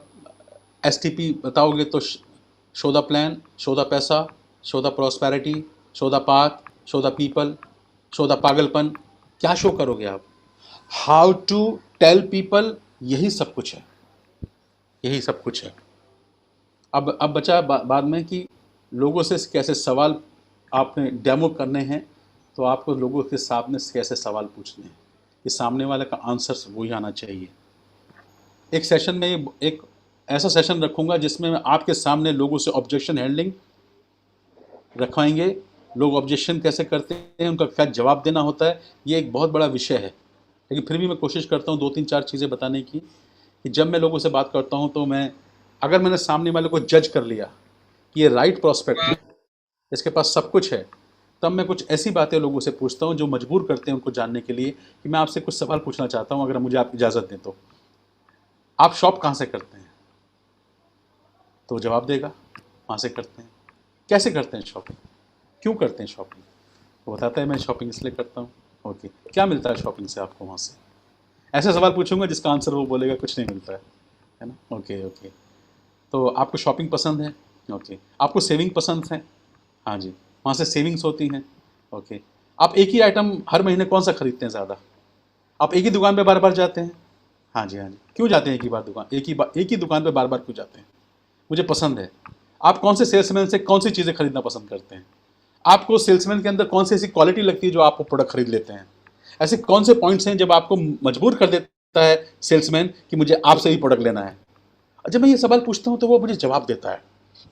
एसटीपी बताओगे तो show the plan, show the पैसा, show the prosperity, show the path, show the people, show the पागलपन। क्या शो करोगे आप? हाउ टू टेल पीपल, यही सब कुछ है, यही सब कुछ है। अब बचा बाद में कि लोगों से कैसे सवाल आपने डेमो करने हैं, तो आपको लोगों के सामने कैसे सवाल पूछने हैं, कि सामने वाले का आंसर वही आना चाहिए। एक सेशन में एक ऐसा सेशन रखूंगा जिसमें मैं आपके सामने लोगों से ऑब्जेक्शन हैंडलिंग रखवाएंगे। लोग ऑब्जेक्शन कैसे करते हैं, उनका क्या जवाब देना होता है, ये एक बहुत बड़ा विषय है। लेकिन फिर भी मैं कोशिश करता हूँ 2-3-4 चीज़ें बताने की, कि जब मैं लोगों से बात करता हूँ तो अगर मैंने सामने वाले को जज कर लिया कि ये राइट प्रॉस्पेक्ट है, इसके पास सब कुछ है, तब मैं कुछ ऐसी बातें लोगों से पूछता हूँ जो मजबूर करते हैं उनको जानने के लिए कि मैं आपसे कुछ सवाल पूछना चाहता हूँ, अगर मुझे आप इजाज़त दें तो। आप शॉप कहाँ से करते हैं? तो जवाब देगा वहाँ से करते हैं। कैसे करते हैं शॉपिंग, क्यों करते हैं शॉपिंग, वो बताता है मैं शॉपिंग इसलिए करता हूँ। ओके, क्या मिलता है शॉपिंग से आपको वहाँ से? ऐसे सवाल पूछूंगा जिसका आंसर वो बोलेगा कुछ नहीं मिलता है ना। ओके ओके, तो आपको शॉपिंग पसंद है? ओके, आपको सेविंग पसंद है? हाँ जी, वहाँ से सेविंग्स होती हैं। ओके, आप एक ही आइटम हर महीने कौन सा खरीदते हैं ज़्यादा? आप एक ही दुकान पे बार बार जाते हैं? हाँ जी हाँ जी, क्यों जाते हैं एक ही दुकान पे बार बार क्यों जाते हैं? मुझे पसंद है। आप कौन से सेल्समैन से कौन सी चीज़ें खरीदना पसंद करते हैं? आपको सेल्समैन के अंदर कौन सी ऐसी क्वालिटी लगती है जो आपको प्रोडक्ट खरीद लेते हैं? ऐसे कौन से पॉइंट्स हैं जब आपको मजबूर कर देता है सेल्समैन कि मुझे आपसे ही प्रोडक्ट लेना है? जब मैं ये सवाल पूछता हूँ तो वो मुझे जवाब देता है,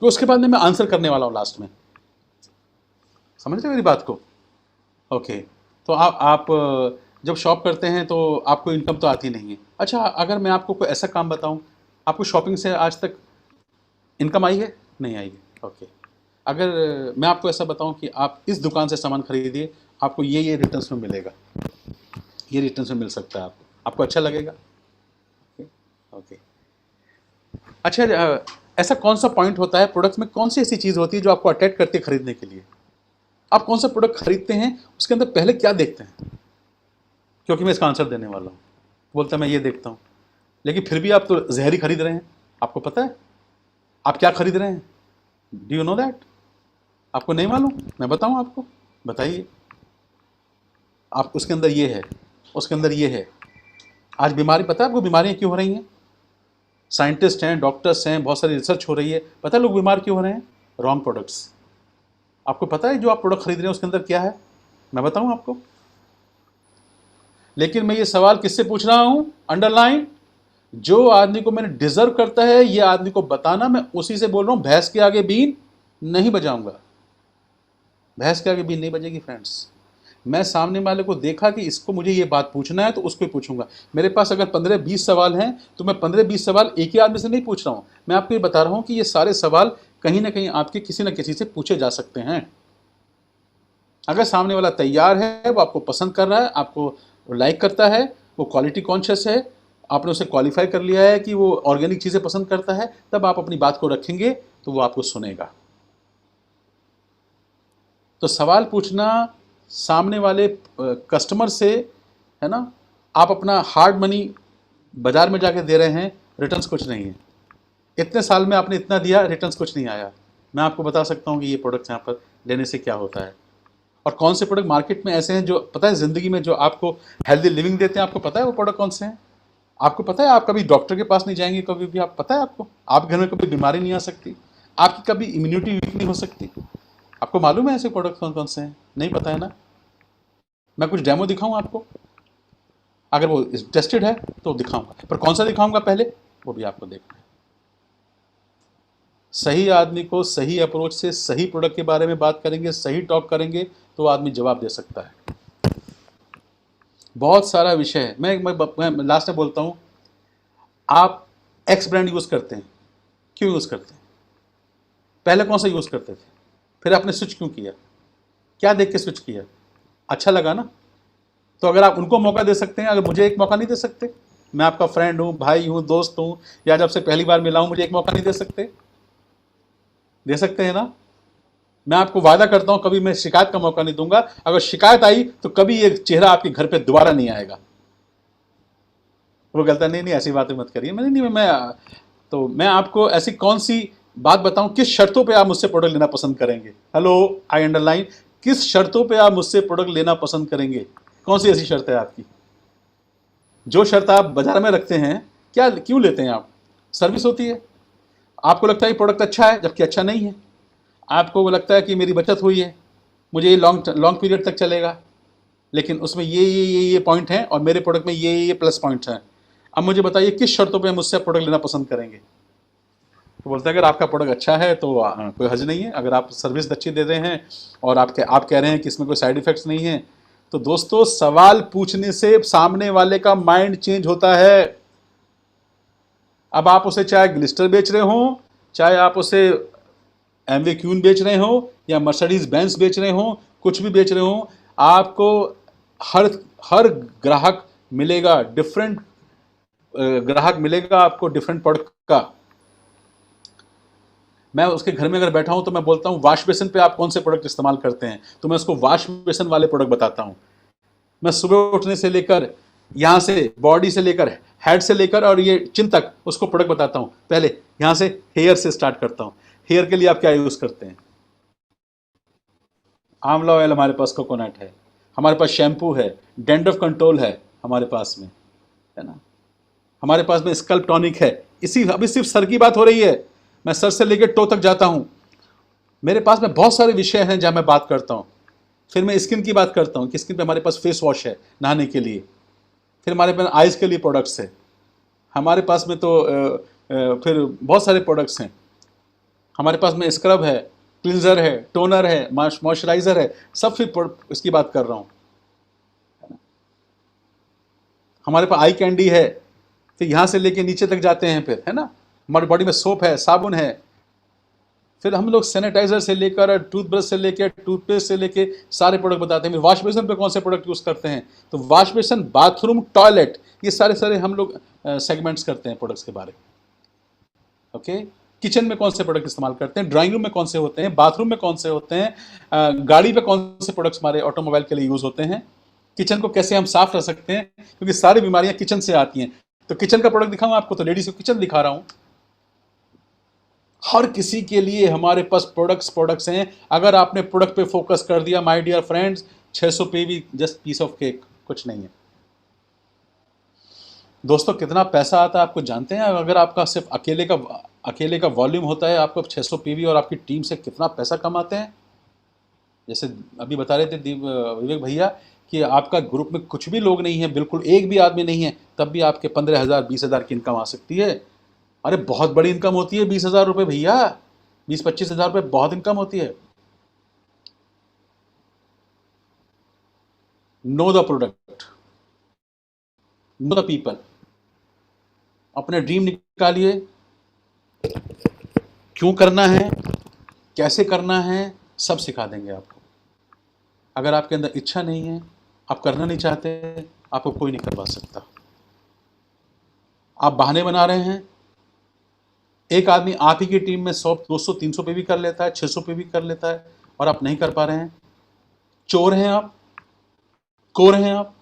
तो उसके बाद में मैं आंसर करने वाला हूँ लास्ट में। समझ रहे मेरी बात को? ओके, तो आप जब शॉप करते हैं तो आपको इनकम तो आती नहीं है। अच्छा, अगर मैं आपको कोई ऐसा काम बताऊँ, आपको शॉपिंग से आज तक इनकम आई है? नहीं आई है। ओके, अगर मैं आपको ऐसा बताऊं कि आप इस दुकान से सामान खरीदिए, आपको ये रिटर्न्स में मिलेगा, ये रिटर्न्स में मिल सकता है आपको अच्छा लगेगा? ओके, अच्छा, ऐसा कौन सा पॉइंट होता है प्रोडक्ट्स में, कौन सी ऐसी चीज़ होती है जो आपको अट्रैक्ट करती है खरीदने के लिए? आप कौन सा प्रोडक्ट खरीदते हैं उसके अंदर पहले क्या देखते हैं? क्योंकि मैं इसका आंसर देने वाला हूँ। बोलता मैं ये देखता हूँ, लेकिन फिर भी आप तो जहर ही खरीद रहे हैं। आपको पता है आप क्या खरीद रहे हैं? Do you know that? आपको नहीं मालूम? मैं बताऊँ आपको, बताइए। आप उसके अंदर ये है, उसके अंदर ये है। आज बीमारी, पता है आपको बीमारियाँ क्यों हो रही हैं? साइंटिस्ट हैं, डॉक्टर्स हैं, बहुत सारी रिसर्च हो रही है। पता है लोग बीमार क्यों हो रहे हैं? Wrong products. आपको पता है जो आप प्रोडक्ट खरीद रहे हैं उसके अंदर क्या है? मैं बताऊं आपको। लेकिन मैं ये सवाल किससे पूछ रहा हूं? अंडरलाइन, जो आदमी को मैंने डिजर्व करता है ये आदमी को बताना, मैं उसी से बोल रहा हूं। भैंस के आगे बीन नहीं बजाऊंगा, भैंस के आगे बीन नहीं बजेगी फ्रेंड्स। मैं सामने वाले को देखा कि इसको मुझे ये बात पूछना है तो उसको ही पूछूंगा। मेरे पास अगर 15-20 सवाल हैं तो मैं 15-20 सवाल एक ही आदमी से नहीं पूछ रहा हूं। मैं आपको ये बता रहा हूं कि ये सारे सवाल कहीं ना कहीं आपके किसी न किसी से पूछे जा सकते हैं। अगर सामने वाला तैयार है, वो आपको पसंद कर रहा है, आपको लाइक करता है, वो क्वालिटी कॉन्शियस है, आपने उसे क्वालिफाई कर लिया है कि वो ऑर्गेनिक चीज़ें पसंद करता है, तब आप अपनी बात को रखेंगे तो वो आपको सुनेगा। तो सवाल पूछना सामने वाले कस्टमर से, है ना। आप अपना हार्ड मनी बाजार में जाके दे रहे हैं, रिटर्न्स कुछ नहीं है। इतने साल में आपने इतना दिया, रिटर्न्स कुछ नहीं आया। मैं आपको बता सकता हूँ कि ये प्रोडक्ट्स यहाँ पर लेने से क्या होता है, और कौन से प्रोडक्ट मार्केट में ऐसे हैं जो पता है ज़िंदगी में जो आपको हेल्दी लिविंग देते हैं। आपको पता है वो प्रोडक्ट कौन से हैं? आपको पता है आप कभी डॉक्टर के पास नहीं जाएंगे कभी भी, आप पता है आपको, आपके घर में कभी बीमारी नहीं आ सकती, आपकी कभी इम्यूनिटी वीक नहीं हो सकती। आपको मालूम है ऐसे प्रोडक्ट कौन कौन से हैं? नहीं पता है ना। मैं कुछ डेमो दिखाऊं आपको, अगर वो टेस्टेड है तो दिखाऊंगा, पर कौन सा दिखाऊंगा पहले वो भी आपको देखना है। सही आदमी को सही अप्रोच से सही प्रोडक्ट के बारे में बात करेंगे, सही टॉक करेंगे तो आदमी जवाब दे सकता है। बहुत सारा विषय है। मैं लास्ट में बोलता हूं, आप एक्स ब्रांड यूज करते हैं, क्यों यूज करते हैं? पहले कौन सा यूज करते थे, फिर आपने स्विच क्यों किया? क्या देख के स्विच किया? अच्छा लगा ना। तो अगर आप उनको मौका दे सकते हैं, अगर मुझे एक मौका नहीं दे सकते? मैं आपका फ्रेंड हूं, भाई हूं, दोस्त हूं, या जब से पहली बार मिला हूं, मुझे एक मौका नहीं दे सकते? दे सकते हैं ना। मैं आपको वादा करता हूं कभी मैं शिकायत का मौका नहीं दूंगा। अगर शिकायत आई तो कभी ये चेहरा आपके घर पे दोबारा नहीं आएगा। वो कहता नहीं नहीं ऐसी बातें मत करिए। मैं आपको ऐसी कौन सी बात बताऊं, किस शर्तों पे आप मुझसे प्रोडक्ट लेना पसंद करेंगे? हेलो, आई अंडरलाइन, किस शर्तों पे आप मुझसे प्रोडक्ट लेना पसंद करेंगे? कौन सी ऐसी शर्त है आपकी? जो शर्त आप बाजार में रखते हैं, क्या क्यों लेते हैं आप? सर्विस होती है। आपको लगता है प्रोडक्ट अच्छा है जबकि अच्छा नहीं है। आपको लगता है कि मेरी बचत हुई है, मुझे ये लॉन्ग पीरियड तक चलेगा, लेकिन उसमें ये पॉइंट हैं और मेरे प्रोडक्ट में ये प्लस पॉइंट्स हैं। अब मुझे बताइए किस शर्तों पे मुझसे प्रोडक्ट लेना पसंद करेंगे? तो बोलते हैं अगर आपका प्रोडक्ट अच्छा है तो कोई हर्ज नहीं है। अगर आप सर्विस अच्छी दे रहे हैं और आप कह रहे हैं कि इसमें कोई साइड इफेक्ट्स नहीं है, तो दोस्तों सवाल पूछने से सामने वाले का माइंड चेंज होता है। अब आप उसे चाहे ग्लिस्टर बेच रहे हो, चाहे आप उसे एमवे क्यून बेच रहे हो, या मर्सिडीज बेंज बेच रहे हो, कुछ भी बेच रहे हो, आपको हर ग्राहक मिलेगा, डिफरेंट ग्राहक मिलेगा आपको डिफरेंट प्रोडक्ट का। मैं उसके घर में अगर बैठा हूं तो मैं बोलता हूं वॉश बेसिन पे आप कौन से प्रोडक्ट इस्तेमाल करते हैं, तो मैं उसको वॉश बेसिन वाले प्रोडक्ट बताता हूं। मैं सुबह उठने से लेकर यहां से बॉडी से लेकर हेड से लेकर और ये चिन तक उसको प्रोडक्ट बताता हूं। पहले यहां से हेयर से स्टार्ट करता हूं। हेयर के लिए आप क्या यूज करते हैं? आंवला ऑयल हमारे पास, कोकोनट है हमारे पास, शैम्पू है, डैंड्रफ कंट्रोल है हमारे पास में, है ना। हमारे पास में स्कल्प टॉनिक है। अभी सिर्फ सर की बात हो रही है, मैं सर से लेकर टो तक जाता हूं। मेरे पास में बहुत सारे विषय हैं जहां मैं बात करता हूं। फिर मैं स्किन की बात करता हूं कि स्किन पे हमारे पास फेस वॉश है नहाने के लिए, फिर हमारे पास आइज के लिए प्रोडक्ट्स है हमारे पास में, तो फिर बहुत सारे प्रोडक्ट्स हैं हमारे पास में। स्क्रब है, क्लिंजर है, टोनर है, मॉइस्चराइजर है, सब फिर इसकी बात कर रहा हूं। हमारे पास आई कैंडी है, फिर यहां से लेके नीचे तक जाते हैं, फिर है ना। हमारी बॉडी में सोप है, साबुन है, फिर हम लोग सैनिटाइजर से लेकर टूथब्रश से लेकर टूथपेस्ट से लेके सारे प्रोडक्ट बताते हैं। वॉश बेसिन पे कौन से प्रोडक्ट यूज करते हैं, तो वॉश बेसिन, बाथरूम, टॉयलेट, ये सारे हम लोग सेगमेंट्स करते हैं प्रोडक्ट्स के बारे में। ओके, किचन में कौन से प्रोडक्ट इस्तेमाल करते हैं, ड्राइंग रूम में कौन से होते हैं, बाथरूम में कौन से होते हैं, गाड़ी पे कौन से प्रोडक्ट्स हमारे ऑटोमोबाइल के लिए यूज होते हैं, किचन को कैसे हम साफ रख सकते हैं, क्योंकि सारी बीमारियां किचन से आती हैं। तो किचन का प्रोडक्ट दिखाऊं आपको, तो लेडीज को किचन दिखा रहा हूं। हर किसी के लिए हमारे पास प्रोडक्ट्स हैं। अगर आपने प्रोडक्ट पे फोकस कर दिया माय डियर फ्रेंड्स, 600 पे भी जस्ट पीस ऑफ केक, कुछ नहीं है। दोस्तों कितना पैसा आता है आपको जानते हैं? अगर आपका सिर्फ अकेले का वॉल्यूम होता है, आपको 600 पीवी और आपकी टीम से कितना पैसा कमाते हैं। जैसे अभी बता रहे थे विवेक भैया कि आपका ग्रुप में कुछ भी लोग नहीं है, बिल्कुल एक भी आदमी नहीं है, तब भी आपके 15,000 20,000 की इनकम आ सकती है। अरे बहुत बड़ी इनकम होती है 20,000 रुपये भैया, 20-25,000 रुपये बहुत इनकम होती है। Know the product, know the people. अपने ड्रीम निकालिए, क्यों करना है, कैसे करना है, सब सिखा देंगे आपको। अगर आपके अंदर इच्छा नहीं है, आप करना नहीं चाहते, आपको कोई नहीं करवा सकता। आप बहाने बना रहे हैं। एक आदमी आप ही की टीम में 100, 200, 300 पे भी कर लेता है, 600 पे भी कर लेता है, और आप नहीं कर पा रहे हैं। चोर हैं आप, कोर हैं आप,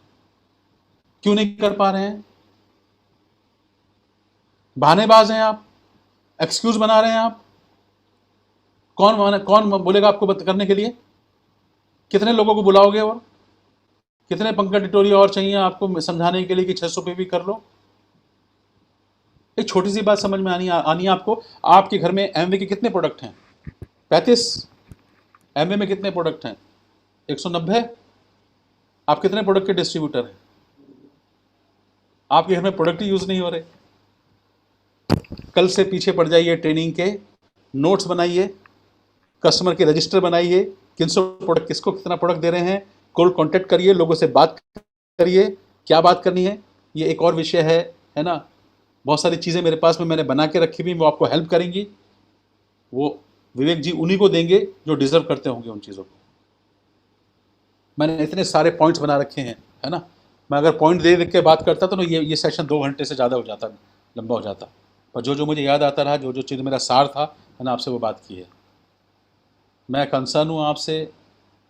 क्यों नहीं कर पा रहे हैं? बहानेबाज हैं आप, एक्सक्यूज बना रहे हैं आप। कौन बोलेगा आपको करने के लिए? कितने लोगों को बुलाओगे और कितने पंकज टिटोरिया और चाहिए आपको समझाने के लिए कि 600 पे भी कर लो? एक छोटी सी बात समझ में आनी है आपको। आपके घर में एमवे के कितने प्रोडक्ट हैं? 35। एमवे में कितने प्रोडक्ट हैं? 190। आप कितने प्रोडक्ट के डिस्ट्रीब्यूटर हैं? आपके घर में प्रोडक्ट ही यूज नहीं हो रहे। कल से पीछे पड़ जाइए, ट्रेनिंग के नोट्स बनाइए, कस्टमर के रजिस्टर बनाइए, किसको कितना प्रोडक्ट दे रहे हैं, कोल्ड कॉन्टेक्ट करिए, लोगों से बात करिए, क्या बात करनी है। ये एक और विषय है ना। बहुत सारी चीज़ें मेरे पास में मैंने बना के रखी हुई, वो आपको हेल्प करेंगी। वो विवेक जी उन्हीं को देंगे जो डिजर्व करते होंगे उन चीज़ों को। मैंने इतने सारे पॉइंट्स बना रखे हैं, है ना। मैं अगर पॉइंट दे के बात करता तो ना ये सेशन 2 घंटे से ज़्यादा हो जाता, लंबा हो जाता। पर जो मुझे याद आता रहा, जो चीज़ मेरा सार था, मैंने आपसे वो बात की है। मैं कंसर्न हूँ आपसे।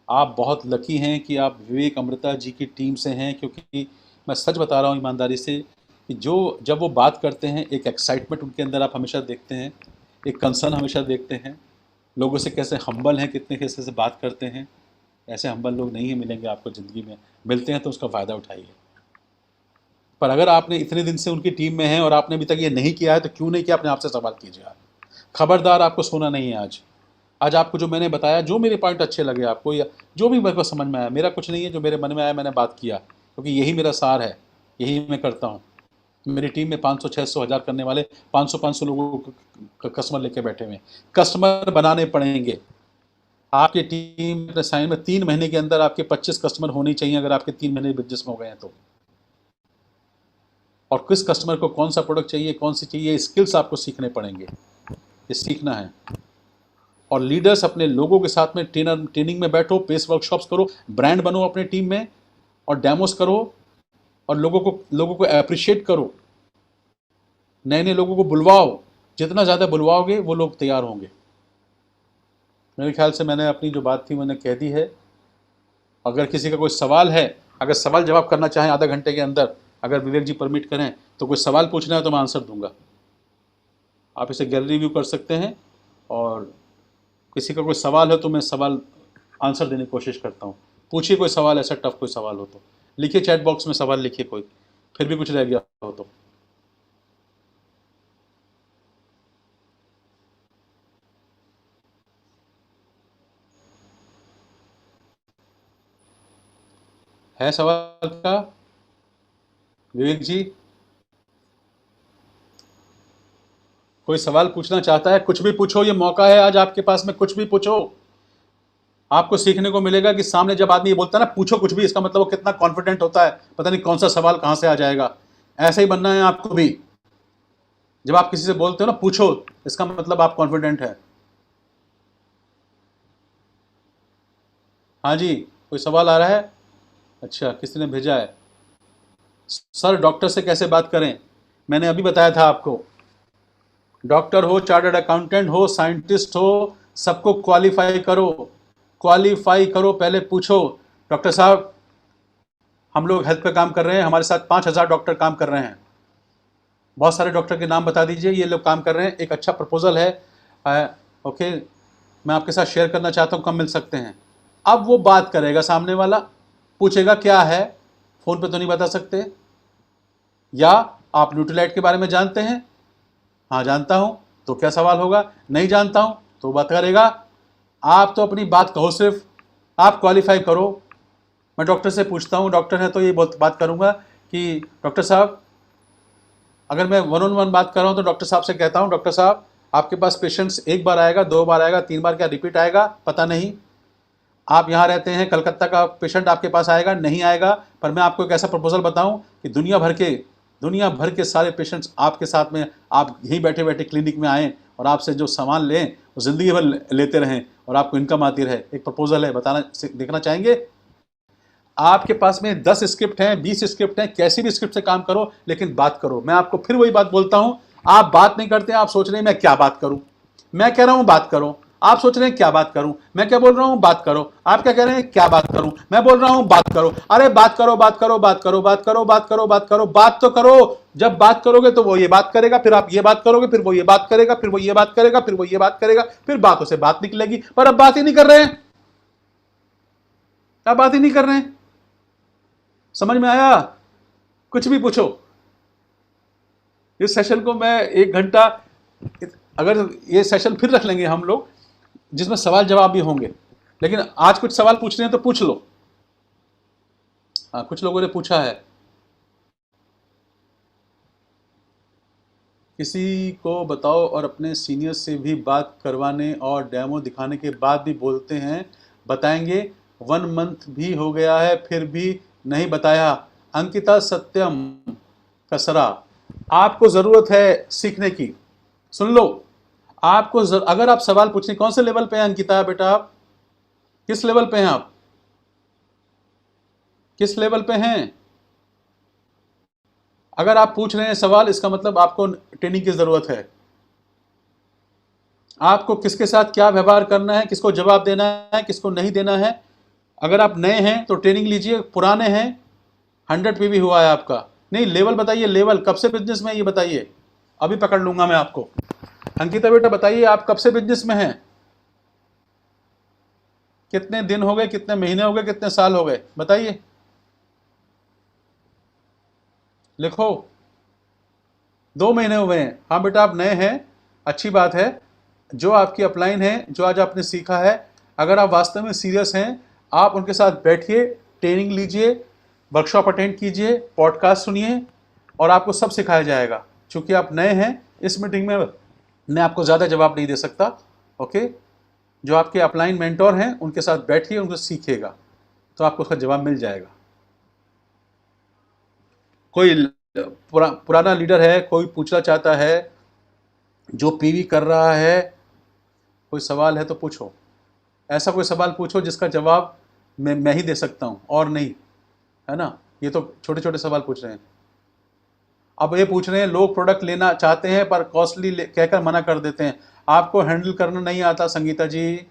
आप बहुत लकी हैं कि आप विवेक अमृता जी की टीम से हैं, क्योंकि मैं सच बता रहा हूँ ईमानदारी से कि जब वो बात करते हैं, एक एक्साइटमेंट उनके अंदर आप हमेशा देखते हैं, एक कंसर्न हमेशा देखते हैं। लोगों से कैसे हम्बल हैं, कितने कैसे से बात करते हैं। ऐसे हम्बल लोग नहीं मिलेंगे आपको ज़िंदगी में, मिलते हैं तो उसका फ़ायदा उठाइए। पर अगर आपने इतने दिन से उनकी टीम में हैं और आपने अभी तक ये नहीं किया है, तो क्यों नहीं किया, अपने आप से सवाल कीजिए। खबरदार, आपको सोना नहीं है। आज आपको जो मैंने बताया, जो मेरे पॉइंट अच्छे लगे आपको, या जो भी मेरे को समझ में आया, मेरा कुछ नहीं है, जो मेरे मन में आया मैंने बात किया, क्योंकि यही मेरा सार है, यही मैं करता हूँ। मेरी टीम में 500, 600, 1000 करने वाले 500 लोगों को कस्टमर लेके बैठे हुए हैं। कस्टमर बनाने पड़ेंगे। आपकी टीम अपने साइन में 3 महीने के अंदर आपके 25 कस्टमर होने चाहिए, अगर आपके 3 महीने बिजनेस में हो गए हैं तो। और किस कस्टमर को कौन सा प्रोडक्ट चाहिए, कौन सी चाहिए, स्किल्स आपको सीखने पड़ेंगे। ये सीखना है। और लीडर्स अपने लोगों के साथ में ट्रेनिंग में बैठो, पेस वर्कशॉप्स करो, ब्रांड बनो अपने टीम में, और डेमोस करो, और लोगों को अप्रिशिएट करो। नए लोगों को बुलवाओ। जितना ज़्यादा बुलवाओगे वो लोग तैयार होंगे। मेरे ख्याल से मैंने अपनी जो बात थी मैंने कह दी है। अगर किसी का कोई सवाल है, अगर सवाल जवाब करना चाहें आधा घंटे के अंदर, अगर विवेक जी परमिट करें, तो कोई सवाल पूछना है तो मैं आंसर दूंगा। आप इसे गैलरी व्यू कर सकते हैं, और किसी का कोई सवाल है तो मैं सवाल आंसर देने की कोशिश करता हूँ। पूछिए कोई सवाल, ऐसा टफ कोई सवाल हो तो लिखिए, चैट बॉक्स में सवाल लिखिए कोई, फिर भी कुछ रह गया हो तो। है सवाल का विवेक जी? कोई सवाल पूछना चाहता है? कुछ भी पूछो, ये मौका है आज आपके पास में, कुछ भी पूछो। आपको सीखने को मिलेगा कि सामने जब आदमी ये बोलता है ना पूछो कुछ भी, इसका मतलब वो कितना कॉन्फिडेंट होता है, पता नहीं कौन सा सवाल कहां से आ जाएगा। ऐसे ही बनना है आपको भी। जब आप किसी से बोलते हो ना पूछो, इसका मतलब आप कॉन्फिडेंट है। हाँ जी, कोई सवाल आ रहा है? अच्छा, किसी ने भेजा है। सर डॉक्टर से कैसे बात करें? मैंने अभी बताया था आपको। डॉक्टर हो, चार्टर्ड अकाउंटेंट हो, साइंटिस्ट हो, सबको क्वालिफाई करो, क्वालिफाई करो। पहले पूछो, डॉक्टर साहब हम लोग हेल्थ पे काम कर रहे हैं, हमारे साथ 5,000 डॉक्टर काम कर रहे हैं, बहुत सारे डॉक्टर के नाम बता दीजिए, ये लोग काम कर रहे हैं, एक अच्छा प्रपोजल है, ओके मैं आपके साथ शेयर करना चाहता हूँ, कब मिल सकते हैं। अब वो बात करेगा, सामने वाला पूछेगा क्या है, फ़ोन पे तो नहीं बता सकते। या आप न्यूट्रीलाइट के बारे में जानते हैं, हाँ जानता हूँ, तो क्या सवाल होगा, नहीं जानता हूँ तो बात करेगा। आप तो अपनी बात कहो, सिर्फ आप क्वालिफाई करो। मैं डॉक्टर से पूछता हूँ, डॉक्टर है तो ये बात करूँगा कि डॉक्टर साहब, अगर मैं 1-on-1 बात कर रहा हूँ तो डॉक्टर साहब से कहता हूँ, डॉक्टर साहब आपके पास पेशेंट्स एक बार आएगा, 2 बार आएगा, 3 बार, क्या रिपीट आएगा पता नहीं। आप यहाँ रहते हैं, कलकत्ता का पेशेंट आपके पास आएगा, नहीं आएगा, पर मैं आपको एक ऐसा प्रपोजल बताऊं कि दुनिया भर के सारे पेशेंट्स आपके साथ में, आप यहीं बैठे बैठे क्लिनिक में आएँ और आपसे जो सामान लें वो ज़िंदगी भर लेते रहें और आपको इनकम आती रहे। एक प्रपोजल है, बताना देखना चाहेंगे? आपके पास में 10 स्क्रिप्ट हैं, 20 स्क्रिप्ट हैं, कैसी भी स्क्रिप्ट से काम करो, लेकिन बात करो। मैं आपको फिर वही बात बोलता हूं, आप बात नहीं करते, आप सोच रहे हैं मैं क्या बात करूं। मैं कह रहा हूं बात करो, आप सोच रहे हैं क्या बात करूं। मैं क्या बोल रहा हूं, बात करो। आप क्या कह रहे हैं, क्या बात करूं। मैं बोल रहा हूं बात करो। अरे बात करो, बात करो, बात करो, बात करो, बात करो, बात करो, बात तो करो। जब बात करोगे तो वो ये बात करेगा, फिर आप ये बात करोगे, फिर वो ये बात करेगा, फिर वो ये बात करेगा, फिर वो ये बात करेगा, फिर बातों से बात निकलेगी। पर अब बात ही नहीं कर रहे हैं, अब बात ही नहीं कर रहे हैं। समझ में आया? कुछ भी पूछो। इस सेशन को मैं 1 घंटा, अगर ये सेशन फिर रख लेंगे हम लोग जिसमें सवाल जवाब भी होंगे, लेकिन आज कुछ सवाल पूछने हैं तो पूछ लो। हाँ, कुछ लोगों ने पूछा है, किसी को बताओ और अपने सीनियर से भी बात करवाने और डेमो दिखाने के बाद भी बोलते हैं बताएंगे। 1 मंथ भी हो गया है फिर भी नहीं बताया। अंकिता सत्यम कसरा, आपको ज़रूरत है सीखने की। सुन लो, आपको अगर आप सवाल पूछने, कौन से लेवल पे हैं अंकिता बेटा, आप किस लेवल पे हैं, आप किस लेवल पे हैं? अगर आप पूछ रहे हैं सवाल, इसका मतलब आपको ट्रेनिंग की ज़रूरत है। आपको किसके साथ क्या व्यवहार करना है, किसको जवाब देना है, किसको नहीं देना है। अगर आप नए हैं तो ट्रेनिंग लीजिए, पुराने हैं 100 पे भी हुआ है आपका, नहीं लेवल बताइए, लेवल कब से बिजनेस में, ये बताइए, अभी पकड़ लूंगा मैं आपको। अंकिता बेटा बताइए, आप कब से बिजनेस में हैं, कितने दिन हो गए, कितने महीने हो गए, कितने साल हो गए, बताइए, लिखो। 2 महीने हुए हैं। हाँ बेटा आप नए हैं, अच्छी बात है। जो आपकी अपलाइन है, जो आज आपने सीखा है, अगर आप वास्तव में सीरियस हैं, आप उनके साथ बैठिए, ट्रेनिंग लीजिए, वर्कशॉप अटेंड कीजिए, पॉडकास्ट सुनिए और आपको सब सिखाया जाएगा। चूंकि आप नए हैं, इस मीटिंग में मैं आपको ज़्यादा जवाब नहीं दे सकता। ओके, जो आपके अपलाइन मेंटोर हैं उनके साथ बैठिए, उनको सीखिएगा, तो आपको उसका जवाब मिल जाएगा। कोई पुराना लीडर है, कोई पूछना चाहता है, जो पीवी कर रहा है, कोई सवाल है तो पूछो। ऐसा कोई सवाल पूछो जिसका जवाब मैं ही दे सकता हूँ और नहीं, है ना। ये तो छोटे छोटे सवाल पूछ रहे हैं। अब ये पूछ रहे हैं, लोग प्रोडक्ट लेना चाहते हैं पर कॉस्टली कहकर मना कर देते हैं। आपको हैंडल करना नहीं आता संगीता जी,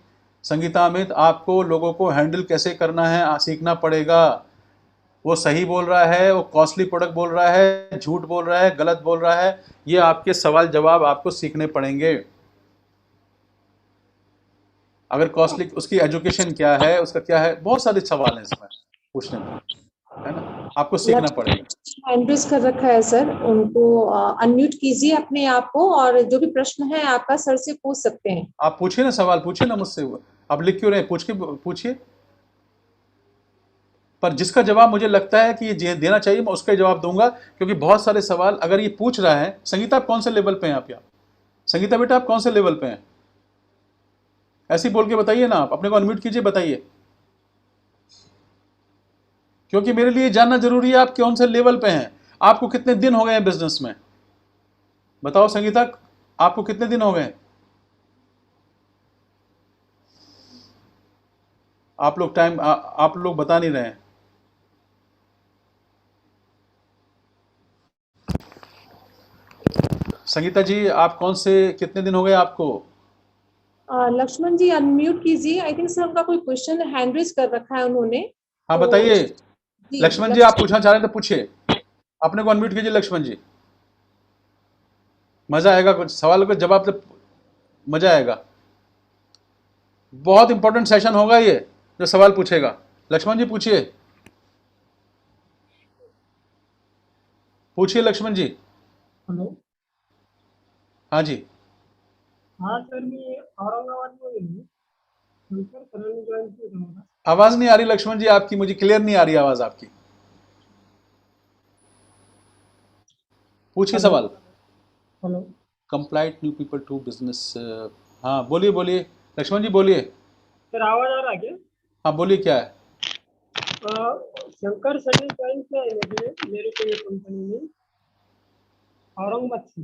संगीता अमित, आपको लोगों को हैंडल कैसे करना है सीखना पड़ेगा। वो सही बोल रहा है, वो कॉस्टली प्रोडक्ट बोल रहा है, झूठ बोल रहा है, गलत बोल रहा है, ये आपके सवाल जवाब आपको सीखने पड़ेंगे। अगर कॉस्टली, उसकी एजुकेशन क्या है, उसका क्या है, बहुत सारे सवाल हैं इसमें पूछने में, है ना, आपको सीखना पड़ेगा। एंड्रेस कर रखा है सर, उनको अनम्यूट कीजिए अपने आप को, और जो भी प्रश्न है आपका सर से पूछ सकते हैं। आप पूछिए ना, सवाल पूछिए ना मुझसे, आप लिख क्यों रहे हैं, पूछिए। पर जिसका जवाब मुझे लगता है कि ये देना चाहिए, मैं उसका जवाब दूंगा, क्योंकि बहुत सारे सवाल अगर ये पूछ रहा है। संगीता आप कौन से लेवल पे हैं, आप यहाँ, संगीता बेटा आप कौन से लेवल पे हैं, ऐसे ही बोल के बताइए ना, आप अपने को अनम्यूट कीजिए, बताइए, क्योंकि मेरे लिए जानना जरूरी है आप कौन से लेवल पे हैं। आपको कितने दिन हो गए हैं बिजनेस में, बताओ संगीता, आपको कितने दिन हो गए? आप लोग बता नहीं रहे हैं। संगीता जी, आप कौन से, कितने दिन हो गए आपको? लक्ष्मण जी अनम्यूट कीजिए। आई थिंक सर उनका कोई क्वेश्चन हैंड रेज कर रखा है उन्होंने। हाँ तो बताइए। जी लक्ष्मण जी, आप पूछना चाह रहे थे, पूछिए। अपने को अनम्यूट कीजिए लक्ष्मण जी। मजा आएगा, कुछ सवाल का जवाब तो मजा आएगा। बहुत इंपॉर्टेंट सेशन होगा ये, जो सवाल पूछेगा। लक्ष्मण जी पूछिए, पूछिए लक्ष्मण जी। हेलो। हाँ जी। हाँ सर, मी औरंगाबादमध्ये आहे. नंतर सरांनी जॉईन केलं मला. आवाज नहीं आ रही लक्ष्मण जी आपकी, मुझे क्लियर नहीं आ रही आवाज आपकी। पूछिए हेलो. सवाल। Hello. Complete new people to business. हाँ बोलिए बोलिए लक्ष्मण जी, बोलिए। सर आवाज आ रहा है क्या? हाँ बोलिए, क्या है? शंकर सर ने ज्वाइन किया है मेरे को ये कंपनी में औरंगाबाद से.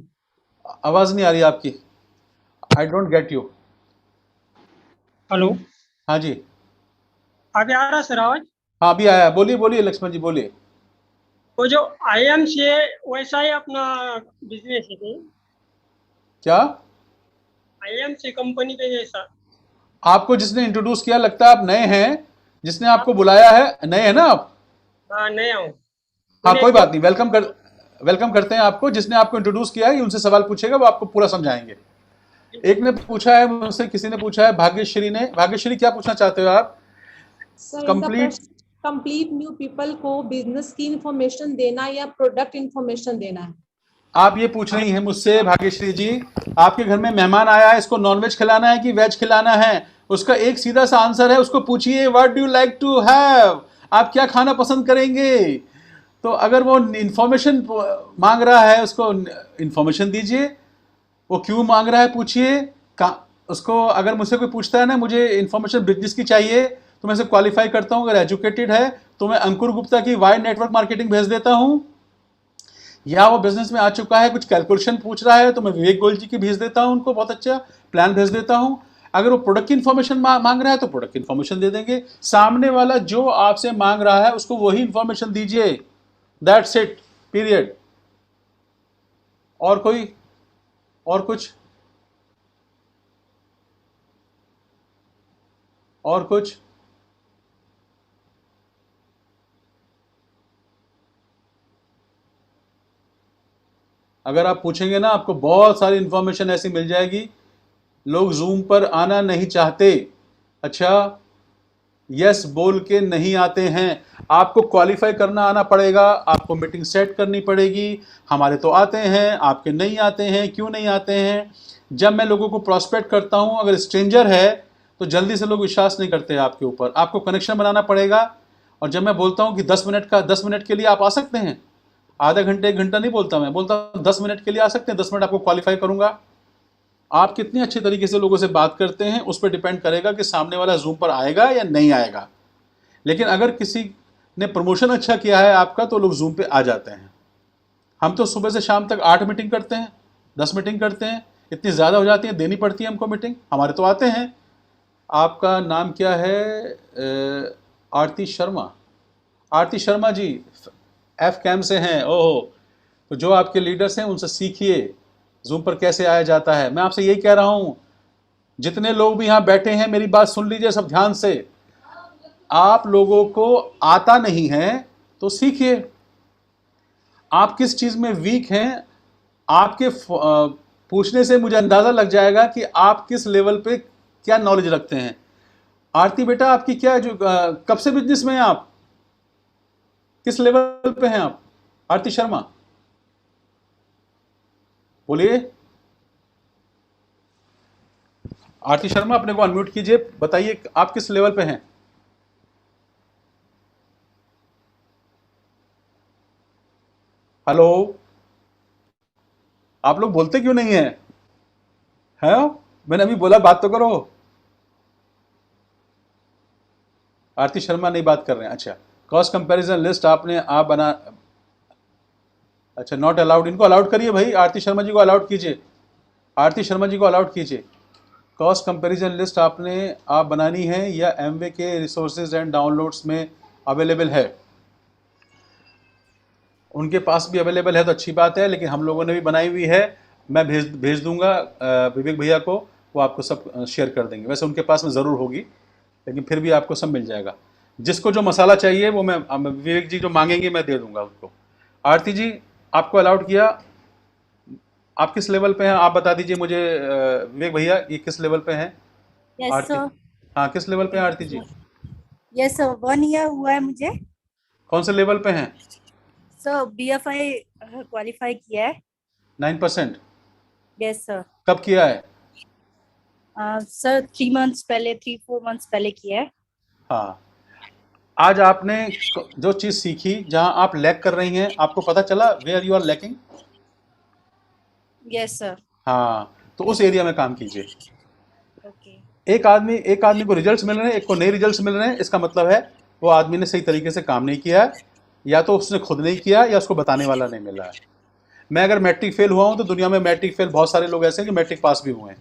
आवाज नहीं आ रही आपकी, I don't get you. Hello. हाँ जी। आगे आ रहा है सर आवाज? हाँ अभी आया, बोलिए बोलिए लक्ष्मण जी, बोलिए। वो जो आईएम से वैसा ही अपना बिजनेस है क्या? क्या? आईएम से कंपनी के जैसा. आपको जिसने इंट्रोड्यूस किया, लगता है आप नए हैं, जिसने आपको आप बुलाया है, नए हैं ना आप? हाँ नया हूँ. हाँ मैंने कोई बात जब नहीं, वेलकम करते हैं आपको। जिसने आपको इंट्रोड्यूस किया है, उनसे सवाल पूछेगा, वो आपको पूरा समझाएंगे। एक ने पूछा है मुझसे, किसी ने पूछा है, भाग्यश्री ने। भाग्यश्री, क्या पूछना चाहते हो आप? सर इनका कंप्लीट। प्रश्न कंप्लीट न्यू पीपल को बिजनेस की इंफॉर्मेशन देना या प्रोडक्ट इंफॉर्मेशन देना है। आप ये पूछ रही हैं मुझसे भाग्यश्री जी, आपके घर में मेहमान आया है, इसको नॉनवेज खिलाना है कि वेज खिलाना है? उसका एक सीधा सा आंसर है, उसको पूछिए what do you like to have, आप क्या खाना पसंद करेंगे। तो अगर वो इंफॉर्मेशन मांग रहा है, उसको इंफॉर्मेशन दीजिए। वो क्यों मांग रहा है पूछिए। उसको अगर मुझसे कोई पूछता है ना, मुझे इंफॉर्मेशन बिजनेस की चाहिए, तो मैं इसे क्वालिफाई करता हूँ। अगर एजुकेटेड है तो मैं अंकुर गुप्ता की वाई नेटवर्क मार्केटिंग भेज देता हूँ, या वो बिजनेस में आ चुका है, कुछ कैलकुलेशन पूछ रहा है, तो मैं विवेक गोयल जी की भेज देता हूँ, उनको बहुत अच्छा प्लान भेज देता हूँ। अगर वो प्रोडक्ट की इन्फॉर्मेशन मांग रहा है तो प्रोडक्ट की इन्फॉर्मेशन दे देंगे। सामने वाला जो आपसे मांग रहा है उसको वही इन्फॉर्मेशन दीजिए, दैट्स इट, पीरियड। और कोई, और कुछ, और कुछ? अगर आप पूछेंगे ना, आपको बहुत सारी इंफॉर्मेशन ऐसी मिल जाएगी। लोग जूम पर आना नहीं चाहते, अच्छा, यस बोल के नहीं आते हैं। आपको क्वालिफाई करना आना पड़ेगा, आपको मीटिंग सेट करनी पड़ेगी। हमारे तो आते हैं, आपके नहीं आते हैं, क्यों नहीं आते हैं? जब मैं लोगों को प्रॉस्पेक्ट करता हूं, अगर स्ट्रेंजर है तो जल्दी से लोग विश्वास नहीं करते आपके ऊपर, आपको कनेक्शन बनाना पड़ेगा। और जब मैं बोलता हूं कि 10 मिनट के लिए आप आ सकते हैं, आधा घंटे 1 घंटा नहीं बोलता, मैं बोलता हूं 10 मिनट के लिए आ सकते हैं, 10 मिनट आपको क्वालिफाई करूंगा। आप कितनी अच्छे तरीके से लोगों से बात करते हैं, उस पर डिपेंड करेगा कि सामने वाला जूम पर आएगा या नहीं आएगा। लेकिन अगर किसी ने प्रमोशन अच्छा किया है आपका, तो लोग जूम पे आ जाते हैं। हम तो सुबह से शाम तक 8 मीटिंग करते हैं, 10 मीटिंग करते हैं, इतनी ज़्यादा हो जाती है, देनी पड़ती है हमको मीटिंग, हमारे तो आते हैं। आपका नाम क्या है? आरती शर्मा। आरती शर्मा जी एफ कैम से हैं। ओहो, तो जो आपके लीडर्स हैं उनसे सीखिए जूम पर कैसे आया जाता है। मैं आपसे यही कह रहा हूं, जितने लोग भी यहां बैठे हैं, मेरी बात सुन लीजिए सब ध्यान से। आप लोगों को आता नहीं है तो सीखिए। आप किस चीज में वीक हैं, आपके पूछने से मुझे अंदाजा लग जाएगा कि आप किस लेवल पे क्या नॉलेज रखते हैं। आरती बेटा, आपकी क्या जो कब से बिजनेस में हैं आप, किस लेवल पे हैं आप? आरती शर्मा बोलिए। आरती शर्मा, अपने को अनम्यूट कीजिए, बताइए आप किस लेवल पे हैं? हेलो, आप लोग बोलते क्यों नहीं है? हैं? मैंने अभी बोला बात तो करो। आरती शर्मा नहीं बात कर रहे हैं, अच्छा। कॉस्ट कंपैरिजन लिस्ट आपने आप बना, अच्छा, नॉट अलाउड, इनको अलाउड करिए भाई, आरती शर्मा जी को अलाउड कीजिए, आरती शर्मा जी को अलाउड कीजिए। कॉस्ट कंपैरिजन लिस्ट आपने आप बनानी है या एमवे के रिसोर्सेज एंड डाउनलोड्स में अवेलेबल है? उनके पास भी अवेलेबल है तो अच्छी बात है, लेकिन हम लोगों ने भी बनाई हुई है। मैं भेज दूंगा विवेक भैया को, वो आपको सब शेयर कर देंगे। वैसे उनके पास में ज़रूर होगी, लेकिन फिर भी आपको सब मिल जाएगा। जिसको जो मसाला चाहिए वो मैं विवेक जी जो मांगेंगे मैं दे दूंगा उनको। आरती जी, आपको अलाउड किया, आप किस लेवल पे हैं आप बता दीजिए मुझे। विवेक भैया ये किस लेवल पे हैं? यस आरती, सर। हाँ किस लेवल पे हैं आरती जी? यस सर, 1 ईयर हुआ है मुझे। कौन से लेवल पे हैं? सर BFI क्वालिफाई किया है। 9%? Yes sir. कब किया है? सर 3-4 मंथ्स पहले किया है। हाँ, आज आपने जो चीज़ सीखी, जहां आप लैक कर रही हैं, आपको पता चला where you are lacking? Yes sir. हाँ, तो उस एरिया में काम कीजिए। ओके। एक आदमी को रिजल्ट्स मिल रहे हैं, एक को नए रिजल्ट्स मिल रहे हैं, इसका मतलब है वो आदमी ने सही तरीके से काम नहीं किया है, या तो उसने खुद नहीं किया या उसको बताने वाला नहीं मिला है। मैं अगर मैट्रिक फेल हुआ हूं तो दुनिया में मैट्रिक फेल बहुत सारे लोग ऐसे हैं जो मैट्रिक पास भी हुए हैं।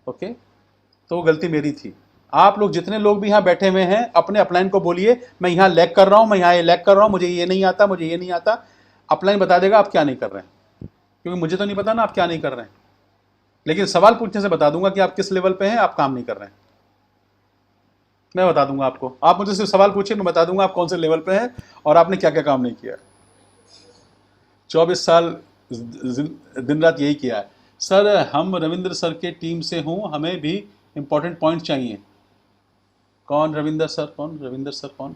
ओके, तो वो गलती मेरी थी। आप लोग जितने लोग भी यहाँ बैठे हुए हैं, अपने अपलाइन को बोलिए मैं यहाँ लैक कर रहा हूँ, मैं यहाँ ये लैक कर रहा हूँ, मुझे ये नहीं आता, मुझे ये नहीं आता। अपलाइन बता देगा आप क्या नहीं कर रहे हैं, क्योंकि मुझे तो नहीं पता ना आप क्या नहीं कर रहे हैं, लेकिन सवाल पूछने से बता दूंगा कि आप किस लेवल पे हैं, आप काम नहीं कर रहे हैं। मैं बता दूंगा आपको, आप मुझे सिर्फ सवाल पूछिए, मैं बता दूंगा आप कौन से लेवल पे हैं और आपने क्या क्या काम नहीं किया। 24 साल दिन रात यही किया है। सर हम रविंद्र सर के टीम से हूँ, हमें भी इंपॉर्टेंट पॉइंट चाहिए। कौन रविंद्र सर? कौन रविंद्र सर? कौन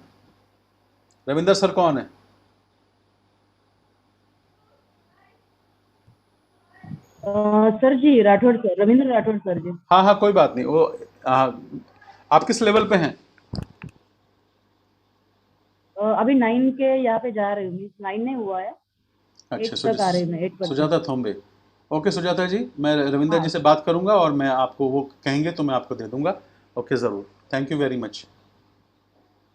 रविंद्र सर? कौन है? सर जी, राठौड़ सर, रविंद्र राठौड़ सर जी। हाँ हाँ, कोई बात नहीं। वो आप किस लेवल पे हैं? अभी 9 के यहाँ पे जा रही हूँ, 9 नहीं हुआ है। अच्छा, 8 तक आ रही हूँ, 8%। सुजाता थोम्बे। ओके सुजाता जी, मैं रविंद्र जी से बात करूंगा और मैं आपको वो कहेंगे तो मैं आपको दे दूंगा। ओके ज़रूर, thank you very much.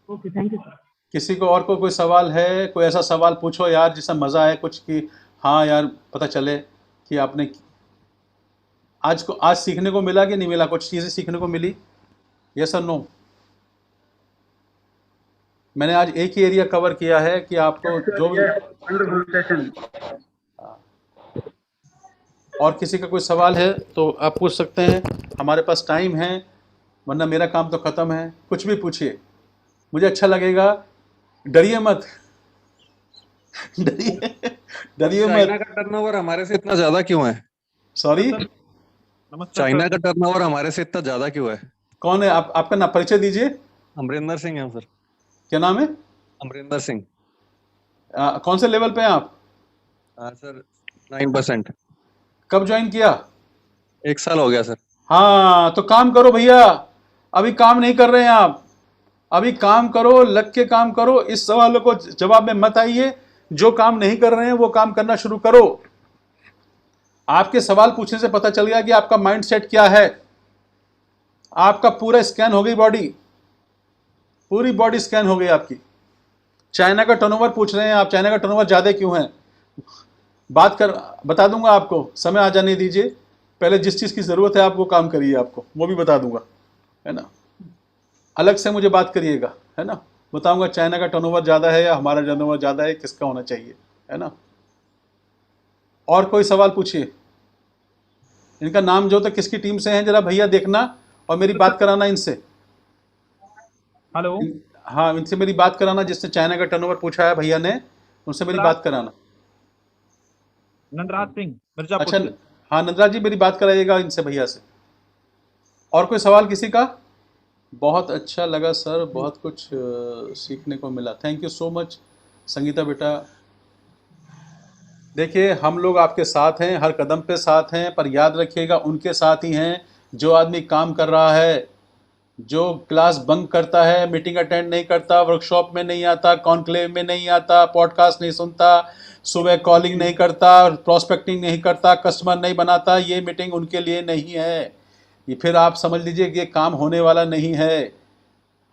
Okay, thank you sir. किसी को और को कोई सवाल है? कोई ऐसा सवाल पूछो यार जिससे मज़ा आए कुछ, कि हाँ यार पता चले कि आपने आज सीखने को मिला कि नहीं मिला, कुछ चीज़ें सीखने को मिली। यस और नो? मैंने आज एक ही एरिया कवर किया है कि आपको जो भी और किसी का कोई सवाल है तो आप पूछ सकते हैं, हमारे पास टाइम है, वरना मेरा काम तो ख़त्म है। कुछ भी पूछिए, मुझे अच्छा लगेगा। डरिए मत डरिए मत। चाइना का टर्नओवर हमारे से इतना ज्यादा क्यों है? सॉरी, चाइना का टर्नओवर हमारे से इतना ज्यादा क्यों है? कौन है आप? आपका नाम परिचय दीजिए। अमरिंदर सिंह है सर। क्या नाम है? अमरिंदर सिंह। कौन से लेवल पे हैं आप? हाँ सर, 9%। कब ज्वाइन किया? 1 साल हो गया सर। हाँ तो काम करो भैया, अभी काम नहीं कर रहे हैं आप, अभी काम करो, लग के काम करो। इस सवालों को जवाब में मत आइए, जो काम नहीं कर रहे हैं वो काम करना शुरू करो। आपके सवाल पूछने से पता चल गया कि आपका माइंडसेट क्या है। आपका पूरा स्कैन हो गई बॉडी, पूरी बॉडी स्कैन हो गई आपकी। चाइना का टर्नओवर पूछ रहे हैं आप, चाइना का टर्नओवर ज्यादा क्यों है? बता दूंगा आपको, समय आ जाने दीजिए। पहले जिस चीज की जरूरत है आप वो काम करिए, आपको वो भी बता दूंगा, है ना। अलग से मुझे बात करिएगा, है ना। बताऊंगा चाइना का टर्नओवर ज्यादा है या हमारा टर्नओवर ज्यादा है, किसका होना चाहिए, है ना। और कोई सवाल पूछिए। इनका नाम जो तो किसकी टीम से है जरा भैया देखना, और मेरी बात कराना इनसे। हेलो। हाँ, इनसे मेरी बात कराना, जिसने चाइना का टर्नओवर पूछा है भैया ने, उनसे मेरी बात कराना। नंदराज सिंह मिर्जापुर अच्छा, से। हाँ नंदराज जी, मेरी बात कराइएगा इनसे भैया से। और कोई सवाल किसी का? बहुत अच्छा लगा सर, बहुत कुछ सीखने को मिला। Thank you so much Sangeeta बेटा। देखिए हम लोग आपके साथ हैं, हर कदम पे साथ हैं, पर याद रखिएगा उनके साथ ही हैं जो आदमी काम कर रहा है, जो क्लास बंक करता है, मीटिंग अटेंड नहीं करता, वर्कशॉप में नहीं आता, कॉन्क्लेव में नहीं आता, पॉडकास्ट नहीं सुनता, सुबह कॉलिंग नहीं करता, प्रॉस्पेक्टिंग नहीं करता, कस्टमर नहीं बनाता, ये मीटिंग उनके लिए नहीं है। ये फिर आप समझ लीजिए कि ये काम होने वाला नहीं है।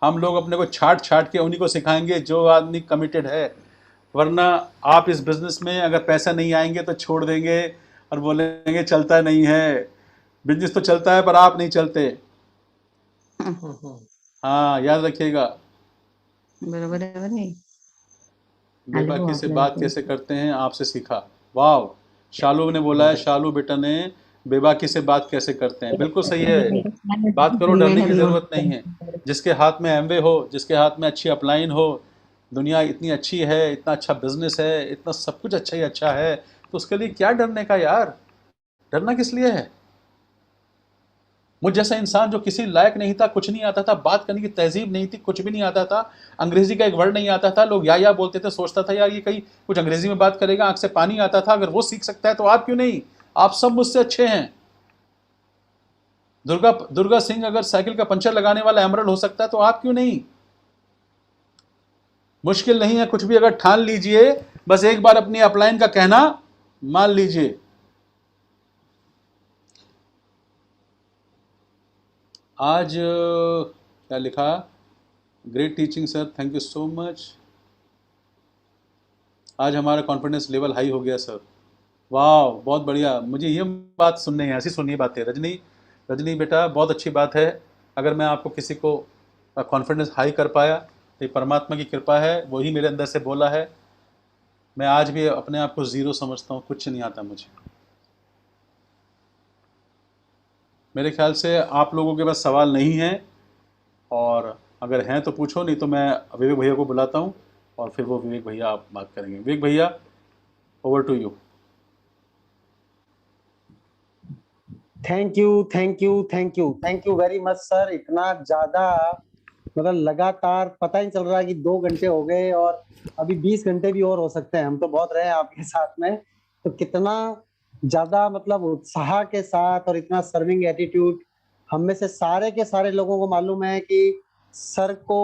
हम लोग अपने को छाट छाट के उन्हीं को सिखाएंगे जो आदमी कमिटेड है, वरना आप इस बिज़नेस में अगर पैसा नहीं आएंगे तो छोड़ देंगे और बोलेंगे चलता नहीं है। बिजनेस तो चलता है पर आप नहीं चलते। हाँ याद रखिएगा। बरोबर है नहीं? बेबाकी से बात कैसे करते हैं आपसे सीखा। वाह, शालू ने बोला है, शालू बेटा ने, बेबाकी से बात कैसे करते हैं। बिल्कुल सही है, बात करो, डरने की ज़रूरत नहीं है। जिसके हाथ में एमवे हो, जिसके हाथ में अच्छी अपलाइन हो, दुनिया इतनी अच्छी है, इतना अच्छा बिजनेस है, इतना सब कुछ अच्छा ही अच्छा है, तो उसके लिए क्या डरने का यार, डरना किस लिए है। मुझ जैसा इंसान जो किसी लायक नहीं था, कुछ नहीं आता था, बात करने की तहजीब नहीं थी, कुछ भी नहीं आता था, अंग्रेजी का एक वर्ड नहीं आता था, लोग या बोलते थे, सोचता था यार ये कहीं कुछ अंग्रेजी में बात करेगा, आंख से पानी आता था। अगर वो सीख सकता है तो आप क्यों नहीं, आप सब मुझसे अच्छे हैं। दुर्गा सिंह अगर साइकिल का पंचर लगाने वाला एमरल्ड हो सकता है तो आप क्यों नहीं। मुश्किल नहीं है कुछ भी, अगर ठान लीजिए, बस एक बार अपनी अपलाइन का कहना मान लीजिए। आज क्या लिखा, great teaching sir, thank you so much. आज हमारा कॉन्फिडेंस लेवल हाई हो गया सर, वाह बहुत बढ़िया। मुझे ये बात सुननी है, ऐसी सुनिए बातें। रजनी बेटा बहुत अच्छी बात है। अगर मैं आपको किसी को कॉन्फिडेंस हाई कर पाया तो ये परमात्मा की कृपा है, वही मेरे अंदर से बोला है। मैं आज भी अपने आप को ज़ीरो समझता हूँ, कुछ नहीं आता मुझे। मेरे ख्याल से आप लोगों के पास सवाल नहीं है, और अगर हैं तो पूछो, नहीं तो मैं विवेक भैया को बुलाता हूँ और फिर वो विवेक भैया आप बात करेंगे। विवेक भैया, over to you. Thank you thank you thank you thank you very much sir. इतना ज्यादा मतलब लगातार पता ही चल रहा है कि 2 घंटे हो गए और अभी 20 घंटे भी और हो सकते हैं। हम तो बहुत रहे आपके साथ में, तो कितना ज्यादा मतलब उत्साह के साथ और इतना सर्विंग एटीट्यूड। हम में से सारे के सारे लोगों को मालूम है कि सर को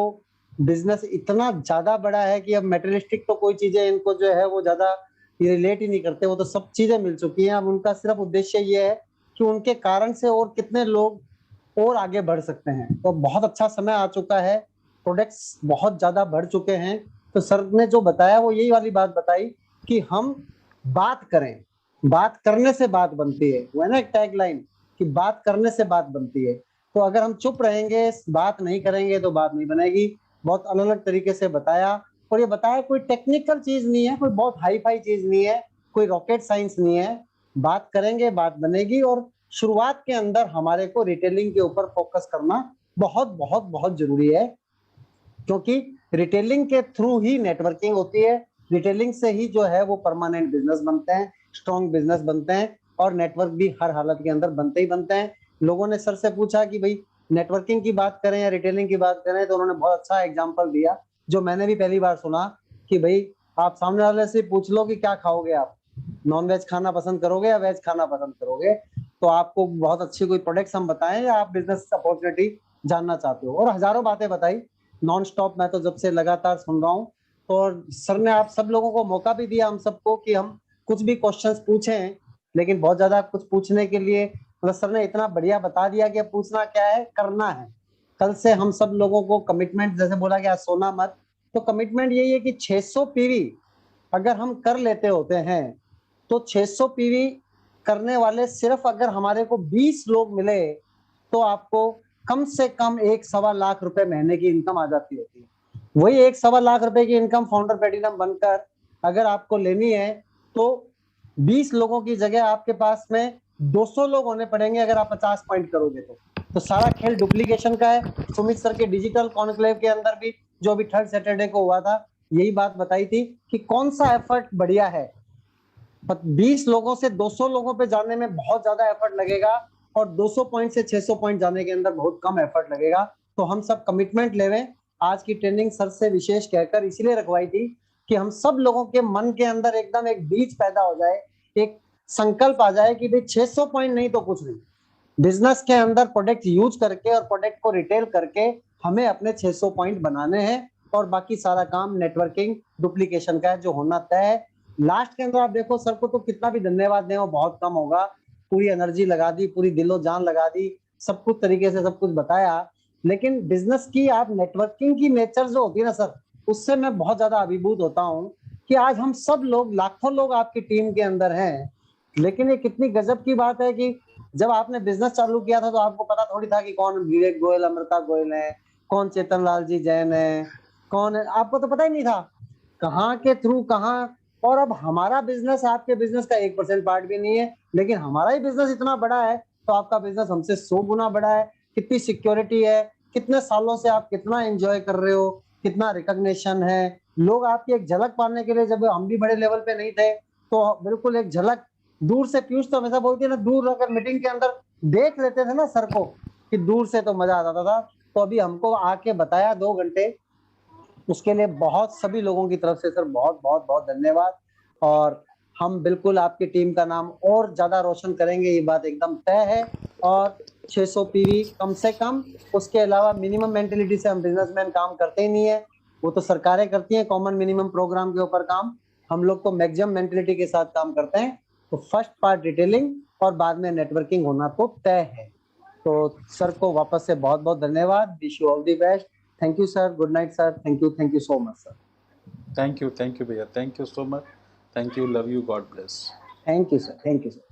बिजनेस इतना ज्यादा बड़ा है कि अब मेटेरियलिस्टिक तो कोई चीजें इनको जो है वो ज्यादा रिलेट ही नहीं करते, वो तो सब चीजें मिल चुकी हैं। अब उनका सिर्फ उद्देश्य ये है कि उनके कारण से और कितने लोग और आगे बढ़ सकते हैं। तो बहुत अच्छा समय आ चुका है, प्रोडक्ट्स बहुत ज्यादा बढ़ चुके हैं। तो सर ने जो बताया वो यही वाली बात बताई कि हम बात करें, बात करने से बात बनती है। वो है ना एक टैगलाइन कि बात करने से बात बनती है। तो अगर हम चुप रहेंगे, बात नहीं करेंगे तो बात नहीं बनेगी। बहुत अलग अलग तरीके से बताया, और ये बताया कोई टेक्निकल चीज नहीं है, कोई बहुत हाई फाई चीज नहीं है, कोई रॉकेट साइंस नहीं है। बात करेंगे बात बनेगी। और शुरुआत के अंदर हमारे को रिटेलिंग के ऊपर फोकस करना बहुत बहुत बहुत जरूरी है, क्योंकि रिटेलिंग के थ्रू ही नेटवर्किंग होती है। रिटेलिंग से ही जो है वो परमानेंट बिजनेस बनते हैं, स्ट्रॉन्ग बिजनेस बनते हैं, और नेटवर्क भी हर हालत के अंदर बनते ही बनते हैं। लोगों ने सर से पूछा कि भाई नेटवर्किंग की बात करें या रिटेलिंग की बात करें, तो उन्होंने बहुत अच्छा एग्जाम्पल दिया जो मैंने भी पहली बार सुना कि भाई आप सामने वाले से पूछ लो कि क्या खाओगे, आप नॉन वेज खाना पसंद करोगे या वेज खाना पसंद करोगे, तो आपको बहुत अच्छी कोई प्रोडक्ट्स हम बताएं या आप बिजनेस अपॉर्चुनिटी जानना चाहते हो। और हजारों बातें बताई नॉन स्टॉप, मैं तो जब से लगातार सुन रहा हूँ। तो सर ने आप सब लोगों को मौका भी दिया, हम सबको, कि हम कुछ भी क्वेश्चंस पूछें, लेकिन बहुत ज्यादा कुछ पूछने के लिए मतलब सर ने इतना बढ़िया बता दिया कि अब पूछना क्या है, करना है। कल से हम सब लोगों को कमिटमेंट, जैसे बोला गया सोना मत, तो कमिटमेंट यही है कि 600 पीवी अगर हम कर लेते होते हैं, तो 600 पीवी करने वाले सिर्फ अगर हमारे को 20 लोग मिले तो आपको कम से कम 1.25 लाख रुपए महीने की इनकम आ जाती होती है। वही 1.25 लाख रुपए की इनकम फाउंडर प्लेटिनम बनकर अगर आपको लेनी है, तो 20 लोगों की जगह आपके पास में 200 लोग होने पड़ेंगे अगर आप 50 पॉइंट करोगे तो सारा खेल डुप्लीकेशन का है। सुमित सर के डिजिटल कॉन्क्लेव के अंदर भी जो अभी 3rd सैटरडे को हुआ था, यही बात बताई थी कि कौन सा एफर्ट बढ़िया है। 20 लोगों से 200 लोगों पे जाने में बहुत ज्यादा एफर्ट लगेगा, और 200 पॉइंट से 600 पॉइंट जाने के अंदर बहुत कम एफर्ट लगेगा। तो हम सब कमिटमेंट लेवें। आज की ट्रेनिंग सर से विशेष कहकर इसलिए रखवाई थी कि हम सब लोगों के मन के अंदर एकदम एक बीज पैदा हो जाए, एक संकल्प आ जाए कि भाई 600 पॉइंट नहीं तो कुछ नहीं, बिजनेस के अंदर प्रोडक्ट यूज करके और प्रोडक्ट को रिटेल करके हमें अपने 600 पॉइंट बनाने हैं, और बाकी सारा काम नेटवर्किंग डुप्लीकेशन का है जो होना तय है। लास्ट के अंदर आप देखो सर को तो कितना भी धन्यवाद दें वो बहुत कम होगा। पूरी एनर्जी लगा दी, पूरी दिलो जान लगा दी, सब कुछ तरीके से सब कुछ बताया, लेकिन बिजनेस की आप नेटवर्किंग की नेचर जो होती है ना सर, उससे मैं बहुत ज्यादा अभिभूत होता हूँ कि आज हम सब लोग, लाखों लोग आपकी टीम के अंदर हैं, लेकिन ये कितनी गजब की बात है कि जब आपने बिजनेस चालू किया था तो आपको पता थोड़ी था कि कौन विवेक गोयल, अमृता गोयल है, कौन चेतन लाल जी जैन है, कौन है, आपको तो पता ही नहीं था। कहाँ के थ्रू कहाँ और अब हमारा बिजनेस आपके बिजनेस का 1% पार्ट भी नहीं है, लेकिन हमारा ही बिजनेस इतना बड़ा है तो आपका बिजनेस हमसे 100 गुना बड़ा है। कितनी सिक्योरिटी है, कितने सालों से आप कितना एंजॉय कर रहे हो, कितना रिकॉग्निशन है। लोग आपकी एक झलक पाने के लिए, जब हम भी बड़े लेवल पे नहीं थे तो बिल्कुल एक झलक दूर से, पीयूष तो हमेशा बोलती है ना, दूर अगर मीटिंग के अंदर देख लेते थे ना सर को कि दूर से तो मजा आता था। तो अभी हमको आके बताया 2 घंटे, उसके लिए बहुत सभी लोगों की तरफ से सर बहुत बहुत बहुत धन्यवाद। और हम बिल्कुल आपकी टीम का नाम और ज्यादा रोशन करेंगे, ये बात एकदम तय है। और 600 पीवी कम से कम, उसके अलावा मिनिमम मेंटेलिटी से हम बिजनेसमैन काम करते ही नहीं है, वो तो सरकारें करती हैं कॉमन मिनिमम प्रोग्राम के ऊपर काम, हम लोग तो मैक्सिमम मेंटेलिटी के साथ काम करते हैं। तो फर्स्ट पार्ट डिटेलिंग और बाद में नेटवर्किंग होना तो तय है। तो सर को वापस से बहुत बहुत धन्यवाद, wish you all the best. Thank you sir, good night sir, thank you so much sir. Thank you भैया, thank you so much, thank you, love you, God bless. Thank you sir, thank you sir.